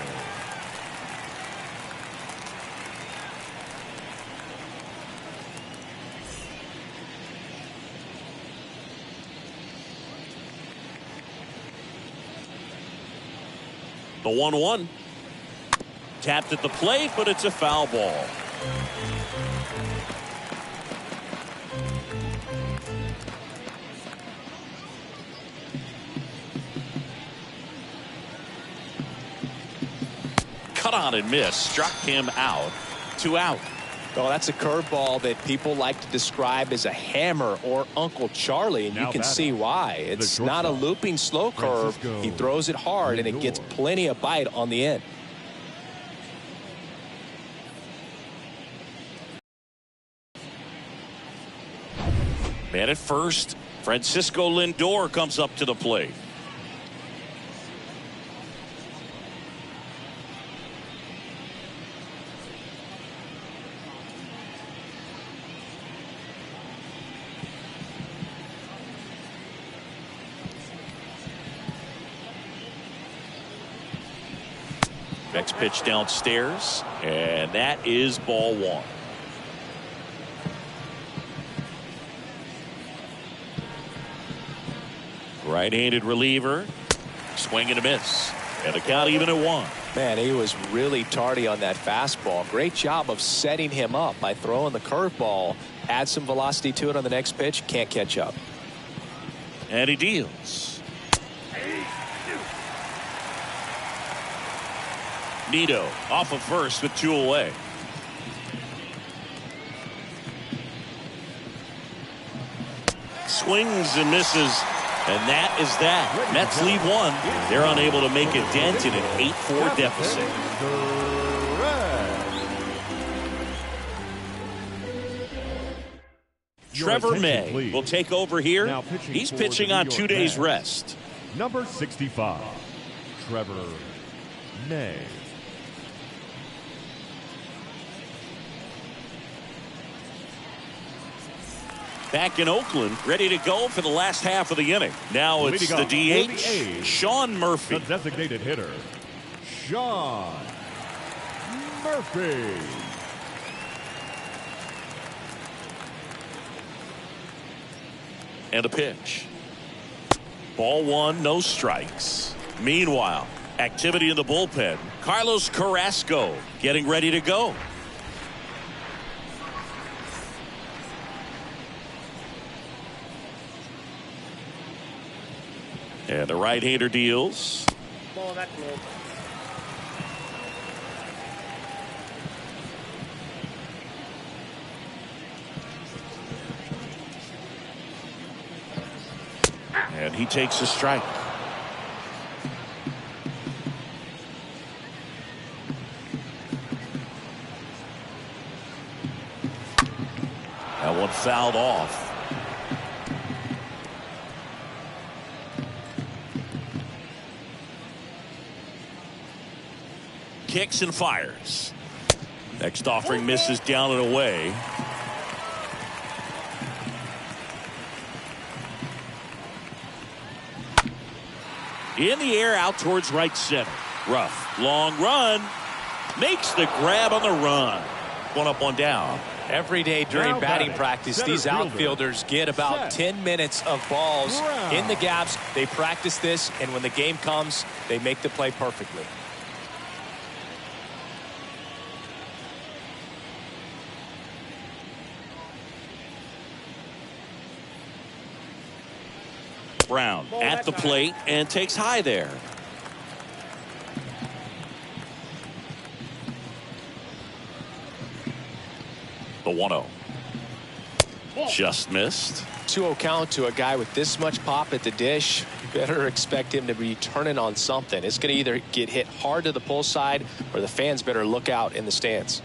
The 1-1. Tapped at the plate, but it's a foul ball. Cut on and miss. Struck him out. 2 out. Well, that's a curveball that people like to describe as a hammer or Uncle Charlie, and you can see why. It's not a looping slow curve. He throws it hard, and it gets plenty of bite on the end. Man at first, Francisco Lindor comes up to the plate. Next pitch downstairs, and that is ball 1. Right-handed reliever, swing and a miss, and the count even at 1. Man, he was really tardy on that fastball. Great job of setting him up by throwing the curveball. Add some velocity to it on the next pitch. Can't catch up. And he deals. Nito off of first with 2 away. Swings and misses, and that is that. Mets lead 1. They're unable to make a dent in an 8-4 deficit. Trevor May will take over here. He's pitching on 2 days rest. Number 65, Trevor May. Back in Oakland, ready to go for the last half of the inning. Now it's the DH, Sean Murphy. The designated hitter, Sean Murphy. And a pitch. Ball 1, no strikes. Meanwhile, activity in the bullpen. Carlos Carrasco getting ready to go. And the right-hander deals. Ball that close. And he takes a strike. That one fouled off. Kicks and fires. Next offering misses down and away. In the air out towards right center. Rough. Long run. Makes the grab on the run. 1 up, 1 down. Every day during batting practice, these outfielders get about 10 minutes of balls in the gaps. They practice this, and when the game comes, they make the play perfectly. Brown at the plate and takes high there. The 1-0. Just missed. 2-0 count to a guy with this much pop at the dish. You better expect him to be turning on something. It's going to either get hit hard to the pull side, or the fans better look out in the stands.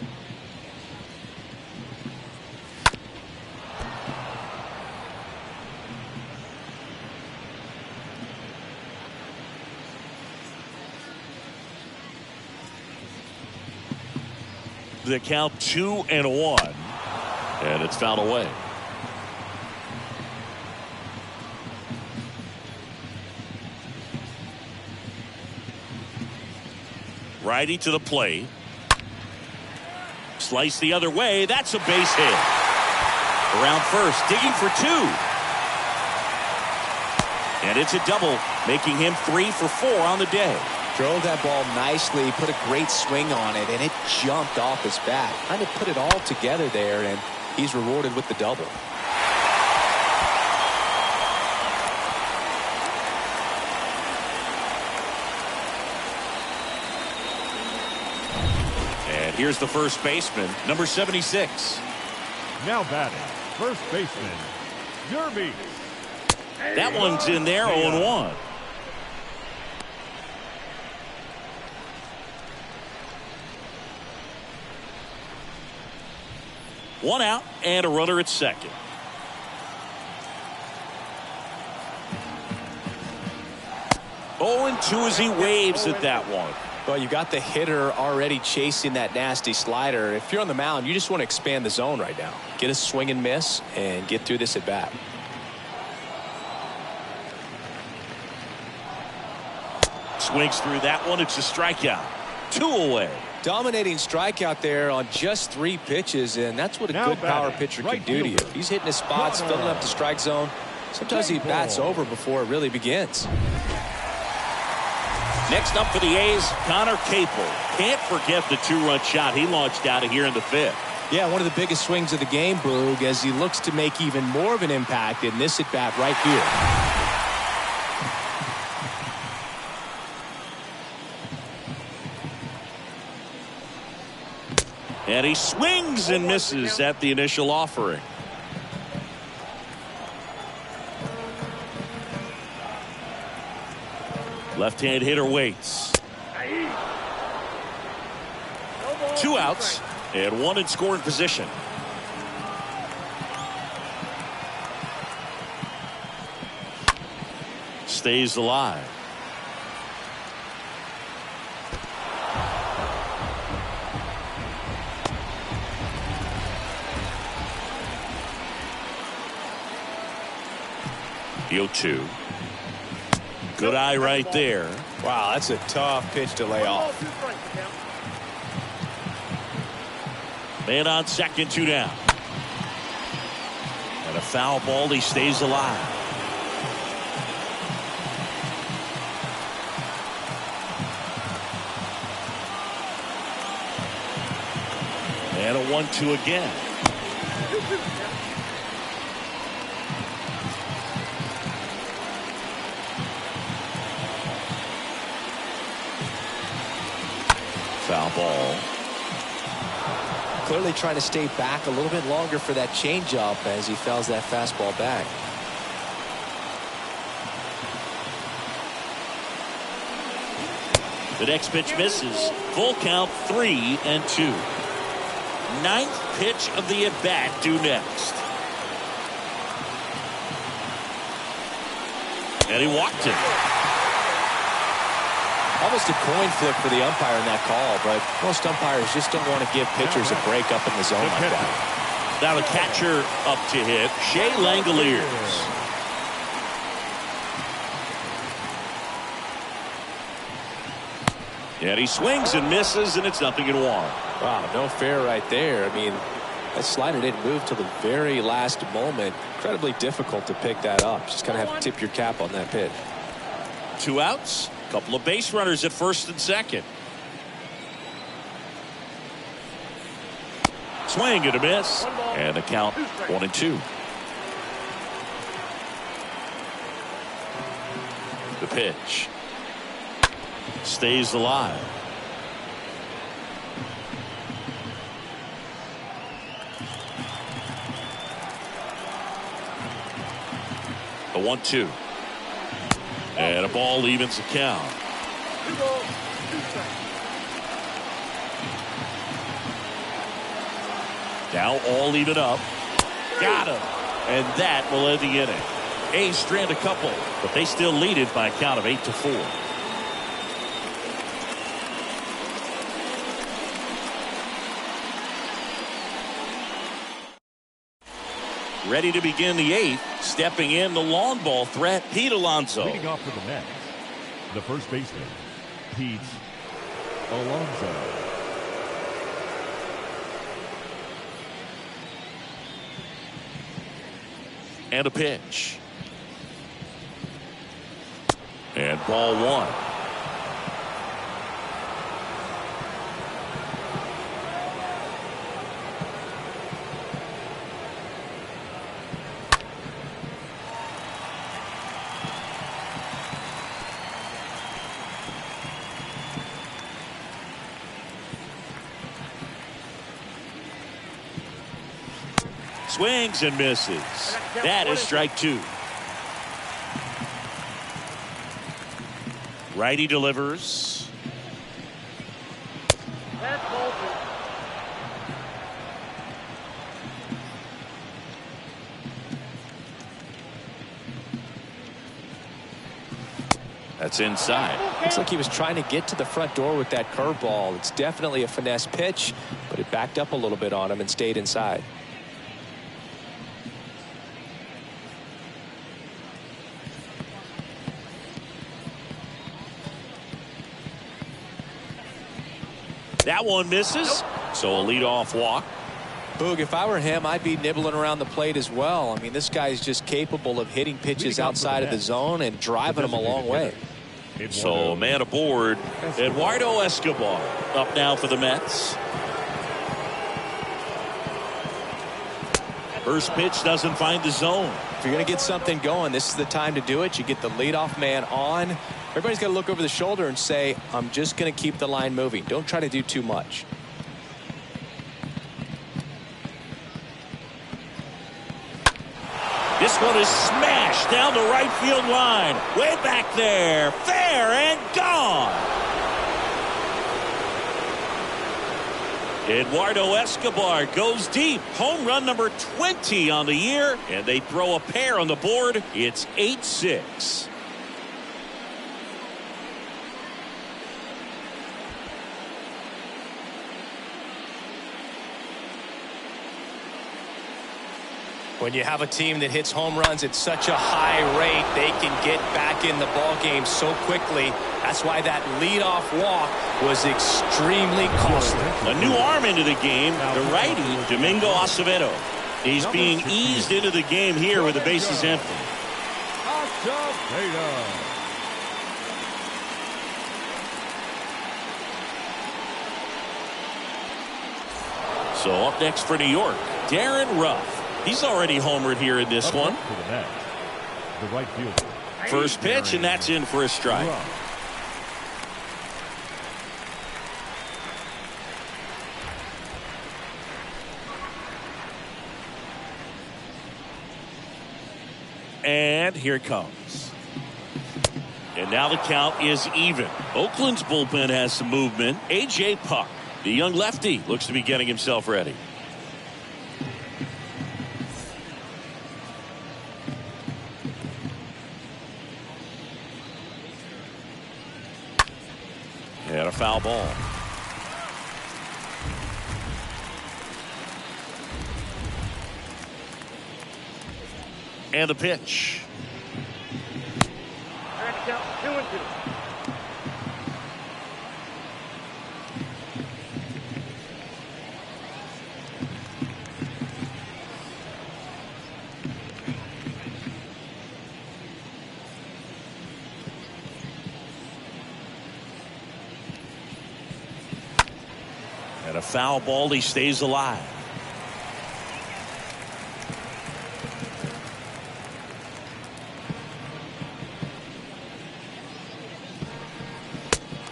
The count 2-1, and it's fouled away. Righty to the plate. Slice the other way. That's a base hit. Around first, digging for 2. And it's a double, making him 3 for 4 on the day. Drove that ball nicely, put a great swing on it, and it jumped off his bat. Kind of put it all together there, and he's rewarded with the double. And here's the first baseman, number 76. Now batting, first baseman, Guillorme. That one's in there, 0-1. One out and a runner at second. Oh, and 2 as he waves at that one. Well, you got the hitter already chasing that nasty slider. If you're on the mound, you just want to expand the zone right now. Get a swing and miss and get through this at bat. Swings through that one. It's a strikeout. 2 away. Dominating strikeout there on just 3 pitches, and that's what a good power pitcher can do to you. If he's hitting his spots, filling up the strike zone, sometimes he bats over before it really begins. Next up for the A's, Connor Capel. Can't forget the 2-run shot he launched out of here in the 5th. Yeah, one of the biggest swings of the game, Boog, as he looks to make even more of an impact in this at-bat right here. And he swings and misses at the initial offering. Left-hand hitter waits. 2 outs and 1 in scoring position. Stays alive. The 0-2. Good eye right there. Wow, that's a tough pitch to lay off. Man on second, 2 down. And a foul ball, he stays alive. And a 1-2 again. Foul ball. Clearly trying to stay back a little bit longer for that changeup as he fouls that fastball back. The next pitch misses. Full count, 3-2. 9th pitch of the at-bat due next. And he walked it. Almost a coin flip for the umpire in that call, but most umpires just don't want to give pitchers a break up in the zone like that. Now the catcher up to hit, Shea Langoliers. And he swings and misses, and it's 0-1. Wow, no fair right there. I mean, that slider didn't move till the very last moment. Incredibly difficult to pick that up. Just kind of have to tip your cap on that pitch. 2 outs. Couple of base runners at first and second. Swing and a miss. And the count 1-2. The pitch. Stays alive. The 1-2. And a ball evens the count. Now all even up. Got him. And that will end the inning. A's strand a couple, but they still lead it by a count of 8-4. Ready to begin the 8th. Stepping in the long ball threat, Pete Alonso. Leading off for the Mets, the first baseman, Pete Alonso. And a pitch. And ball 1. Swings and misses. That is strike 2. Righty delivers. That's ball 2. That's inside. Looks like he was trying to get to the front door with that curveball. It's definitely a finesse pitch, but it backed up a little bit on him and stayed inside. That one misses. So a leadoff walk. Boog, if I were him, I'd be nibbling around the plate as well. I mean, this guy's just capable of hitting pitches outside of the zone and driving them a long way. So man aboard, Eduardo Escobar up now for the Mets. First pitch doesn't find the zone. If you're going to get something going, this is the time to do it. You get the leadoff man on. Everybody's got to look over the shoulder and say, I'm just going to keep the line moving. Don't try to do too much. This one is smashed down the right field line. Way back there. Fair and gone. Eduardo Escobar goes deep. Home run number 20 on the year. And they throw a pair on the board. It's 8-6. When you have a team that hits home runs at such a high rate, they can get back in the ball game so quickly. That's why that leadoff walk was extremely costly. A new arm into the game, the righty, Domingo Acevedo. He's being eased into the game here with the bases empty. So up next for New York, Darren Ruff. He's already homered here in this one. The right fielder. First pitch, and that's in for a strike. And here it comes. And now the count is even. Oakland's bullpen has some movement. A.J. Puck, the young lefty, looks to be getting himself ready. And a foul ball. And the pitch. Count 2-2. And a foul ball, he stays alive.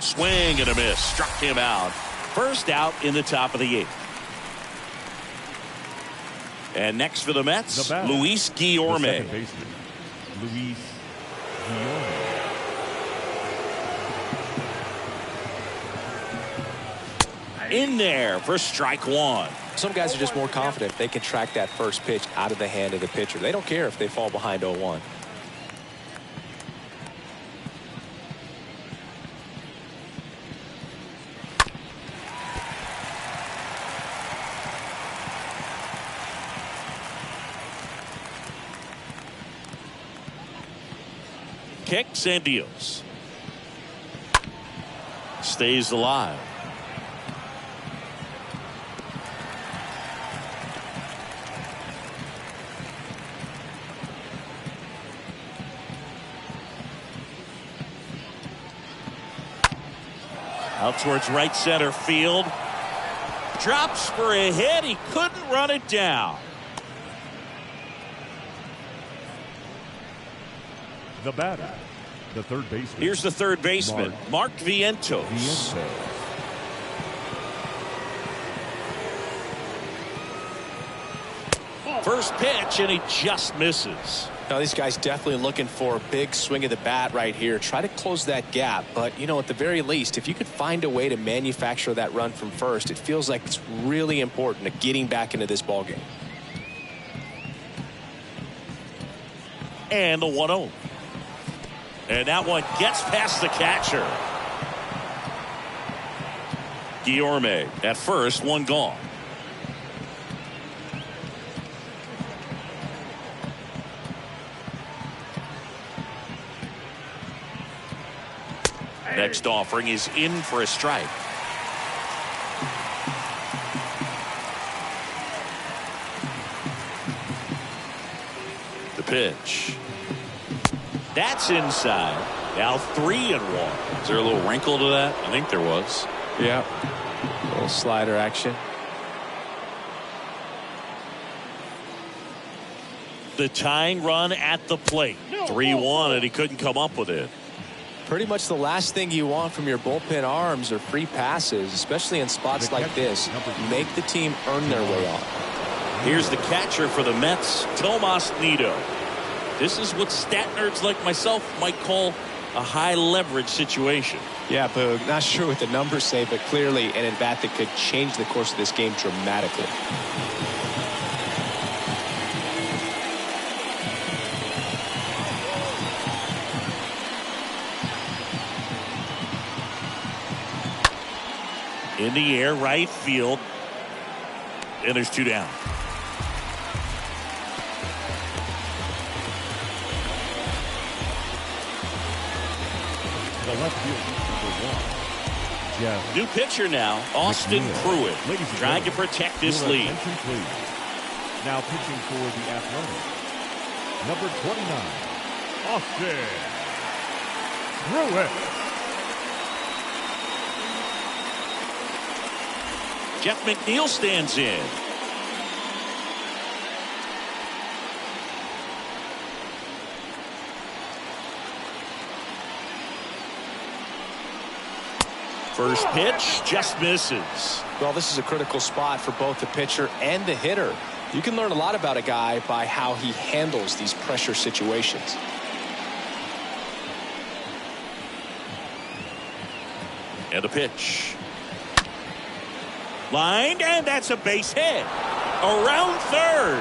Swing and a miss. Struck him out. First out in the top of the 8th. And next for the Mets, Luis Guillorme. Luis Guillorme. In there for strike 1. Some guys are just more confident they can track that first pitch out of the hand of the pitcher. They don't care if they fall behind 0-1. Kicks and deals. Stays alive. Out towards right center field. Drops for a hit. He couldn't run it down. The batter, the third baseman. Here's the third baseman, Mark Vientos. First pitch, and he just misses. Now, these guys definitely looking for a big swing of the bat right here. Try to close that gap. But, you know, at the very least, if you could find a way to manufacture that run from first, it feels like it's really important to getting back into this ballgame. And the 1-0. And that one gets past the catcher. Guillorme at first, one gone. Next offering is in for a strike. The pitch. That's inside. Now 3-1. Is there a little wrinkle to that? I think there was. Yeah. A little slider action. The tying run at the plate. 3-1, and he couldn't come up with it. Pretty much the last thing you want from your bullpen arms are free passes, especially in spots like this. Make the team earn their way on. Here's the catcher for the Mets, Tomas Nido. This is what stat nerds like myself might call a high leverage situation. Yeah, Boog, not sure what the numbers say, but clearly an at-bat that could change the course of this game dramatically. In the air, right field. And there's 2 down. The left fielder, #1. Jeff. New pitcher now, Austin McNeil. Pruitt, trying to protect this Your lead. attention, please. Now pitching for the Athletics, number 29, Austin Pruitt. Jeff McNeil stands in. First pitch just misses. Well, this is a critical spot for both the pitcher and the hitter. You can learn a lot about a guy by how he handles these pressure situations. And a pitch. Lined, and that's a base hit. Around third.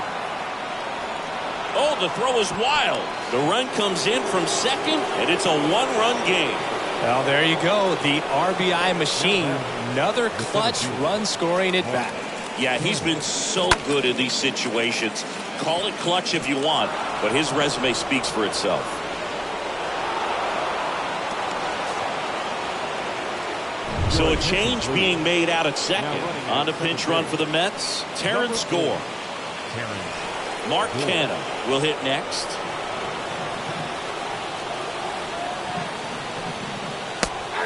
Oh, the throw is wild. The run comes in from second, and it's a 1-run game. Well, there you go. The RBI machine. Another clutch run-scoring at-bat. Yeah, he's been so good in these situations. Call it clutch if you want, but his resume speaks for itself. So a change being made out at second. On a pinch run for the Mets, Terrence Gore. Mark Canha will hit next.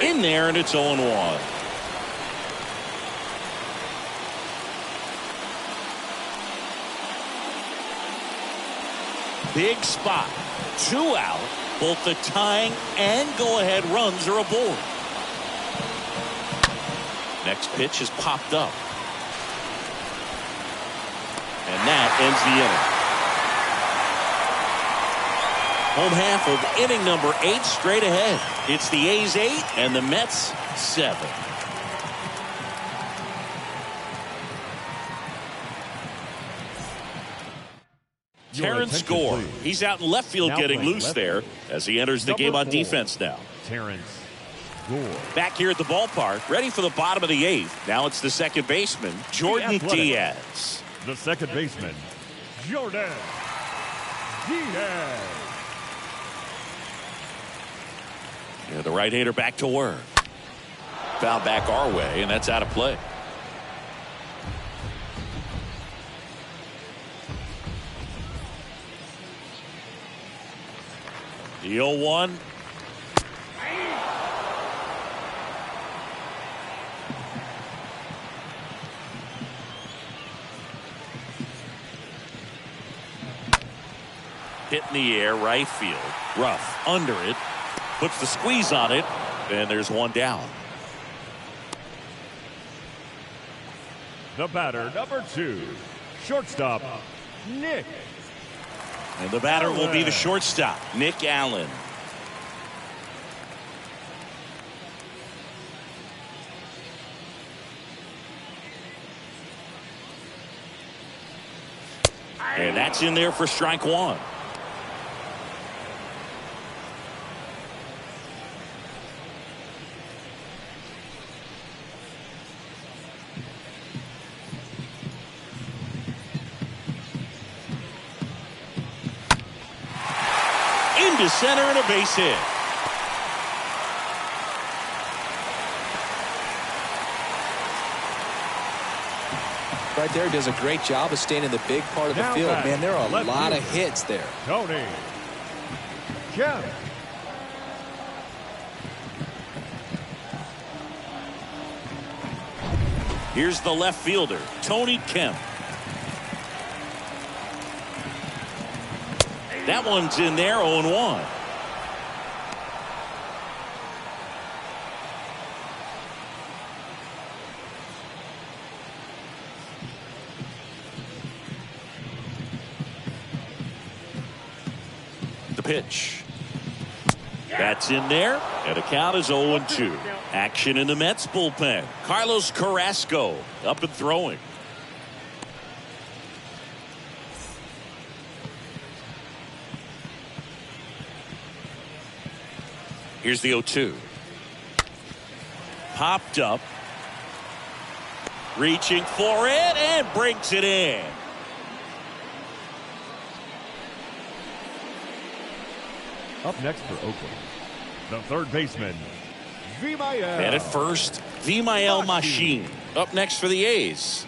In there, and it's 0-1. Big spot. 2 out. Both the tying and go-ahead runs are aboard. Next pitch is popped up. And that ends the inning. Home half of inning number 8 straight ahead. It's the A's 8 and the Mets 7. Terrence Gore. He's out in left field getting loose there as he enters the game on defense now. Terrence Gore. Back here at the ballpark, ready for the bottom of the 8th. Now it's the second baseman, Jordan Diaz. The second baseman, Jordan Diaz. Yeah, the right-hander back to work. Foul back our way, and that's out of play. The 0-1. Hit in the air, right field. Rough under it. Puts the squeeze on it, and there's 1 down. The batter, number 2, shortstop, Nick. And the batter will be the shortstop, Nick Allen. And that's in there for strike one. Into center and a base hit. Right there, does a great job of staying in the big part of the field. Man, there are a lot of hits there. Tony Kemp. Here's the left fielder, Tony Kemp. That one's in there, 0-1. The pitch. That's in there, and the count is 0-2. Action in the Mets bullpen. Carlos Carrasco up and throwing. Here's the 0-2. Popped up. Reaching for it and breaks it in. Up next for Oakland, the third baseman, Mcneil. And at first, Mcneil Machine. Up next for the A's.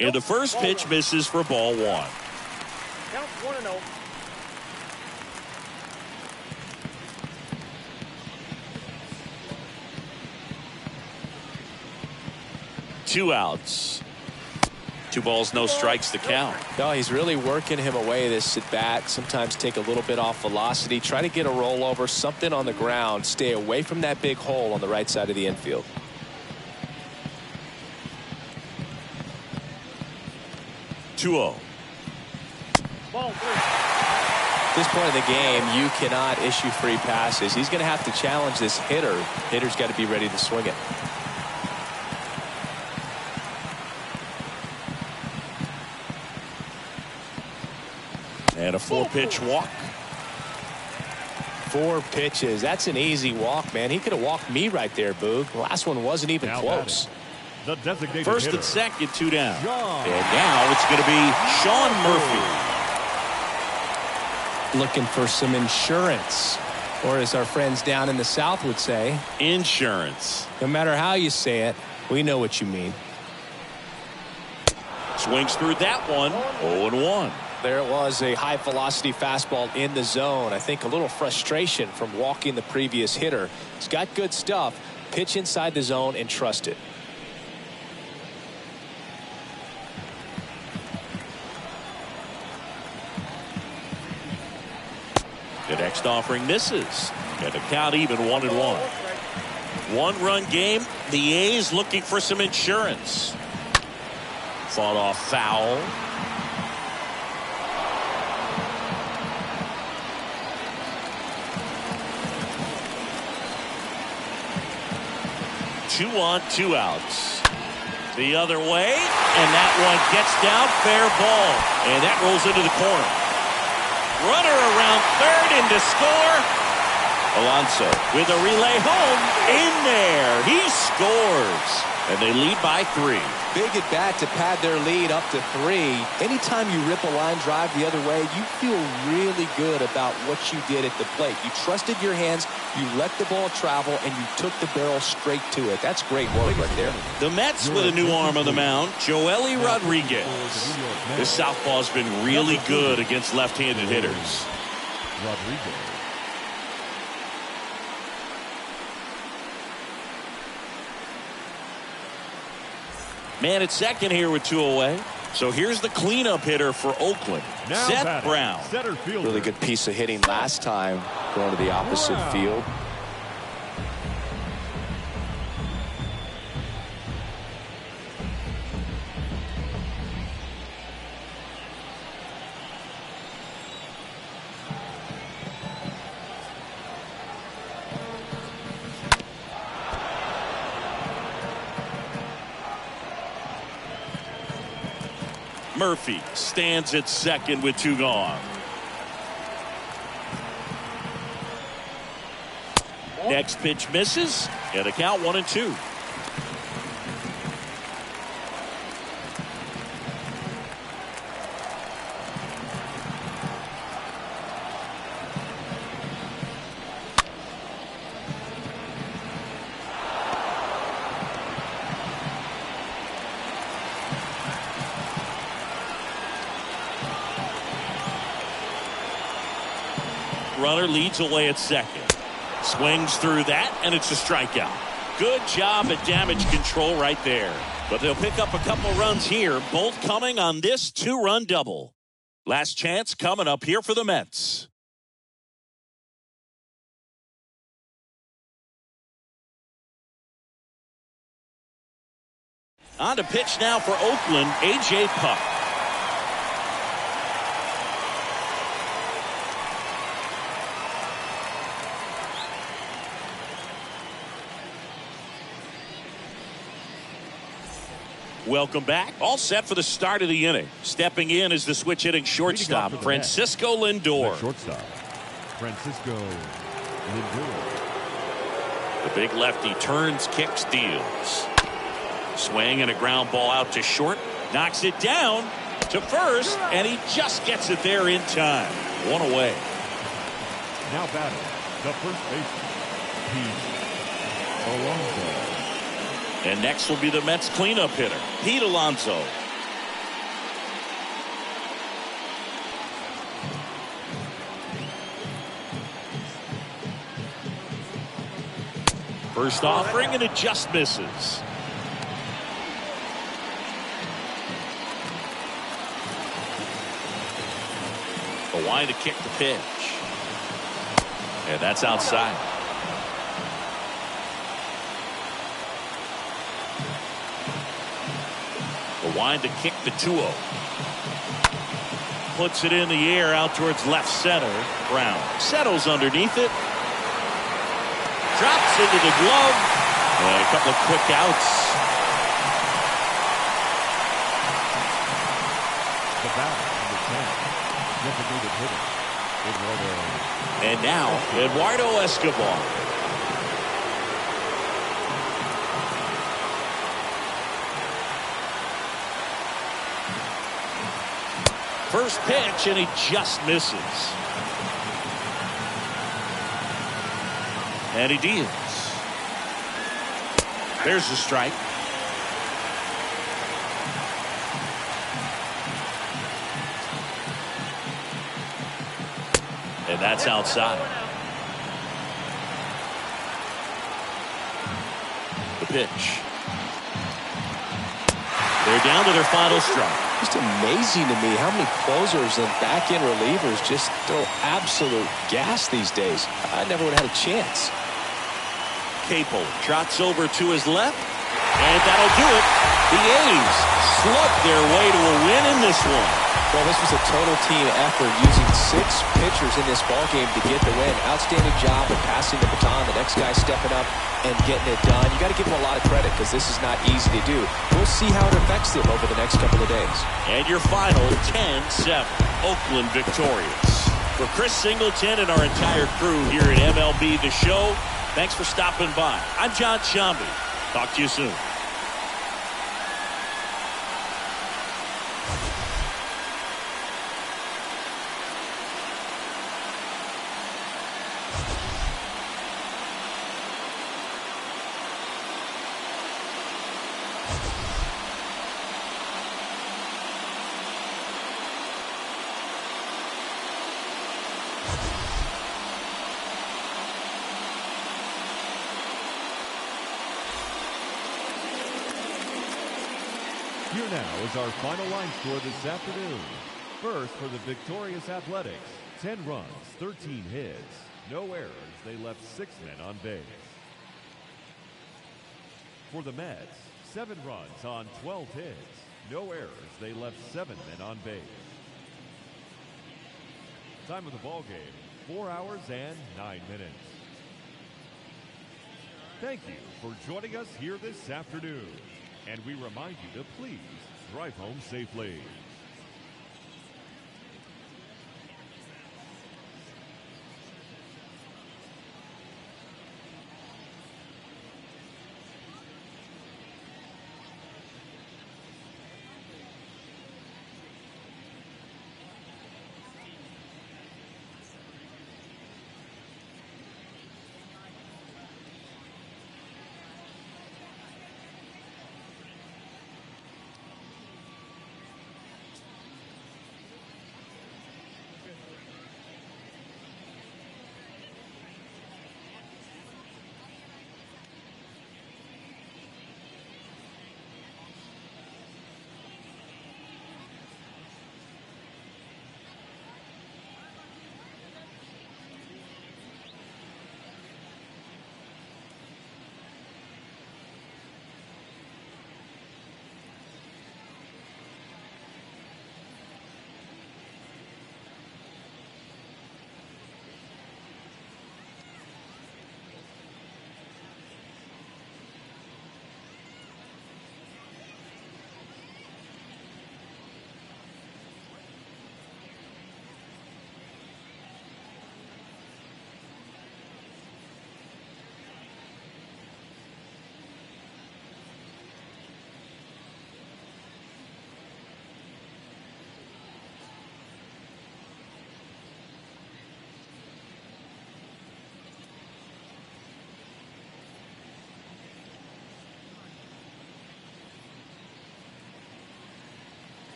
And the first pitch misses for ball one. Count 1-0. Two outs. 2 balls, no strikes to count. No, he's really working him away this at bat. Sometimes take a little bit off velocity. Try to get a rollover, something on the ground. Stay away from that big hole on the right side of the infield. 2-0. Ball 3. At this point in the game, you cannot issue free passes. He's going to have to challenge this hitter. Hitter's got to be ready to swing it. And a 4-pitch walk. 4 pitches. That's an easy walk, man. He could have walked me right there, Boog. The last one wasn't even close. The designated First hitter, and second, 2 down. John. And now it's going to be Sean Murphy. Looking for some insurance, or as our friends down in the South would say, Insurance. no matter how you say it, we know what you mean. Swings through that one. 0-1. There it was, a high velocity fastball in the zone. I think a little frustration from walking the previous hitter. He's got good stuff. Pitch inside the zone and trust it. The next offering misses. And the count even 1-1. 1-run game. The A's looking for some insurance. Fought off foul. Two on, 2 outs. The other way, and that one gets down, fair ball, and that rolls into the corner. Runner around third in to score. Alonso with a relay home, in there. He scores, and they lead by 3. Big at bat to pad their lead up to 3. Anytime you rip a line drive the other way, you feel really good about what you did at the plate. You trusted your hands, you let the ball travel, and you took the barrel straight to it. That's great work right there. The Mets with a new arm on the mound, Joely Rodriguez. This southpaw's been really good against left-handed hitters. Rodriguez. Man at second here with 2 away. So here's the cleanup hitter for Oakland, Now Seth batting, Brown. Center fielder. Really good piece of hitting last time, going to the opposite Brown. field. Murphy stands at second with 2 gone. Next pitch misses, and a count 1-2. Runner leads away at second. Swings through that, and it's a strikeout. Good job at damage control right there. But they'll pick up a couple runs here, both coming on this 2-run double. Last chance coming up here for the Mets. On to pitch now for Oakland, A.J. Puck. Welcome back. All set for the start of the inning. Stepping in is the switch hitting shortstop, Francisco Lindor. Shortstop, Francisco Lindor. The big lefty turns, kicks, deals. Swing and a ground ball out to short. Knocks it down to first, and he just gets it there in time. 1 away. Now batting, the first baseman, Pete Alonso. And next will be the Mets cleanup hitter, Pete Alonso. First offering, and it just misses. A wind to kick the pitch. And that's outside. A wind to kick the 2-0. Puts it in the air out towards left center. Brown settles underneath it. Drops into the glove. And a couple of quick outs. The batter, number 10, designated hitter, Eduardo. And now, Eduardo Escobar. First pitch, and he just misses. And he deals. There's the strike. And that's outside. The pitch. They're down to their final strike. Just amazing to me how many closers and back-end relievers just throw absolute gas these days. I never would have had a chance. Capel trots over to his left, and that'll do it. The A's slug their way to a win in this one. Well, this was a total team effort using 6 pitchers in this ballgame to get the win. Outstanding job of passing the baton. The next guy stepping up and getting it done. You got to give him a lot of credit because this is not easy to do. We'll see how it affects them over the next couple of days. And your final 10-7. Oakland victorious. For Chris Singleton and our entire crew here at MLB The Show, thanks for stopping by. I'm John Shambi. Talk to you soon. Here now is our final line score this afternoon. First, for the victorious Athletics, 10 runs, 13 hits, no errors. They left 6 men on base. For the Mets, 7 runs on 12 hits, no errors. They left 7 men on base. Time of the ball game, 4 hours and 9 minutes. Thank you for joining us here this afternoon. And we remind you to please drive home safely.